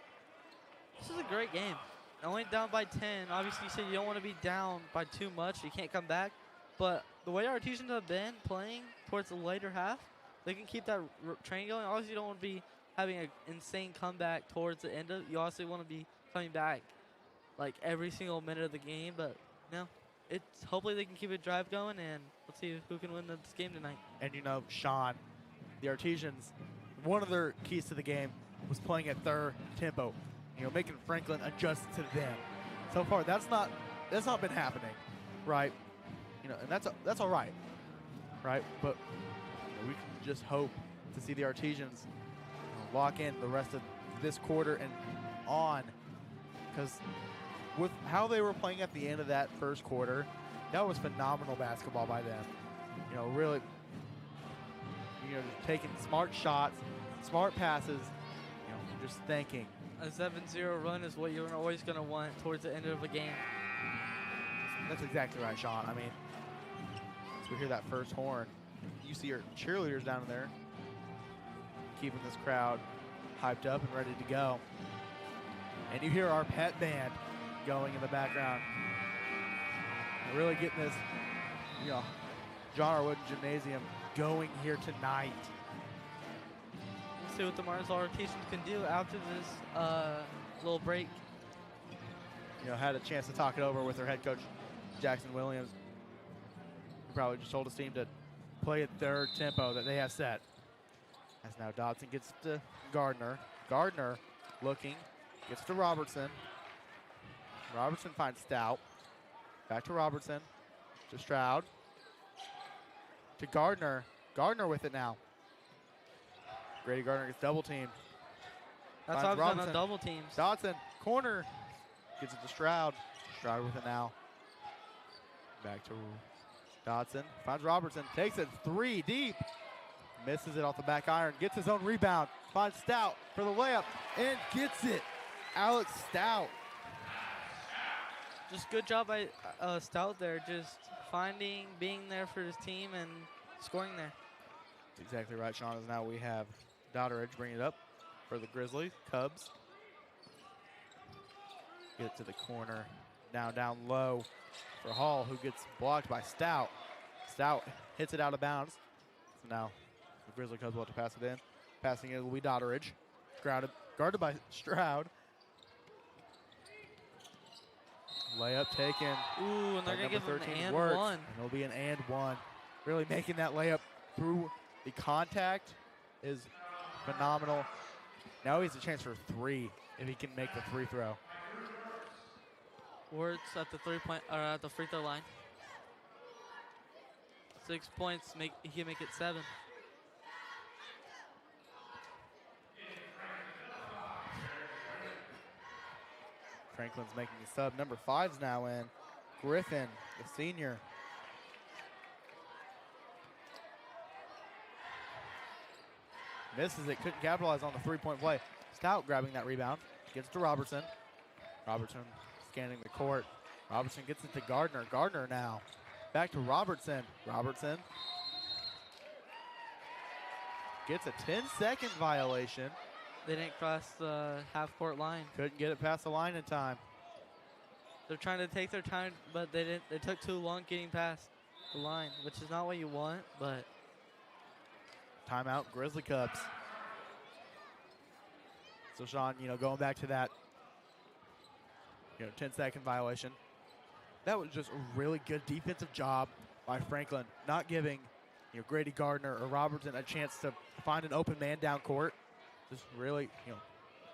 This is a great game. Only down by 10. Obviously, you said you don't want to be down by too much. You can't come back. But the way Artesians have been playing towards the later half, they can keep that train going. Obviously, you don't want to be having an insane comeback towards the end of it. You also want to be coming back every single minute of the game. But no, it's hopefully they can keep a drive going, and let's see who can win this game tonight. And Sean, the Artesians, one of their keys to the game was playing at their tempo. Making Franklin adjust to them. So far, that's not been happening, right? And that's all right, right? But we can just hope to see the Artesians lock in the rest of this quarter and on, because with how they were playing at the end of that first quarter, that was phenomenal basketball by them. Really, just taking smart shots, smart passes, just thinking. A 7-0 run is what you're always going to want towards the end of a game. That's exactly right, Sean. I mean, as we hear that first horn, you see your cheerleaders down there keeping this crowd hyped up and ready to go. And you hear our pet band going in the background. Really getting this, John R. Wooden Gymnasium going here tonight. We'll see what the Martinsville Artesians can do after this little break. Had a chance to talk it over with their head coach, Jackson Williams. He probably just told his team to play at their tempo that they have set. As now Dodson gets to Gardner. Gardner looking, gets to Robertson. Robertson finds Stout. Back to Robertson, to Stroud. To Gardner. Gardner with it now. Grady Gardner gets double teamed. That's why I've done on double teams. Dodson, corner. Gets it to Stroud. Stroud with it now. Back to Dodson. Finds Robertson. Takes it 3 deep. Misses it off the back iron. Gets his own rebound. Finds Stout for the layup. And gets it. Alex Stout. Just good job by Stout there. Just finding, being there for his team, and scoring there. That's exactly right, Sean. As now we have Dodderidge bringing it up for the Grizzlies. Cubs. Get it to the corner. Now down low for Hall, who gets blocked by Stout. Stout hits it out of bounds. So now the Grizzly Cubs will have to pass it in. Passing it will be Dodderidge. Guarded by Stroud. Layup taken. Ooh, and they're going to give him an and works, one. And it'll be an and one. Really making that layup through the contact is phenomenal. Now he has a chance for 3 if he can make the free throw. Words at the at the free throw line. 6 points, he can make it 7. Franklin's making the sub. Number 5's now in. Griffin, the senior. Misses it, couldn't capitalize on the 3-point play. Stout grabbing that rebound. Gets to Robertson. Robertson scanning the court. Robertson gets it to Gardner. Gardner now. Back to Robertson. Robertson gets a 10-second violation. They didn't cross the half-court line. Couldn't get it past the line in time. They're trying to take their time, but they didn't. They took too long getting past the line, which is not what you want, but. Timeout, Grizzly Cubs. So, Sean, going back to that, 10-second violation. That was just a really good defensive job by Franklin, not giving, Grady Gardner or Robertson a chance to find an open man down court. Just really,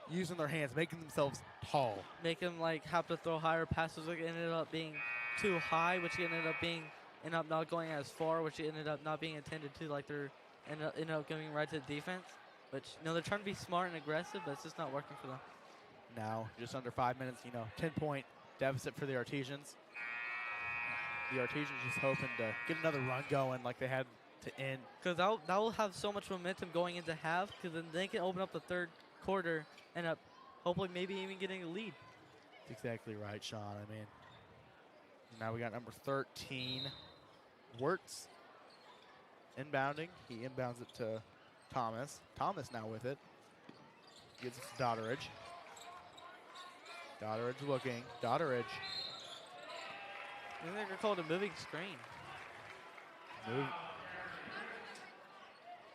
using their hands, making themselves tall. Make them have to throw higher passes, which ended up being too high, which ended up not going as far, which ended up not being intended to. They're ended up going right to the defense, which they're trying to be smart and aggressive, but it's just not working for them. Now, just under 5 minutes, 10-point deficit for the Artesians. The Artesians just hoping to get another run going like they had to end. Because that will have so much momentum going into half, because then they can open up the third quarter and hopefully maybe even getting a lead. That's exactly right, Sean. Now we got number 13, Wirtz, inbounding. He inbounds it to Thomas. Thomas now with it. Gets it to Dodderidge. Dodderidge looking. Dodderidge. I think they're called a moving screen.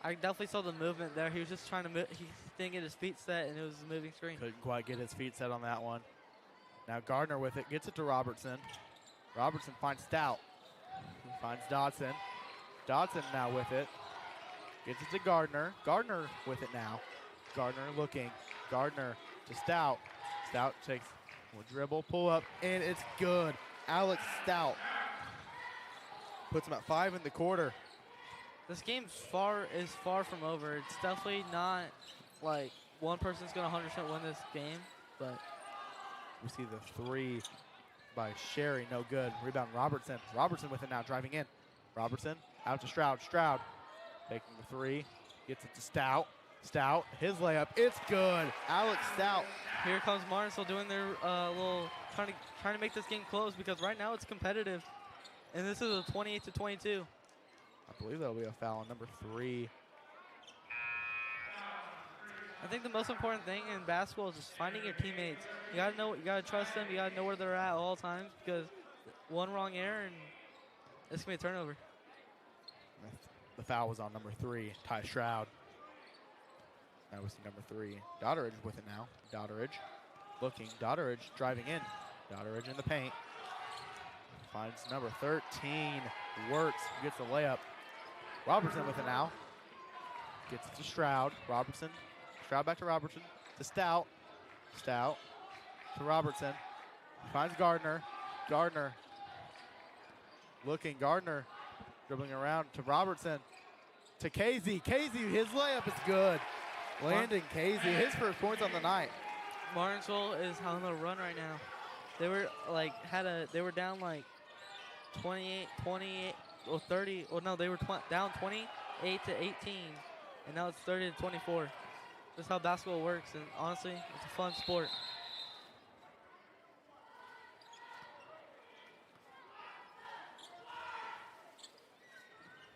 I definitely saw the movement there. He was just trying to move. He didn't get his feet set, and it was a moving screen. Couldn't quite get his feet set on that one. Now Gardner with it. Gets it to Robertson. Robertson finds Stout. Finds Dodson. Dodson now with it. Gets it to Gardner. Gardner with it now. Gardner looking. Gardner to Stout. Stout takes one dribble, pull up, and it's good. Alex Stout puts him at 5 in the quarter. This game is far from over. It's definitely not one person's going to 100% win this game, but we see the 3 by Sherry, no good. Rebound Robertson. Robertson with it now, driving in. Robertson out to Stroud. Stroud taking the 3, gets it to Stout. Stout, his layup, it's good. Alex Stout. Here comes Martinsville doing their trying to make this game close, because right now it's competitive, and this is a 28-22. I believe that'll be a foul on number 3. I think the most important thing in basketball is just finding your teammates. You gotta know, you gotta trust them. You gotta know where they're at all times because one wrong error and it's gonna be a turnover. The foul was on number 3, Ty Stroud. That was number 3. Dodderidge with it now. Dodderidge looking. Dodderidge driving in. Dodderidge in the paint. Finds number 13. Works. Gets the layup. Robertson with it now. Gets it to Stroud. Robertson. Stroud back to Robertson. To Stout. Stout to Robertson. Finds Gardner. Gardner. Looking. Gardner. Dribbling around to Robertson. To Casey. Casey, his layup is good. Landon Casey, his first points on the night. Martinsville is on the run right now. They were like they were down like 28 or 30. Or no, they were down 28 to 18, and now it's 30 to 24. That's how basketball works, and honestly, it's a fun sport.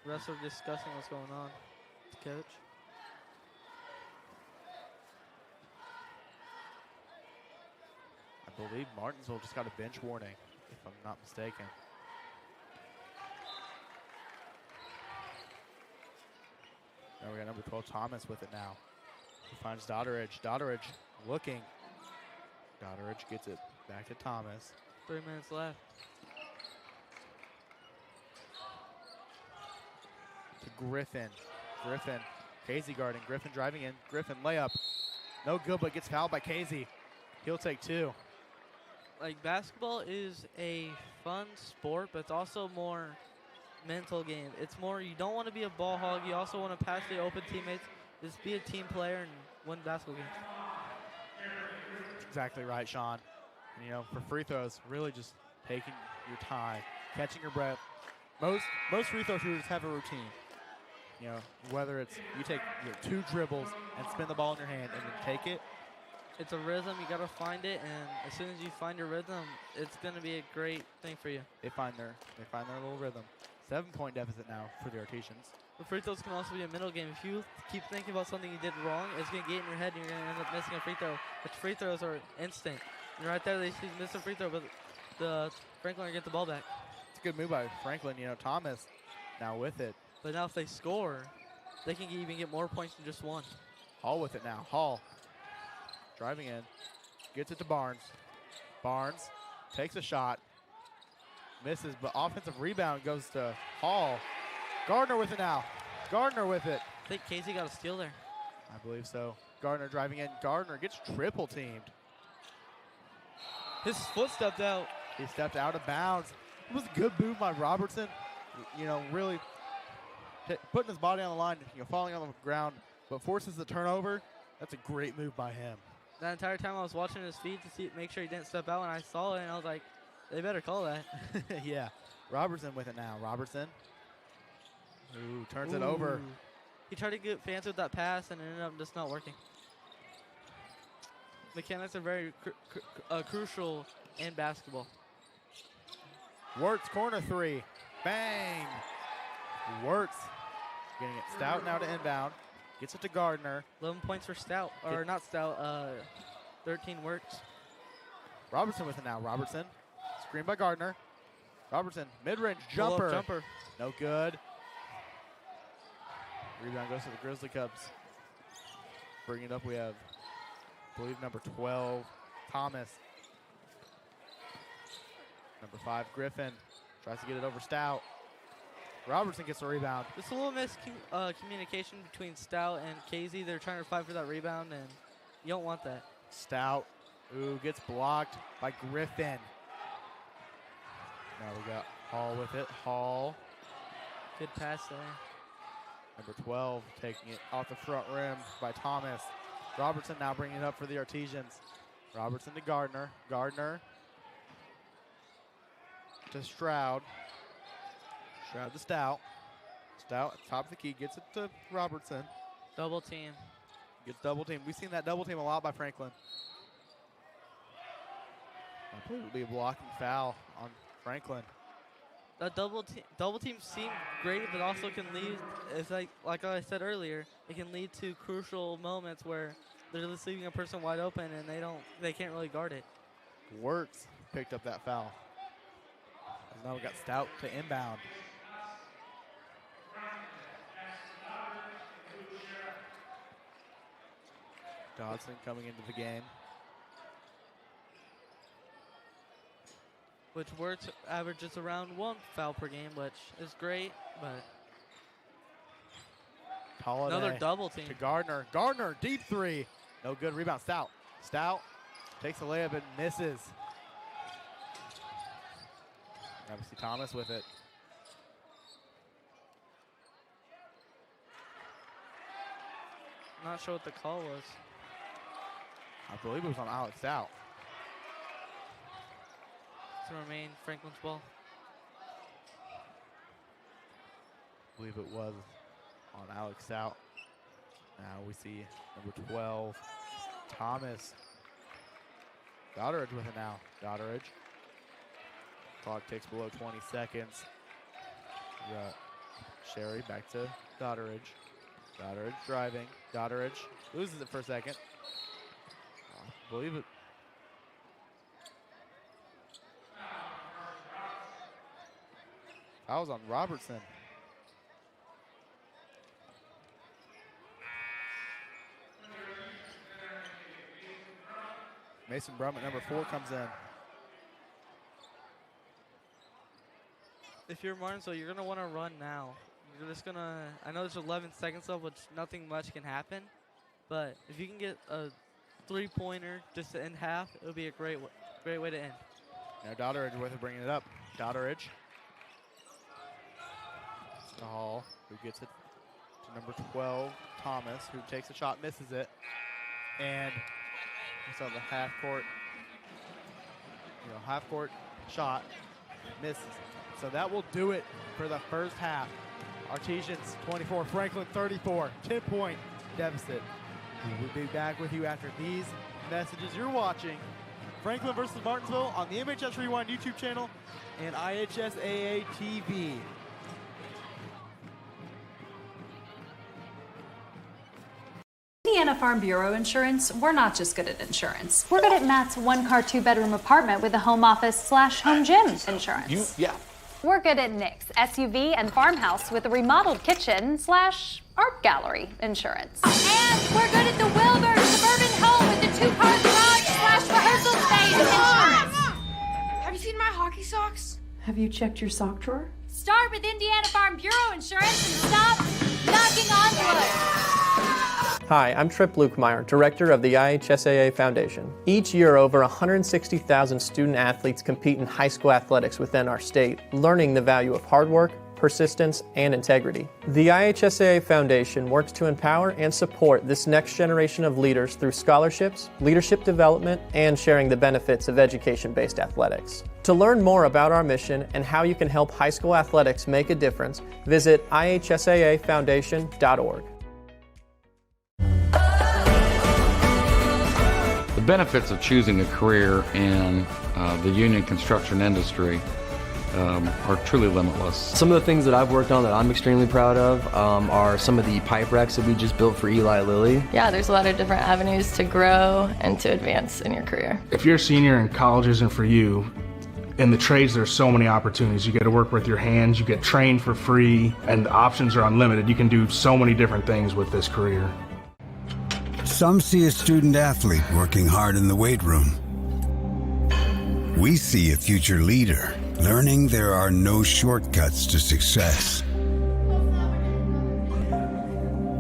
The rest are discussing what's going on. Coach. I believe Martinsville just got a bench warning, if I'm not mistaken. Now we got number 12, Thomas, with it now. He finds Dodderidge. Dodderidge looking. Dodderidge gets it back to Thomas. 3 minutes left. To Griffin. Griffin. Casey guarding. Griffin driving in. Griffin layup. No good, but gets fouled by Casey. He'll take 2. Like, basketball is a fun sport, but it's also more mental game. It's more, you don't want to be a ball hog. You also want to pass the open teammates. Just be a team player and win basketball games. Exactly right, Sean. And, you know, for free throws, really just taking your time, catching your breath. Most free throw shooters have a routine. You know, whether it's you take 2 dribbles and spin the ball in your hand and then take it. It's a rhythm. You got to find it, and as soon as you find your rhythm, it's going to be a great thing for you. They find their little rhythm. 7-point deficit now for the Artesians. The free throws can also be a mental game. If you keep thinking about something you did wrong, it's going to get in your head, and you're going to end up missing a free throw. But free throws are instant. And right there, they miss a free throw, but the Franklin will get the ball back. It's a good move by Franklin. You know, Thomas now with it. But now if they score, they can even get more points than just 1. Hall with it now. Hall driving in. Gets it to Barnes. Barnes takes a shot. Misses, but offensive rebound goes to Hall. Gardner with it now. Gardner with it. I think Casey got a steal there. I believe so. Gardner driving in. Gardner gets triple teamed. His foot stepped out. He stepped out of bounds. It was a good move by Robertson. You know, really putting his body on the line, you know, falling on the ground, but forces the turnover. That's a great move by him. That entire time I was watching his feet to make sure he didn't step out, and I saw it, and I was like, they better call that. Yeah. Robertson with it now. Robertson. Ooh, turns it over. He tried to get fancy with that pass, and it ended up just not working. Mechanics are very crucial in basketball. Wirtz, corner 3. Bang! Wirtz getting it. Stout now to inbound. Gets it to Gardner. 11 points for Stout. Or not Stout, 13 Wirtz. Robertson with it now. Robertson. Screen by Gardner. Robertson, mid-range jumper. Jumper. No good. Rebound goes to the Grizzly Cubs. Bring it up, we have, I believe, number 12, Thomas. Number 5, Griffin. Tries to get it over Stout. Robertson gets the rebound. Just a little miscommunication between Stout and Casey. They're trying to fight for that rebound, and you don't want that. Stout, gets blocked by Griffin. Now we got Hall with it. Hall. Good pass there. Number 12 taking it off the front rim by Thomas. Robertson now bringing it up for the Artesians. Robertson to Gardner. Gardner to Stroud. Stroud to Stout. Stout at the top of the key gets it to Robertson. Double team. Gets double team. We've seen that double team a lot by Franklin. I believe it will be a blocking foul on Franklin. That double team seemed great, but also can lead. It's like I said earlier, it can lead to crucial moments where they're just leaving a person wide open, and they can't really guard it. Works picked up that foul. And now we got Stout to inbound. Dodson coming into the game. Which Works averages around 1 foul per game, which is great, but Holiday another double team. to Gardner. Gardner, deep three. No good. Rebound. Stout. Stout takes a layup and misses. Obviously Thomas with it. Not sure what the call was. I believe it was on Alex Stout. To remain Franklin's ball. I believe it was on Alex Stout. Now we see number 12, Thomas. Dodderidge with it now. Dodderidge. Clock takes below 20 seconds. We got Sherry back to Dodderidge. Dodderidge driving. Dodderidge loses it for a second. I believe it. That was on Robertson. Mason Brummett, number 4, comes in. If you're Martinsville, you're going to want to run now. You're just going to, I know there's 11 seconds left, which nothing much can happen. But if you can get a 3-pointer just to end half, it would be a great way to end. Now Dodderidge with it, bringing it up. Dodderidge. To Hall, who gets it to number 12, Thomas, who takes a shot, misses it. And it's on the half-court shot, misses. So that will do it for the first half. Artesians 24, Franklin 34, 10-point deficit. We'll be back with you after these messages. You're watching Franklin versus Martinsville on the MHS Rewind YouTube channel and IHSAA TV. Indiana Farm Bureau Insurance, we're not just good at insurance. We're good at Matt's 1-car, 2-bedroom apartment with a home office / home gym insurance. We're good at Nick's SUV and farmhouse with a remodeled kitchen / art gallery insurance. And we're good at the Wilbur suburban home with the 2-car garage / rehearsal space insurance. Have you seen my hockey socks? Have you checked your sock drawer? Start with Indiana Farm Bureau Insurance and stop knocking on wood. Hi, I'm Trip Lukemeyer, Director of the IHSAA Foundation. Each year, over 160,000 student athletes compete in high school athletics within our state, learning the value of hard work, persistence, and integrity. The IHSAA Foundation works to empower and support this next generation of leaders through scholarships, leadership development, and sharing the benefits of education-based athletics. To learn more about our mission and how you can help high school athletics make a difference, visit ihsaafoundation.org. The benefits of choosing a career in the union construction industry are truly limitless. Some of the things that I've worked on that I'm extremely proud of are some of the pipe racks that we just built for Eli Lilly. Yeah, there's a lot of different avenues to grow and to advance in your career. If you're a senior and college isn't for you, in the trades there's so many opportunities. You get to work with your hands, you get trained for free, and the options are unlimited. You can do so many different things with this career. Some see a student athlete working hard in the weight room. We see a future leader learning there are no shortcuts to success.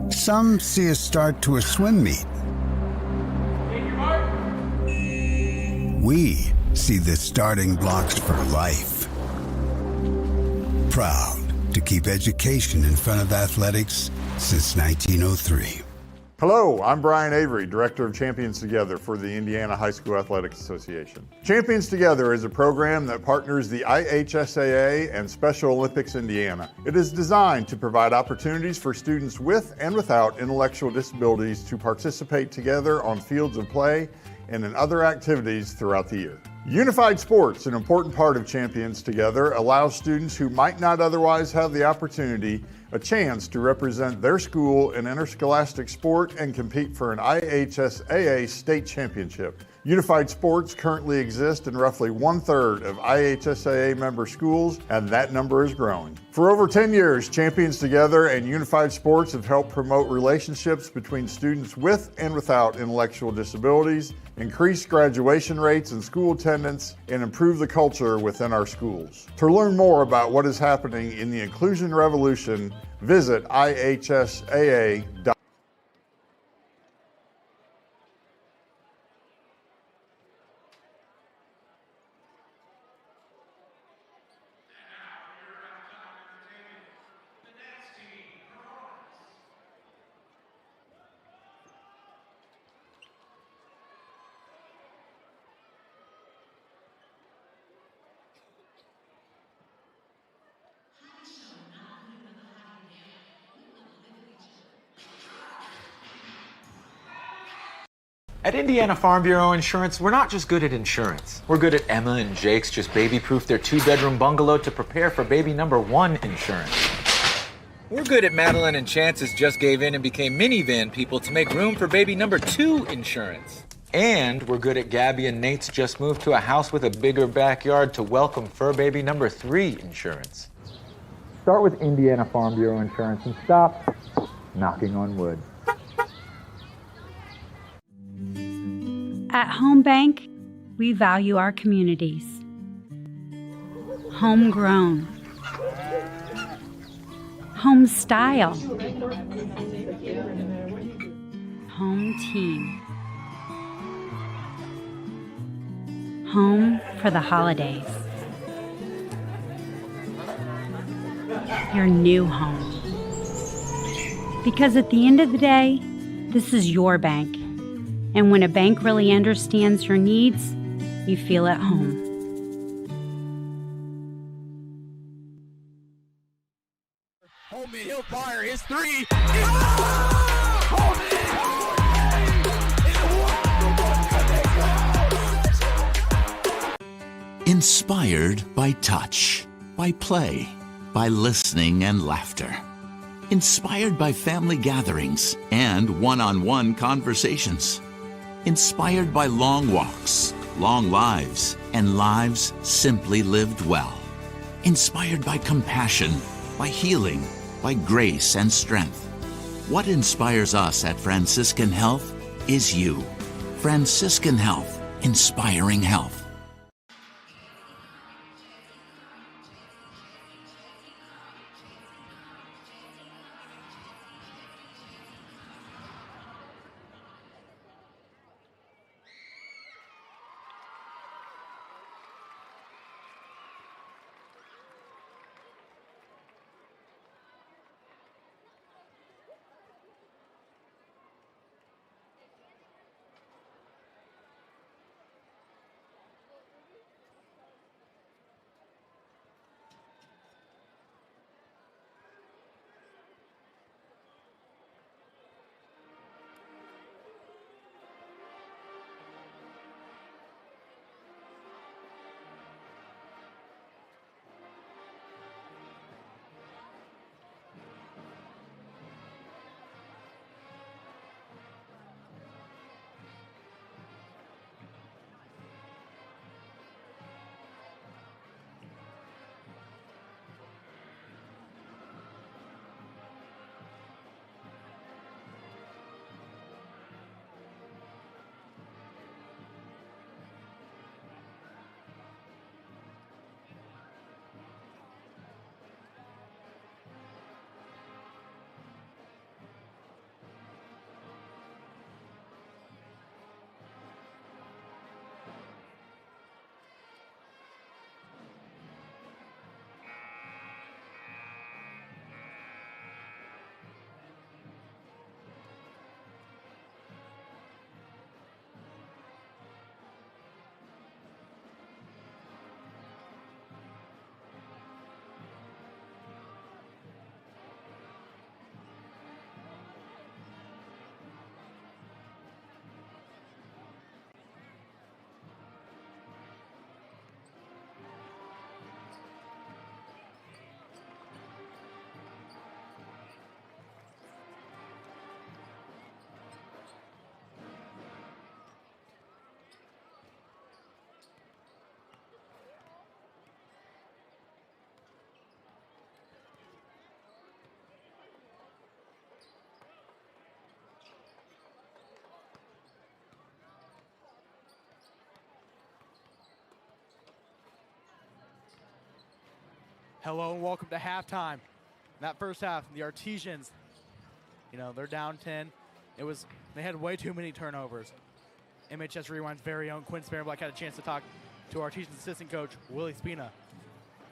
Some see a start to a swim meet. We see the starting blocks for life. Proud to keep education in front of athletics since 1903. Hello, I'm Brian Avery, Director of Champions Together for the Indiana High School Athletics Association. Champions Together is a program that partners the IHSAA and Special Olympics Indiana. It is designed to provide opportunities for students with and without intellectual disabilities to participate together on fields of play and in other activities throughout the year. Unified sports, an important part of Champions Together, allows students who might not otherwise have the opportunity a chance to represent their school in interscholastic sport and compete for an IHSAA state championship. Unified sports currently exist in roughly 1/3 of IHSAA member schools, and that number is growing. For over 10 years, Champions Together and Unified Sports have helped promote relationships between students with and without intellectual disabilities, increase graduation rates and school attendance, and improve the culture within our schools. To learn more about what is happening in the inclusion revolution, visit ihsaa.com. At Indiana Farm Bureau Insurance, we're not just good at insurance. We're good at Emma and Jake's just baby-proof their 2-bedroom bungalow to prepare for baby number 1 insurance. We're good at Madeline and Chance's just gave in and became minivan people to make room for baby number 2 insurance. And we're good at Gabby and Nate's just moved to a house with a bigger backyard to welcome fur baby number 3 insurance. Start with Indiana Farm Bureau Insurance and stop knocking on wood. At Home Bank, we value our communities. Homegrown. Home style. Home team. Home for the holidays. Your new home. Because at the end of the day, this is your bank. And when a bank really understands your needs, you feel at home. Holman, he'll fire his 3. Inspired by touch, by play, by listening and laughter. Inspired by family gatherings and one-on-one conversations. Inspired by long walks, long lives, and lives simply lived well. Inspired by compassion, by healing, by grace and strength. What inspires us at Franciscan Health is you. Franciscan Health, inspiring health. Hello and welcome to halftime. In that first half, the Artesians, they're down 10. They had way too many turnovers. MHS Rewind's very own Quinn Sparrowblack had a chance to talk to Artesians assistant coach, Willie Spina.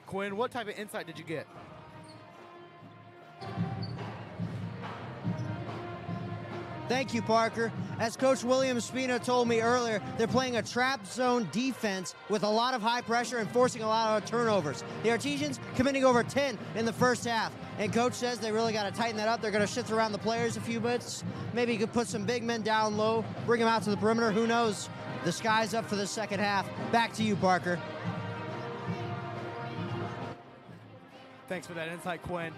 Quinn, what type of insight did you get? Thank you, Parker. As Coach William Spina told me earlier, they're playing a trap zone defense with a lot of high pressure and forcing a lot of turnovers. The Artesians committing over 10 in the first half. And Coach says they really got to tighten that up. They're going to shift around the players a few bits. Maybe you could put some big men down low, bring them out to the perimeter. Who knows? The sky's up for the second half. Back to you, Parker. Thanks for that insight, Quinn.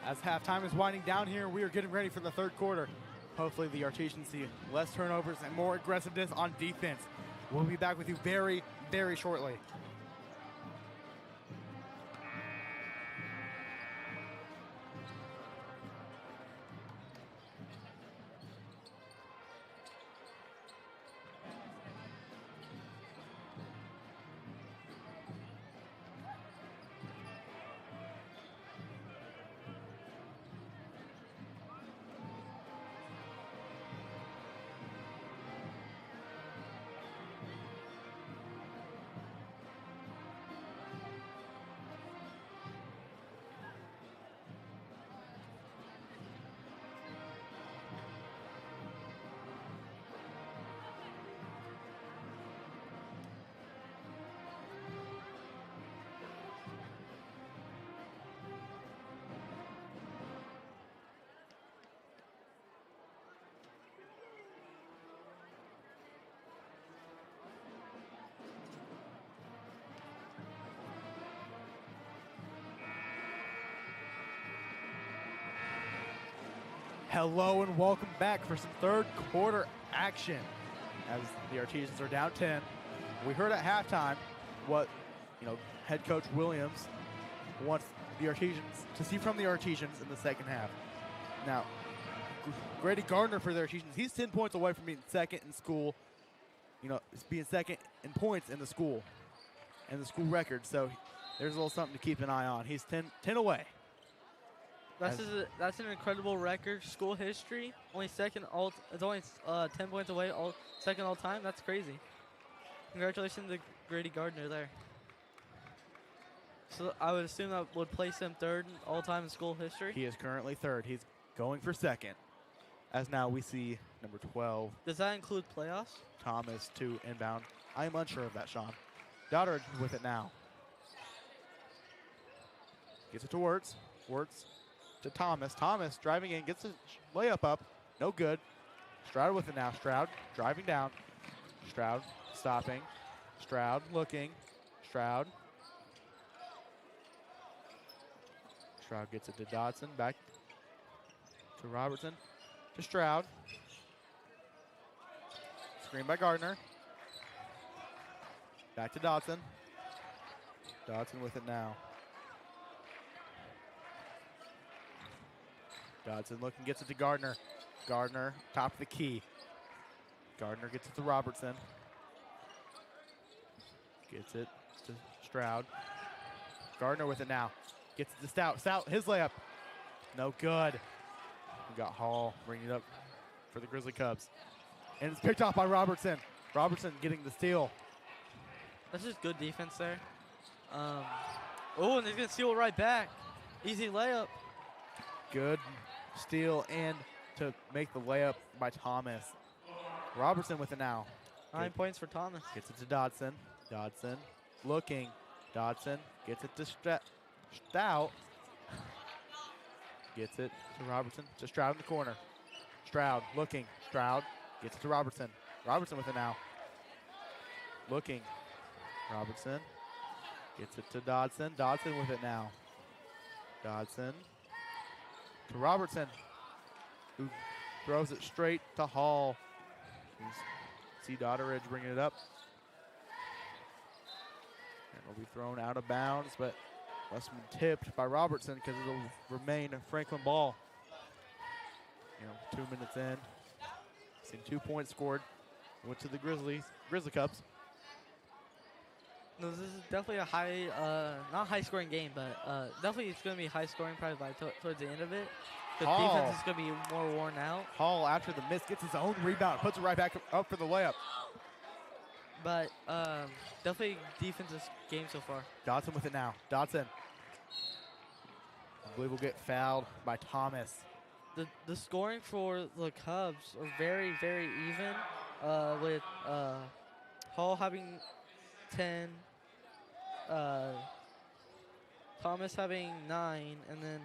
As halftime is winding down here, we are getting ready for the third quarter. Hopefully the Artesians see less turnovers and more aggressiveness on defense. We'll be back with you very, very shortly. Hello and welcome back for some third quarter action as the Artesians are down 10. We heard at halftime what head coach Williams wants the Artesians to see from the Artesians in the second half. Now, Grady Gardner for the Artesians, he's 10 points away from being second in school, being second in points in the school record. So there's a little something to keep an eye on. He's 10 away. That's an incredible record. School history, only second it's only 10 points away, second all time. That's crazy. Congratulations to Grady Gardner there. So I would assume that would place him third all time in school history. He is currently third. He's going for second. As now we see number 12. Does that include playoffs? Thomas to inbound. I am unsure of that, Sean. Doddridge with it now. Gets it to Wirtz. Wirtz to Thomas. Thomas driving in, gets his layup up. No good. Stroud with it now. Stroud driving down. Stroud stopping. Stroud looking. Stroud. Stroud gets it to Dodson. Back to Robertson. To Stroud. Screen by Gardner. Back to Dodson. Dodson with it now. Dodson looking, gets it to Gardner. Gardner, top of the key. Gardner gets it to Robertson. Gets it to Stroud. Gardner with it now. Gets it to Stout. Stout, his layup. No good. We got Hall bringing it up for the Grizzly Cubs. And it's picked off by Robertson. Robertson getting the steal. That's just good defense there. Oh, and he's going to steal it right back. Easy layup. Good steal and to make the layup by Thomas. Robertson with it now. 9 points for Thomas. Gets it to Dodson. Dodson looking. Dodson gets it to Stout. Gets it to Robertson. To Stroud in the corner. Stroud looking. Stroud gets it to Robertson. Robertson with it now. Looking. Robertson gets it to Dodson. Dodson with it now. Dodson to Robertson, who throws it straight to Hall. See Doddridge bringing it up. And it'll be thrown out of bounds, but must have been tipped by Robertson because it'll remain a Franklin ball. 2 minutes in. Seen 2 points scored. Went to the Grizzly Cubs. No, this is definitely a high, not high-scoring game, but definitely it's going to be high-scoring probably by towards the end of it. The defense is going to be more worn out. Hall, after the miss, gets his own rebound, puts it right back up for the layup. But definitely defensive game so far. Dotson with it now. Dotson. I believe will get fouled by Thomas. The scoring for the Cubs are very, very even, with Hall having 10, Thomas having 9, and then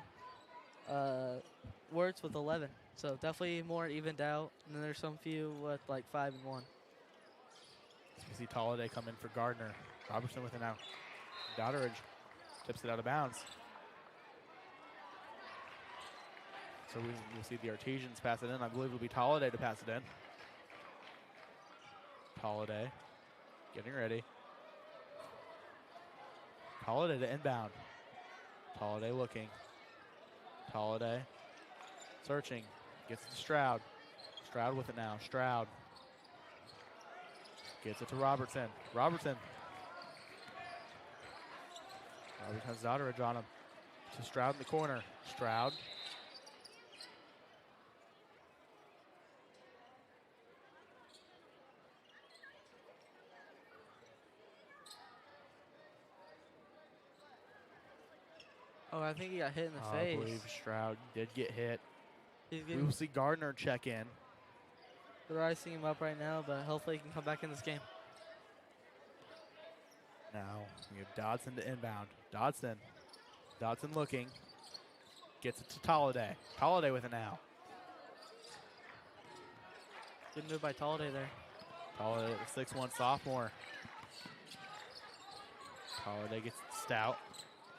Wirtz with 11. So definitely more evened out. And then there's some few with like 5 and 1. We see Tolliday come in for Gardner. Robertson with it now. Dotteridge tips it out of bounds. So we'll see the Artesians pass it in. I believe it'll be Tolliday to pass it in. Tolliday getting ready. Tolliday to inbound. Tolliday looking. Tolliday searching. Gets it to Stroud. Stroud with it now. Stroud gets it to Robertson. Robertson has Dotteridge on him. To Stroud in the corner. Stroud. Oh, I think he got hit in the face. I believe Stroud did get hit. We will see Gardner check in. They're icing him up right now, but hopefully he can come back in this game. Now we have Dodson to inbound. Dodson looking. Gets it to Tolliday. Tolliday with it now. Good move by Tolliday there. Tolliday, the 6'1" sophomore. Tolliday gets Stout.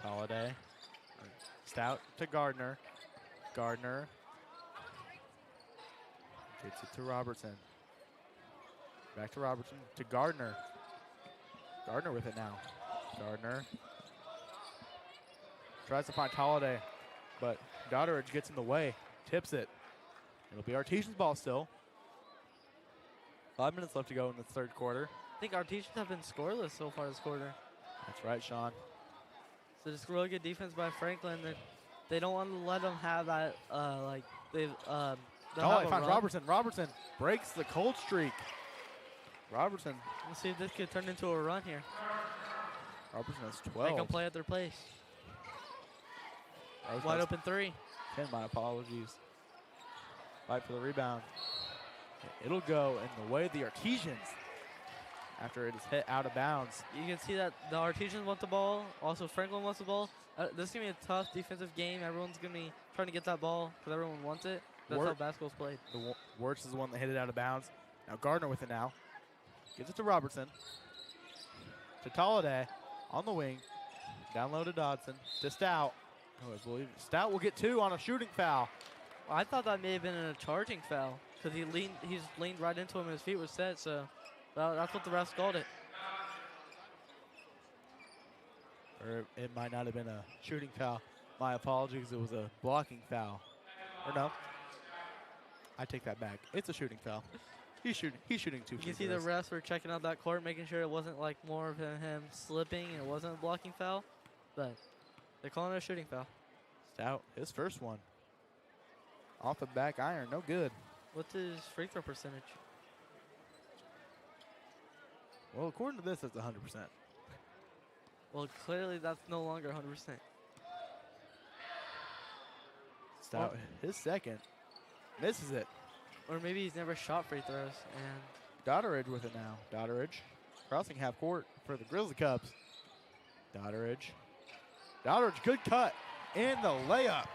Tolliday. Stout to Gardner. Gardner gets it to Robertson. Back to Robertson to Gardner. Gardner with it now. Gardner tries to find Tolliday, but Dotteridge gets in the way, tips it. It'll be Artesian's ball still. 5 minutes left to go in the third quarter. I think Artesians have been scoreless so far this quarter. That's right, Sean. So just really good defense by Franklin. They don't want to let them have that, they've, Tolliday finds Robertson. Robertson breaks the cold streak. Robertson. Let's see if this could turn into a run here. Robertson has 12. They can play at their place. Wide open 3. 10, my apologies. Fight for the rebound. It'll go in the way of the Artesians after it is hit out of bounds. You can see that the Artesians want the ball. Also, Franklin wants the ball. This is going to be a tough defensive game. Everyone's going to be trying to get that ball because everyone wants it. That's how basketball's played. Wirtz is the one that hit it out of bounds. Now Gardner with it now. Gives it to Robertson. To Tolliday on the wing. Down low to Dodson. To Stout. Oh, I believe Stout will get 2 on a shooting foul. Well, I thought that may have been a charging foul because he's leaned right into him and his feet were set. So that's what the refs called it. Or it might not have been a shooting foul. My apologies, it was a blocking foul. Or no, I take that back. It's a shooting foul. He's shooting 2 free throws. You can see the refs were checking out that court, making sure it wasn't like more of him slipping and it wasn't a blocking foul. But they're calling it a shooting foul. Stout, his first one. Off the back iron, no good. What's his free throw percentage? Well, according to this, it's 100%. Well, clearly that's no longer 100%. Stout, his second. Misses it. Or maybe he's never shot free throws. And Dotteridge with it now. Dotteridge crossing half court for the Grizzly Cubs. Dotteridge. Dotteridge, good cut. And the layup.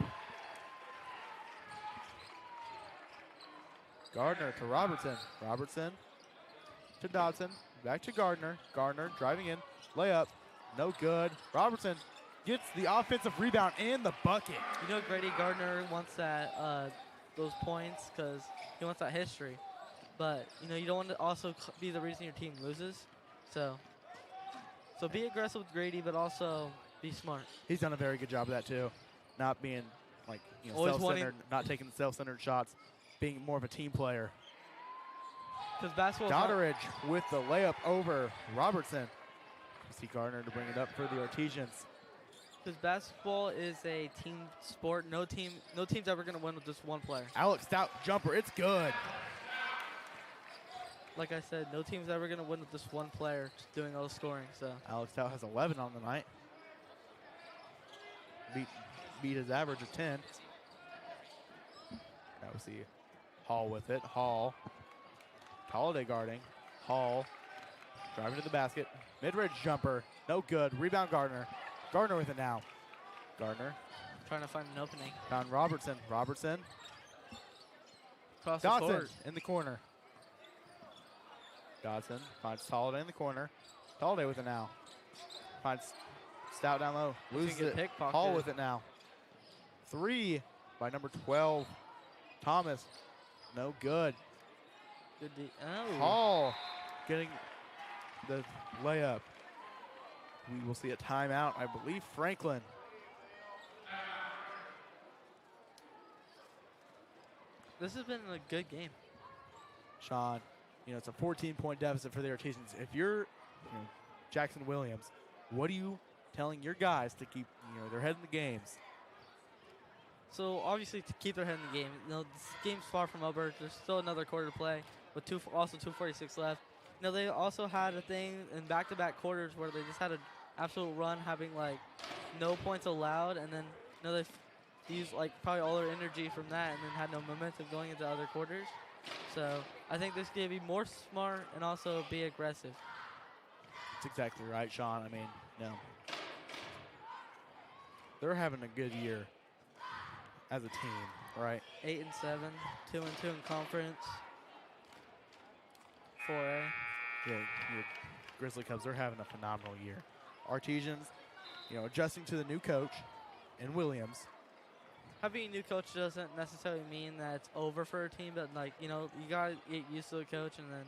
Gardner to Robertson. Robertson to Dodson. Back to Gardner. Gardner driving in. Layup. No good. Robertson gets the offensive rebound and the bucket. You know Grady Gardner wants that those points because he wants that history. But, you don't want to also be the reason your team loses. So be aggressive with Grady, but also be smart. He's done a very good job of that, too. Not being, self-centered, not taking self-centered shots, being more of a team player. Because basketball. Dotteridge with the layup over Robertson. See Gardner to bring it up for the Artesians. Because basketball is a team sport. No team's ever going to win with just one player. Alex Stout jumper, it's good. Like I said, no team's ever going to win with just one player just doing all the scoring. So Alex Stout has 11 on the night. Beat his average of 10. Now we see Hall with it. Hall. Holiday guarding. Hall driving to the basket. Mid-range jumper. No good. Rebound Gardner. Gardner with it now. Gardner. Trying to find an opening. Found Robertson. Robertson. Across the Dodson court. in the corner. Dodson finds Holiday in the corner. Holiday with it now. Finds Stout down low. Loses it. Hall with it now. 3 by number 12. Thomas. No good. Oh. Hall getting the layup. We will see a timeout. I believe Franklin. This has been a good game. Sean, it's a 14-point deficit for the Artesians. If you're Jackson Williams, what are you telling your guys to keep their head in the games? So obviously to keep their head in the game. This game's far from over. There's still another quarter to play with 2:46 left. They also had a thing in back-to-back quarters where they just had an absolute run, having like no points allowed, and then they used like probably all their energy from that, and then had no momentum going into other quarters. So I think this game be more smart and also be aggressive. That's exactly right, Sean. I mean, they're having a good year as a team, right? 8-7, 2-2 in conference. 4A. Yeah, Grizzly Cubs, they're having a phenomenal year. Artesians, adjusting to the new coach in Williams. Having a new coach doesn't necessarily mean that it's over for a team, but you got to get used to the coach, and then.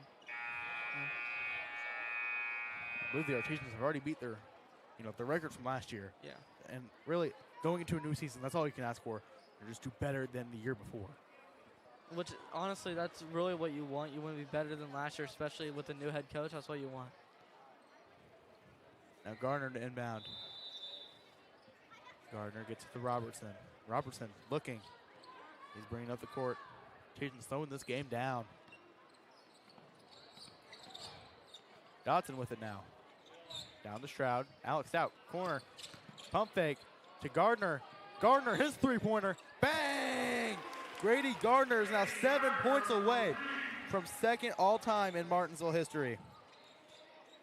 I believe the Artesians have already beat their records from last year. Yeah. And really, going into a new season, that's all you can ask for. You're just do better than the year before. Which, honestly, that's really what you want. You want to be better than last year, especially with the new head coach. That's what you want. Now Gardner to inbound. Gardner gets it to Robertson. Robertson looking. He's bringing up the court. Artesians throwing this game down. Dodson with it now. Down to Stroud. Alex out. Corner. Pump fake to Gardner. Gardner, his three-pointer. Bang! Grady Gardner is now 7 points away from second all-time in Martinsville history.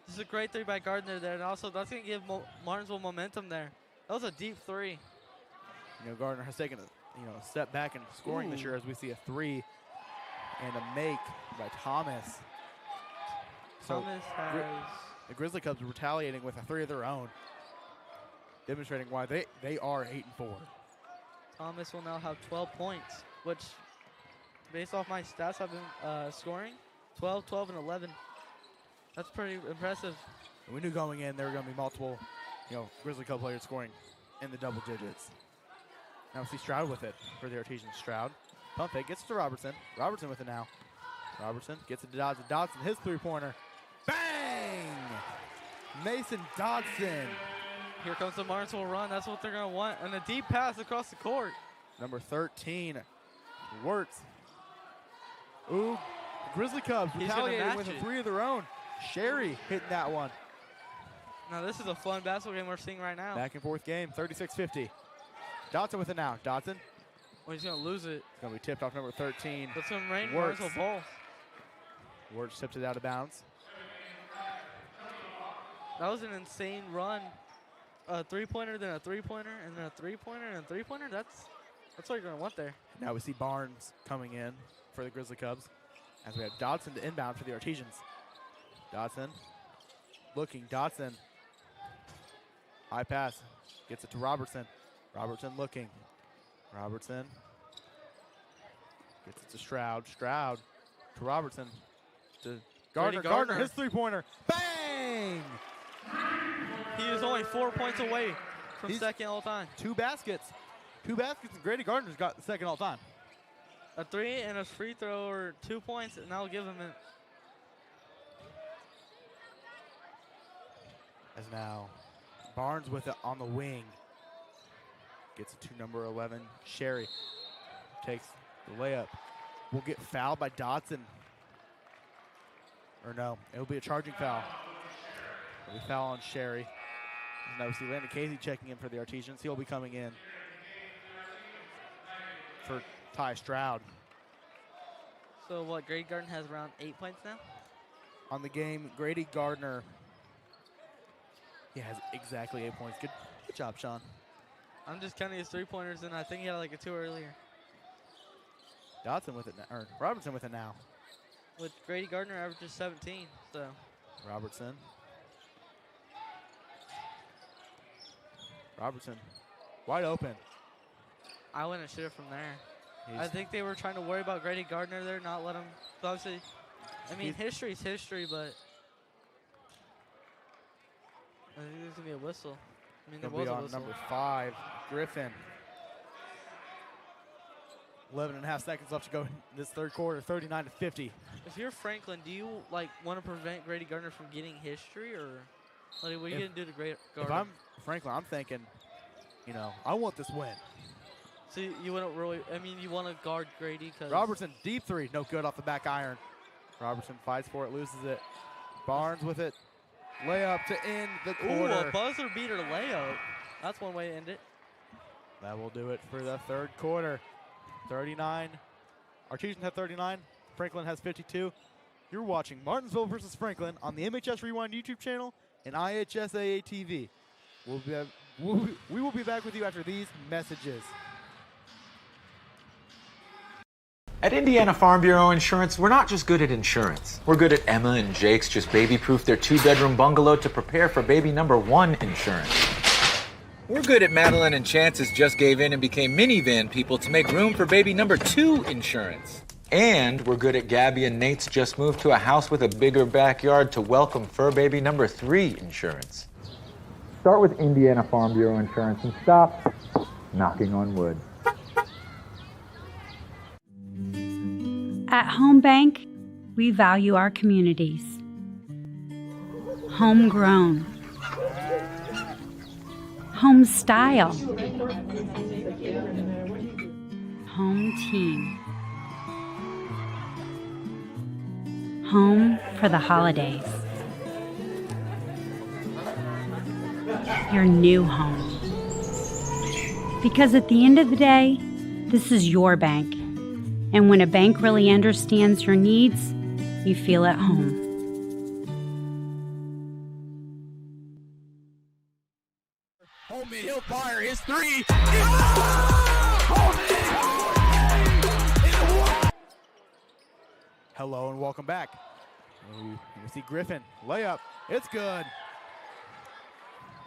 This is a great three by Gardner there, and also that's going to give Martinsville momentum there. That was a deep three. Gardner has taken a step back in scoring this year as we see a three and a make by Thomas. Thomas has... The Grizzly Cubs are retaliating with a three of their own, demonstrating why they are 8-4. Thomas will now have 12 points, which, based off my stats, I've been scoring 12, 12, and 11. That's pretty impressive. We knew going in there were going to be multiple, Grizzly Cub players scoring in the double digits. Now we see Stroud with it for the Artesians. Stroud, pump fake, gets it to Robertson. Robertson with it now. Robertson gets it to Dodson. Dodson, his three-pointer. Bang! Mason Dodson. Here comes the Martinsville run. That's what they're going to want. And a deep pass across the court. Number 13, Wirtz. Ooh, Grizzly Cubs retaliating with a three of their own. Sherry hitting that one. Now this is a fun basketball game we're seeing right now. Back and forth game, 36-50. Dodson with it now. Dodson. Well, he's going to lose it. It's going to be tipped off number 13. That's some rain. Martinsville ball. Wirtz tipped it out of bounds. That was an insane run. A three-pointer, then a three-pointer, and then a three-pointer, and a three-pointer. That's what you're going to want there. Now we see Barnes coming in for the Grizzly Cubs as we have Dodson to inbound for the Artesians. Dodson looking. Dodson. High pass. Gets it to Robertson. Robertson looking. Robertson gets it to Stroud. Stroud to Robertson. To Gardner. Gardner, his three-pointer. Bang! He is only 4 points away from second all time. Two baskets. And Grady Gardner's got the second all time. A three and a free throw or 2 points, and that'll give him it. As now Barnes with it on the wing. Gets it to number 11, Sherry. Takes the layup. Will get fouled by Dotson. Or no, it'll be a charging foul. It'll be foul on Sherry. And now we see Landon Casey checking in for the Artesians. He'll be coming in for Ty Stroud. So what, Grady Gardner has around 8 points now? On the game, Grady Gardner, he has exactly 8 points. Good job, Sean. I'm just counting his 3-pointers, and I think he had like a 2 earlier. Dotson with it now, or Robertson with it now. With Grady Gardner averages 17, so. Robertson. Robertson, wide open. I wouldn't shoot it from there. I think they were trying to worry about Grady Gardner there, not let him. So obviously, I mean, history's history, but I think there's gonna be a whistle. I mean, there was a whistle. Number 5, Griffin. 11.5 seconds left to go in this third quarter, 39-50. If you're Franklin, do you like want to prevent Grady Gardner from getting history, or like, what are you gonna do to Grady Gardner? If I'm Franklin, I'm thinking, you know, I want this win. So you wouldn't really, I mean, you want to guard Grady because Robertson, deep 3, no good off the back iron. Robertson fights for it, loses it. Barnes with it, layup to end the quarter. Ooh, a buzzer beater layup. That's one way to end it. That will do it for the third quarter. 39. Artesians have 39. Franklin has 52. You're watching Martinsville versus Franklin on the MHS Rewind YouTube channel and IHSAA TV. We will be back with you after these messages. At Indiana Farm Bureau Insurance, we're not just good at insurance. We're good at Emma and Jake's just baby-proof their 2-bedroom bungalow to prepare for baby number 1 insurance. We're good at Madeline and Chance's just gave in and became minivan people to make room for baby number 2 insurance. And we're good at Gabby and Nate's just moved to a house with a bigger backyard to welcome fur baby number 3 insurance. Start with Indiana Farm Bureau Insurance and stop knocking on wood. At Home Bank, we value our communities. Homegrown. Home style. Home team. Home for the holidays. Your new home. Because at the end of the day, this is your bank. And when a bank really understands your needs, you feel at home. Holman, he'll fire his 3. Hello and welcome back. We see Griffin, layup, it's good.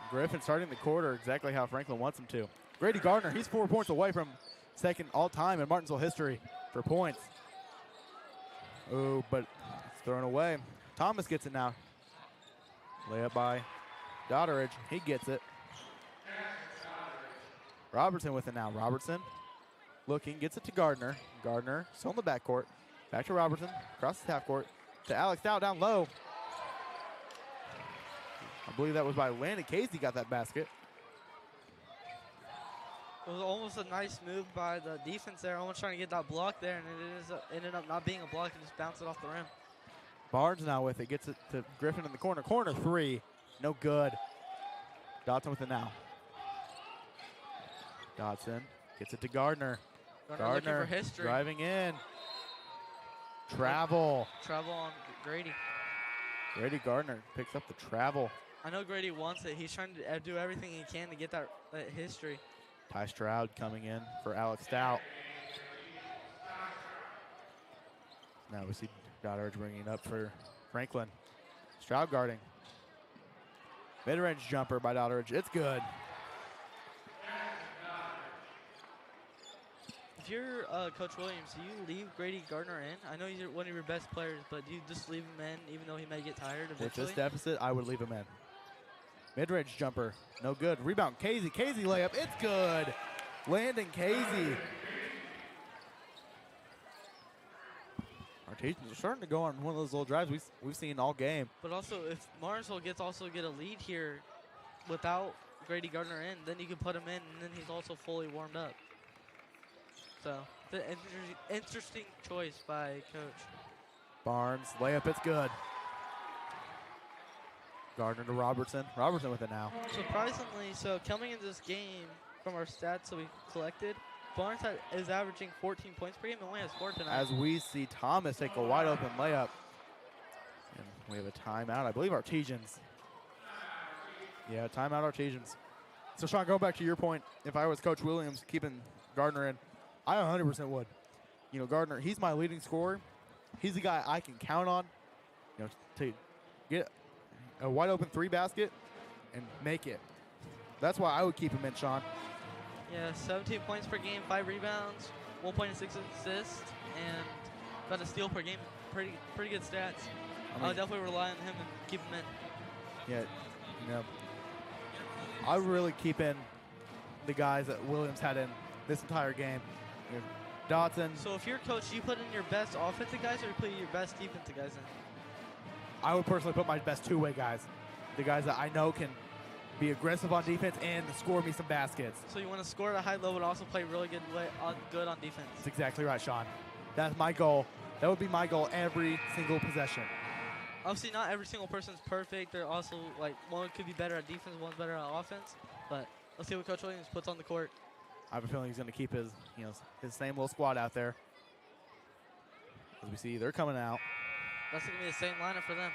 Griffin starting the quarter exactly how Franklin wants him to. Grady Gardner, he's 4 points away from second all-time in Martinsville history for points. Oh, but it's thrown away. Thomas gets it now. Layup by Dotteridge, he gets it. Robertson with it now. Robertson looking, gets it to Gardner. Gardner still in the backcourt. Back to Robertson, across the half court. To Alex Dow down low. I believe that was by Landon Casey got that basket. It was almost a nice move by the defense there, almost trying to get that block there, and it ended up not being a block and just bounced it off the rim. Barnes now with it, gets it to Griffin in the corner. Corner 3, no good. Dotson with it now. Dotson gets it to Gardner. Gardner looking for history. Driving in. Travel. Travel on Grady. Grady Gardner picks up the travel. I know Grady wants it. He's trying to do everything he can to get that history. Ty Stroud coming in for Alex Stout. Now we see Dotteridge bringing it up for Franklin. Stroud guarding. Mid-range jumper by Dotteridge. It's good. If you're Coach Williams, do you leave Grady Gardner in? I know he's one of your best players, but do you just leave him in even though he may get tired eventually? With this deficit, I would leave him in. Mid-range jumper, no good. Rebound, Casey. Casey layup, it's good. Landon Casey. Artesians are starting to go on one of those little drives we've seen all game. But also, if Martinsville get a lead here without Grady Gardner in, then you can put him in, and then he's also fully warmed up. So, the interesting choice by Coach. Barnes, layup, it's good. Gardner to Robertson. Robertson with it now. Surprisingly, so coming into this game from our stats that we collected, Barnes is averaging 14 points per game and only has 4 tonight. As we see Thomas take a wide open layup. And we have a timeout. I believe Artesians. Yeah, timeout Artesians. So, Sean, going back to your point, if I was Coach Williams keeping Gardner in, I 100% would. You know, Gardner, he's my leading scorer. He's the guy I can count on, you know, to get a wide open 3 basket and make it. That's why I would keep him in, Sean. Yeah, 17 points per game, 5 rebounds, 1.6 assists, and about a steal per game. Pretty good stats. I would definitely rely on him and keep him in. Yeah, you know, I would really keep in the guys that Williams had in this entire game. You know, Dotson. So if you're coach, you put in your best offensive guys or you put your best defensive guys in? I would personally put my best two-way guys, the guys that I know can be aggressive on defense and score me some baskets. So you want to score at a high level but also play really good on defense. That's exactly right, Sean. That's my goal. That would be my goal every single possession. Obviously, not every single person's perfect. They're also, like, one could be better at defense, one's better at offense. But let's see what Coach Williams puts on the court. I have a feeling he's going to keep his same little squad out there. As we see, they're coming out. That's going to be the same lineup for them.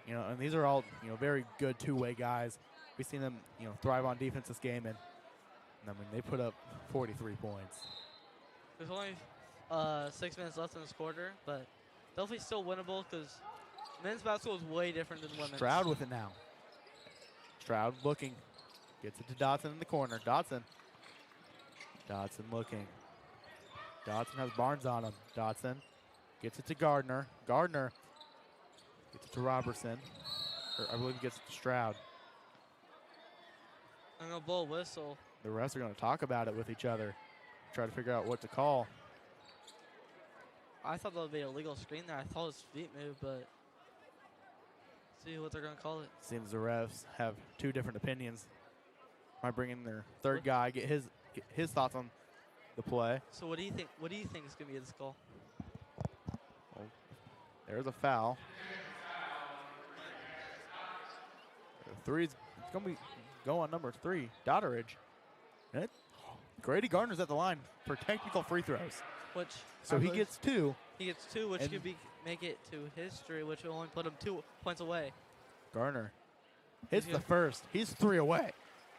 You know, and these are all, very good two-way guys. We've seen them, thrive on defense this game, and I mean, they put up 43 points. There's only 6 minutes left in this quarter, but definitely still winnable because men's basketball is way different than women's. Stroud with it now. Stroud looking. Gets it to Dotson in the corner. Dotson looking. Dotson has Barnes on him. Dotson gets it to Gardner. Gardner gets it to Robertson. Or I believe he gets it to Stroud. I'm going to blow a whistle. The refs are going to talk about it with each other. Try to figure out what to call. I thought that would be a legal screen there. I thought his feet moved, but see what they're going to call it. Seems the refs have two different opinions. Might bring in their third guy, get his thoughts on the play. So what do you think? What do you think is going to be this call? Well, there's a foul. Three's going to be going number 3, Dotteridge. Grady Gardner's at the line for technical free throws. So he gets 2. He gets 2, which could make it to history, which will only put him 2 points away. Gardner hits the first. He's 3 away.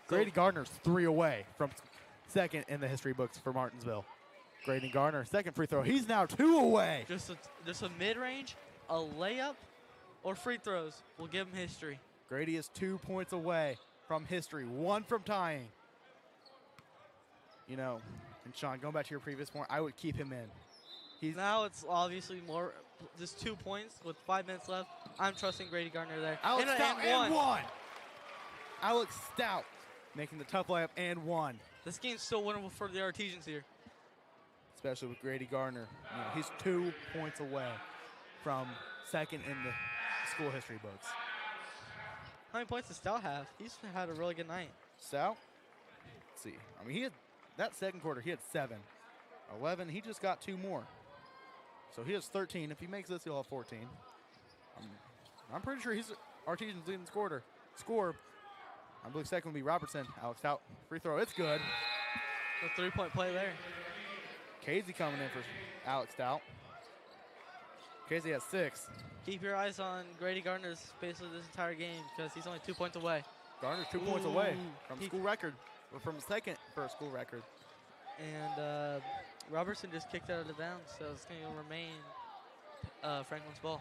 Grady Gardner's 3 away from second in the history books for Martinsville. Grady Gardner, second free throw. He's now 2 away. Just a mid-range, a layup, or free throws will give him history. Grady is 2 points away from history, 1 from tying. And Sean, going back to your previous point, I would keep him in. Now it's obviously more, just 2 points with 5 minutes left. I'm trusting Grady Gardner there. Alex Stout and one. Alex Stout making the tough layup and 1. This game's still winnable for the Artesians here. Especially with Grady Gardner. He's 2 points away from second in the school history books. How many points does Stout have? He's had a really good night. Stout? Let's see. I mean, he had that second quarter, he had 7. 11, he just got 2 more. So he has 13. If he makes this, he'll have 14. I'm pretty sure he's Artesian's leading score. I believe second will be Robertson. Alex Stout, free throw. It's good. The 3-point play there. Casey coming in for Alex Stout. Casey has 6. Keep your eyes on Grady Gardner's basically this entire game because he's only 2 points away. Gardner's 2 points away from school record, or from second for a school record. And Robertson just kicked out of the bounds, so it's going to remain Franklin's ball.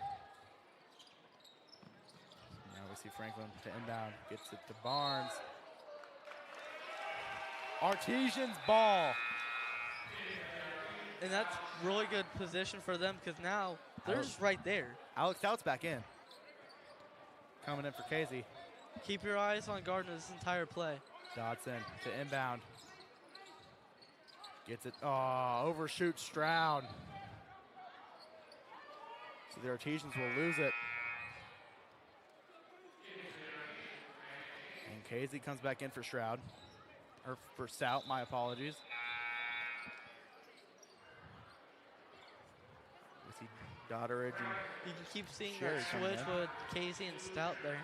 Now we see Franklin to inbound, gets it to Barnes. Artesian's ball. And that's really good position for them because now they're just right there. Alex Stout's back in. Coming in for Casey. Keep your eyes on Gardner this entire play. Dotson to inbound. Gets it. Oh, overshoots Stroud. So the Artesians will lose it. And Casey comes back in for Stroud. Or for Stout, my apologies. We see Dodderidge and you can keep seeing Sherry that coming switch in. with Casey and Stout there.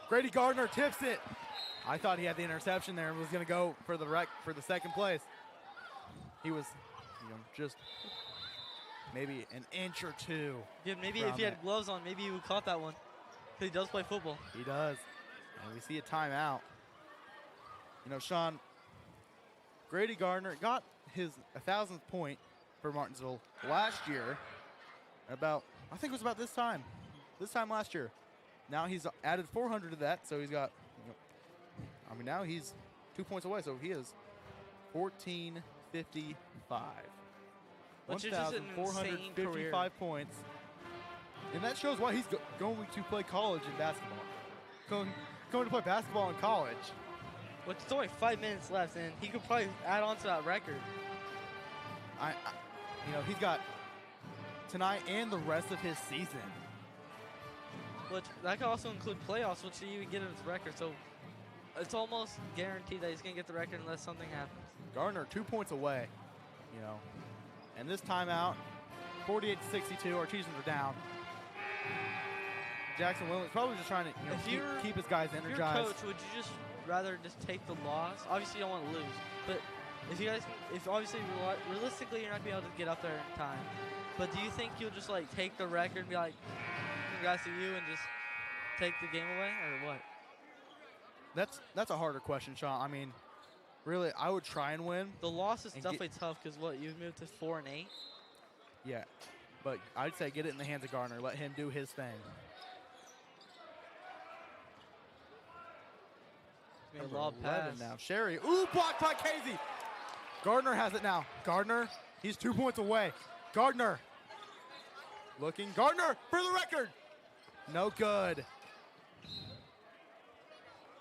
Grady Gardner tips it. I thought he had the interception there and was going to go for the second place. He was, just maybe an inch or two. Yeah, maybe if he had gloves on, maybe he would caught that one. 'Cause he does play football. He does. And we see a timeout. Sean, Grady Gardner got his 1,000th point for Martinsville last year. I think it was about this time last year. Now he's added 400 to that, so he's got, now he's 2 points away, so he is 1455. Which is just an insane career. 1,455 points. And that shows why he's going to play college in basketball. Going to play basketball in college. Which is only 5 minutes left, and he could probably add on to that record. He's got tonight and the rest of his season. Which that could also include playoffs, which he would get in his record. So it's almost guaranteed that he's going to get the record unless something happens. Gardner 2 points away, And this timeout, 48-62, Artesians are down. Jackson Williams probably just trying to keep his guys energized. If you're coach, would you just rather just take the loss? Obviously, you don't want to lose. But if obviously realistically you're not going to be able to get up there in time. But do you think you'll just take the record and be like, congrats to you, and just take the game away, or what? That's a harder question, Sean. Really, I would try and win. The loss is definitely tough because you've moved to 4-8. Yeah, but I'd say get it in the hands of Gardner. Let him do his thing. Lob pass now. Sherry, blocked by Casey. Gardner has it now. Gardner, he's 2 points away. Gardner, looking. Gardner for the record. No good.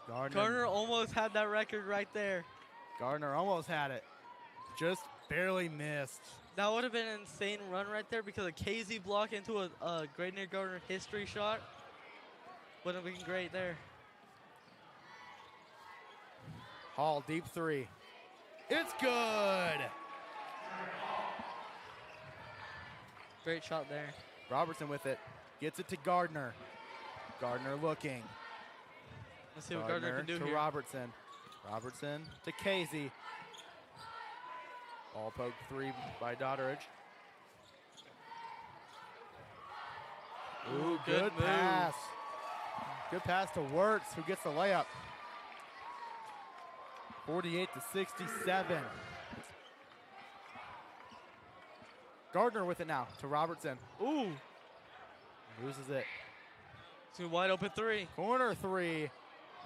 Gardner almost had that record right there. Gardner almost had it. Just barely missed. That would have been an insane run right there because a KZ block into a Great Near Gardner history shot would have been great there. Hall, deep three. It's good. Great shot there. Robertson with it. Gets it to Gardner. Gardner looking. Let's see what Gardner can do to here. Robertson. Robertson to Casey. Ball poked three by Dodderidge. Ooh, good pass. Good pass to Wirtz, who gets the layup. 48-67. Gardner with it now to Robertson. Ooh. Loses it. It's a wide open three. Corner three.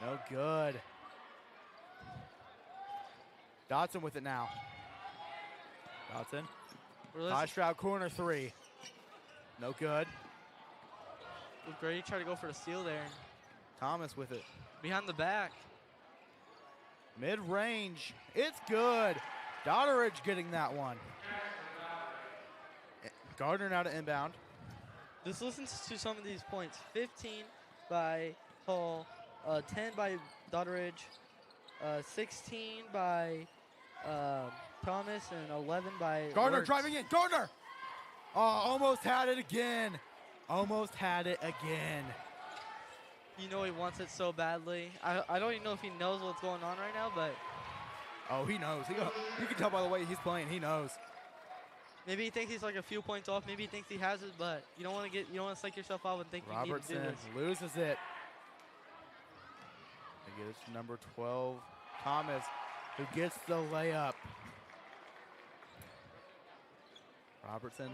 No good. Dotson with it now. Dotson. Ty Stroud corner three. No good. Grady tried to go for the steal there. Thomas with it. Behind the back. Mid-range. It's good. Dodderidge getting that one. Gardner now to inbound. Just listen to some of these points. 15 by Hall. 10 by Dodderidge. 16 by Thomas. And 11 by Gardner Wirtz. driving in. Gardner! Oh, almost had it again. Almost had it again. You know he wants it so badly. I don't even know if he knows what's going on right now, but... Oh, he knows. You can tell by the way he's playing. He knows. Maybe he thinks he's like a few points off. Maybe he thinks he has it, but you don't want to psych yourself out and think you need to do Robertson this. loses it. They get it to number 12, Thomas, who gets the layup. Robertson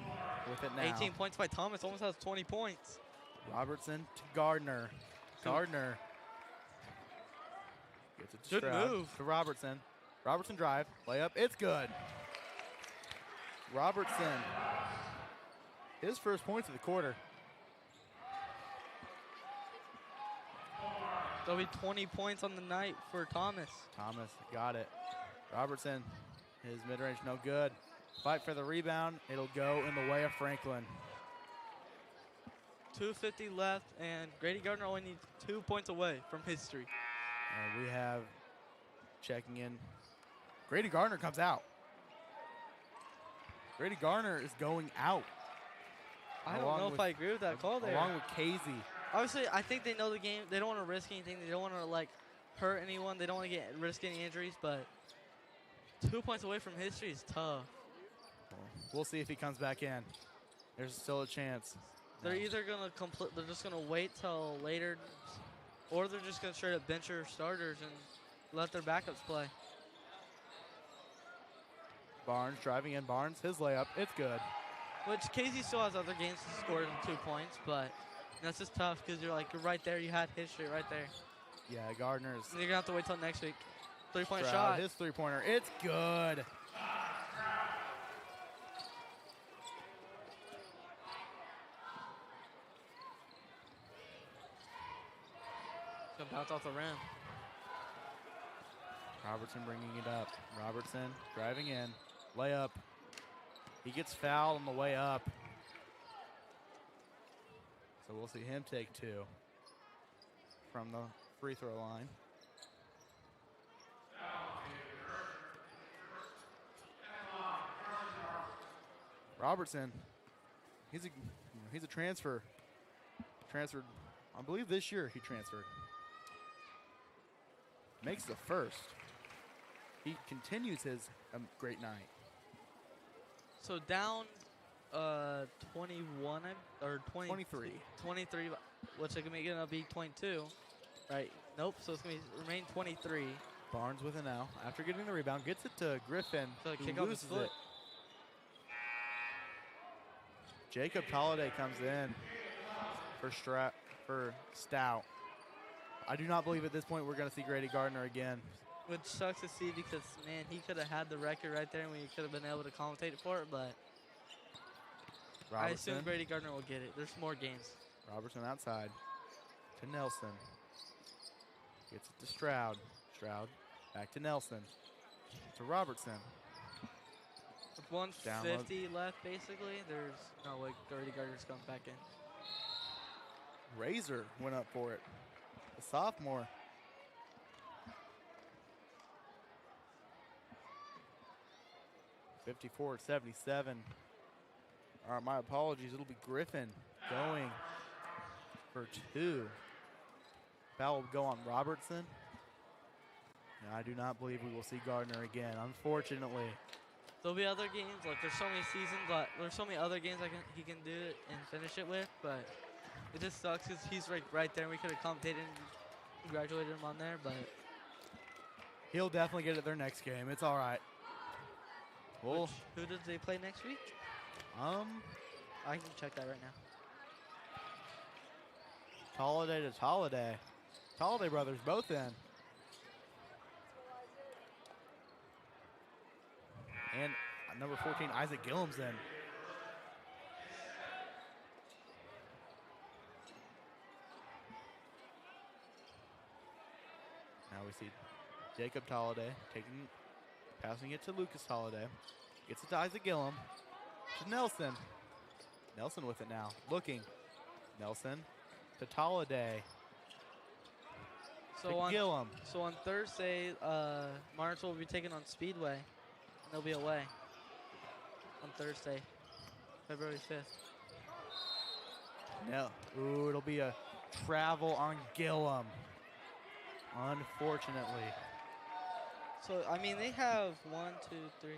with it now. 18 points by Thomas. Almost has 20 points. Robertson to Gardner. Gardner gets it to Good Stroud, move. to Robertson. Robertson drive, layup, it's good. Robertson, his first points of the quarter. There'll be 20 points on the night for Thomas. Thomas got it. Robertson His mid-range no good. Fight for the rebound. It'll go in the way of Franklin. 2:50 left, and Grady Gardner only needs 2 points away from history. And we have checking in. Grady Gardner comes out. Grady Gardner is going out. I don't know if I agree with that call there. Along with Casey. Obviously, I think they know the game. They don't want to risk anything. They don't want to, like, hurt anyone. They don't want to risk any injuries, but 2 points away from history is tough. We'll see if he comes back in. There's still a chance. They're either going to they're just going to wait till later, or they're just going to straight up bench their starters and let their backups play. Barnes driving in. Barnes, his layup. It's good. Which Casey still has other games to score 2 points, but that's just tough because you're right there. You had history right there. Yeah, Gardner's. You're going to have to wait till next week. 3-point Stroud, shot. his three-pointer. It's good. Gonna bounce off the rim. Robertson bringing it up. Robertson driving in. Layup. He gets fouled on the way up. So we'll see him take 2 from the free throw line. Robertson, he's a transfer. Transferred, I believe this year he transferred. Makes the first. He continues his great night. So down 21 or 23. 23, which is going to be 22, right? Nope. So it's going to remain 23. Barnes with it now. After getting the rebound, gets it to Griffin, So who kick off his loses foot. it. Jacob Holliday comes in for Stout. I do not believe at this point we're going to see Grady Gardner again. Which sucks to see because, man, he could have had the record right there and we could have been able to commentate for it, but I assume Grady Gardner will get it. There's more games. Robertson outside to Nelson. Gets it to Stroud. Stroud back to Nelson. To Robertson. With 150 left, basically, there's no way Grady Gardner's comes back in. Razor went up for it. The sophomore. (54-77). All right, my apologies. It'll be Griffin going for 2. Foul will go on Robertson. And I do not believe we will see Gardner again, unfortunately. There'll be other games. Like, there's so many seasons, but there's so many other games he can do it and finish it with, but it just sucks because he's right there. We could have commentated and congratulated him on there, but he'll definitely get it their next game. It's all right. Well, who did they play next week? I can check that right now. Holliday to Holliday. Holliday brothers both in. And number 14, Isaac Gillum's in. Now we see Jacob Holliday passing it to Lucas Holliday. Gets it to Isaac Gillum. To Nelson. Nelson with it now. Looking. Nelson to Holliday. So on Thursday, Martinsville will be taking on Speedway. And they'll be away on Thursday, February 5th. No. Ooh, it'll be a travel on Gillum. Unfortunately. So, I mean, they have 1, 2, 3.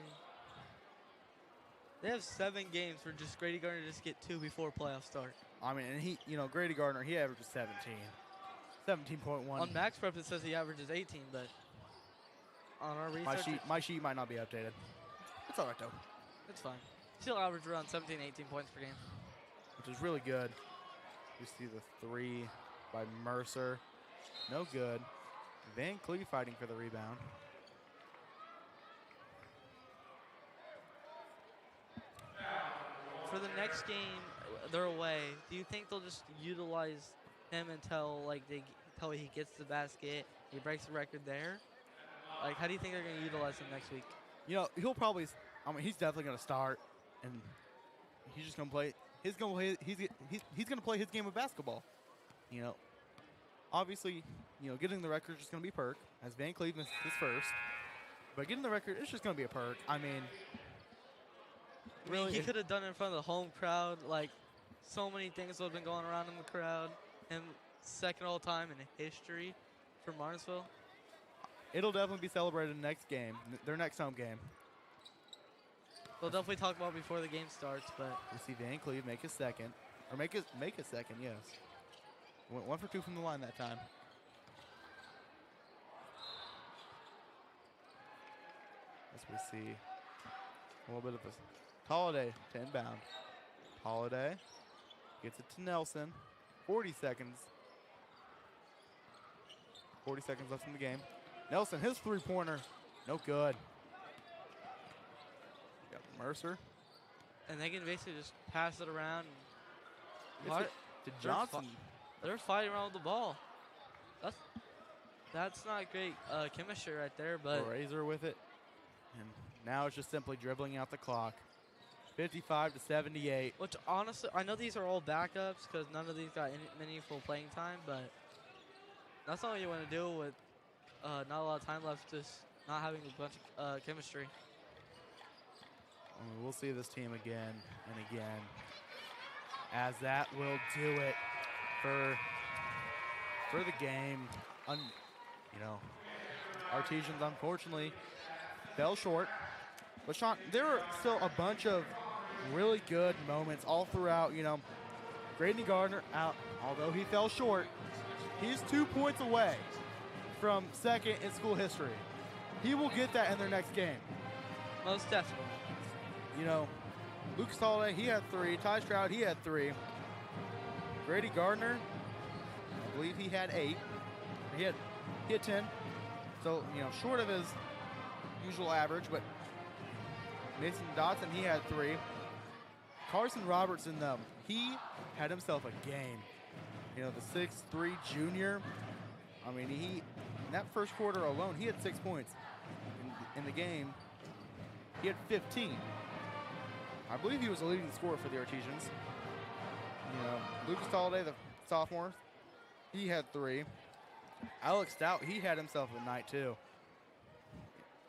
They have 7 games for just Grady Gardner to just get 2 before playoffs start. I mean, and Grady Gardner, he averages 17. 17.1. On Max Prep, it says he averages 18, but on our research, my sheet might not be updated. It's all right, though. It's fine. Still average around 17, 18 points per game. Which is really good. You see the 3 by Mercer. No good. Van Clee fighting for the rebound. For the next game, they're away. Do you think they'll just utilize him until he gets the basket, he breaks the record there? Like, how do you think they're going to utilize him next week? You know, he'll probably. I mean, he's definitely going to start, and he's just going to play. He's going to play his game of basketball. You know, obviously, you know, getting the record is just going to be a perk, as Van Cleve missed his first. But getting the record, it's just going to be a perk. I mean, really, he could have done it in front of the home crowd. Like, so many things would have been going around in the crowd. Him second all time in history for Martinsville. It'll definitely be celebrated in the next game, their next home game. We'll definitely talk about it before the game starts, but we see Van Cleve make his second, or make his second, yes. Went 1 for 2 from the line that time. As we see a little bit of a Holiday to inbound. Holiday gets it to Nelson. 40 seconds. 40 seconds left in the game. Nelson, his three-pointer, no good. Got Mercer. And they can basically just pass it around. To Johnson. They're fighting around with the ball. That's not great chemistry right there, but Razor with it. And now it's just simply dribbling out the clock. 55-78. Which honestly, I know these are all backups because none of these got any meaningful playing time, but that's not what you want to do with not a lot of time left, just not having a bunch of chemistry. We'll see this team again and again, as that will do it for the game. You know, Artesians unfortunately fell short. But Sean, there are still a bunch of really good moments all throughout. You know, Grady Gardner out, although he fell short, he's 2 points away from second in school history. He will get that in their next game. Most definitely. You know, Lucas Holiday, he had 3. Ty Stroud, he had 3. Grady Gardner, I believe he had 8. He had 10. So, you know, short of his usual average, but Mason Dotson, he had 3. Carson Robertson, though, he had himself a game. You know, the 6'3" junior. I mean, in that first quarter alone, he had 6 points. In the game, he had 15. I believe he was the leading scorer for the Artesians. You know, Lucas Holiday, the sophomore, he had 3. Alex Stout, he had himself a night, too.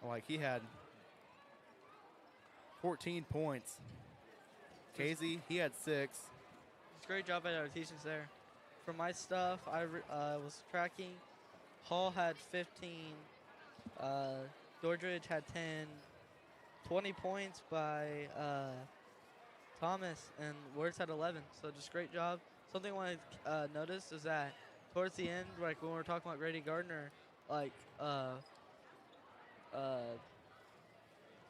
Like, he had 14 points. Casey, he had 6. It's a great job by our Artesians there. For my stuff, I was tracking. Hall had 15. Doordridge had 10. 20 points by Thomas, and Words had 11. So just great job. Something I want to notice is that towards the end, like when we were talking about Grady Gardner, like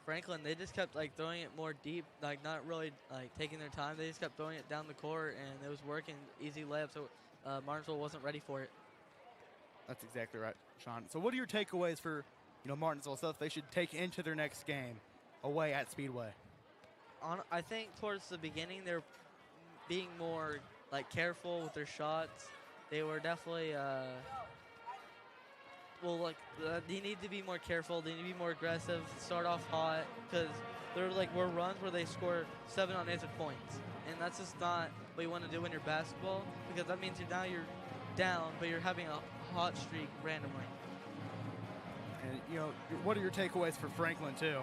Franklin, they just kept like throwing it more deep, like not really like taking their time. They just kept throwing it down the court, and it was working, easy layup. So Martinsville wasn't ready for it. That's exactly right, Sean. So what are your takeaways for, you know, Martinsville stuff they should take into their next game away at Speedway? I think towards the beginning they're being more like careful with their shots. They were definitely they need to be more careful. They need to be more aggressive. Start off hot, because there were runs where they score 7 unanswered points, and that's just not what you want to do when you're basketball, because that means you're down, but you're having a hot streak randomly. And you know, what are your takeaways for Franklin too?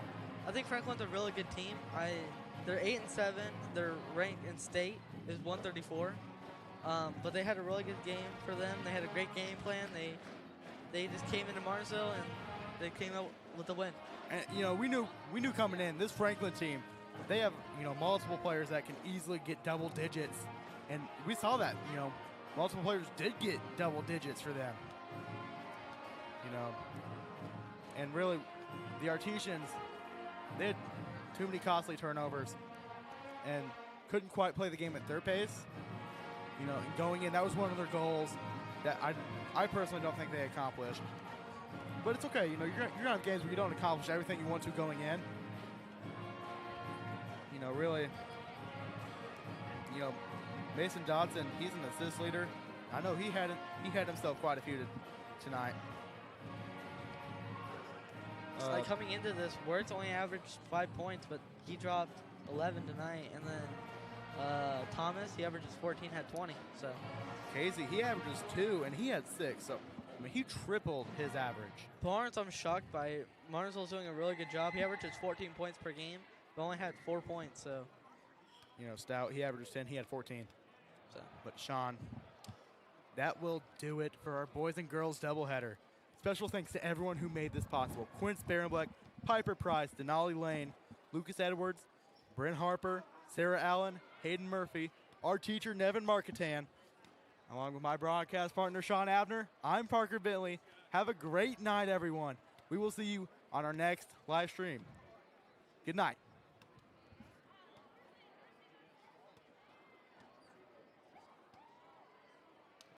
I think Franklin's a really good team. They're 8-7. Their rank in state is 134. But they had a really good game for them. They had a great game plan. They just came into Martinsville and they came out with a win. And you know, we knew coming in, this Franklin team, they have, you know, multiple players that can easily get double digits, and we saw that. You know, multiple players did get double digits for them. You know, and really, the Artesians, they had too many costly turnovers and couldn't quite play the game at their pace. You know, and going in, that was one of their goals that I personally don't think they accomplished. But it's okay. You know, you're gonna have games where you don't accomplish everything you want to going in. You know, really, you know, Mason Dodson, he's an assist leader. I know he had himself quite a few tonight. like coming into this, Wirtz only averaged 5 points, but he dropped 11 tonight. And then Thomas, he averages 14, had 20. So Casey, he averages 2, and he had 6. So I mean, he tripled his average. Barnes, I'm shocked by. Martinsville's doing a really good job. He averages 14 points per game, but only had 4 points. So, Stout, he averages 10. He had 14. So. But Sean, that will do it for our boys and girls doubleheader. Special thanks to everyone who made this possible. Quince Barenbleck, Piper Price, Denali Lane, Lucas Edwards, Bryn Harper, Sarah Allen, Hayden Murphy, our teacher, Nevin Marketan. Along with my broadcast partner, Sean Abner, I'm Parker Bentley. Have a great night, everyone. We will see you on our next live stream. Good night.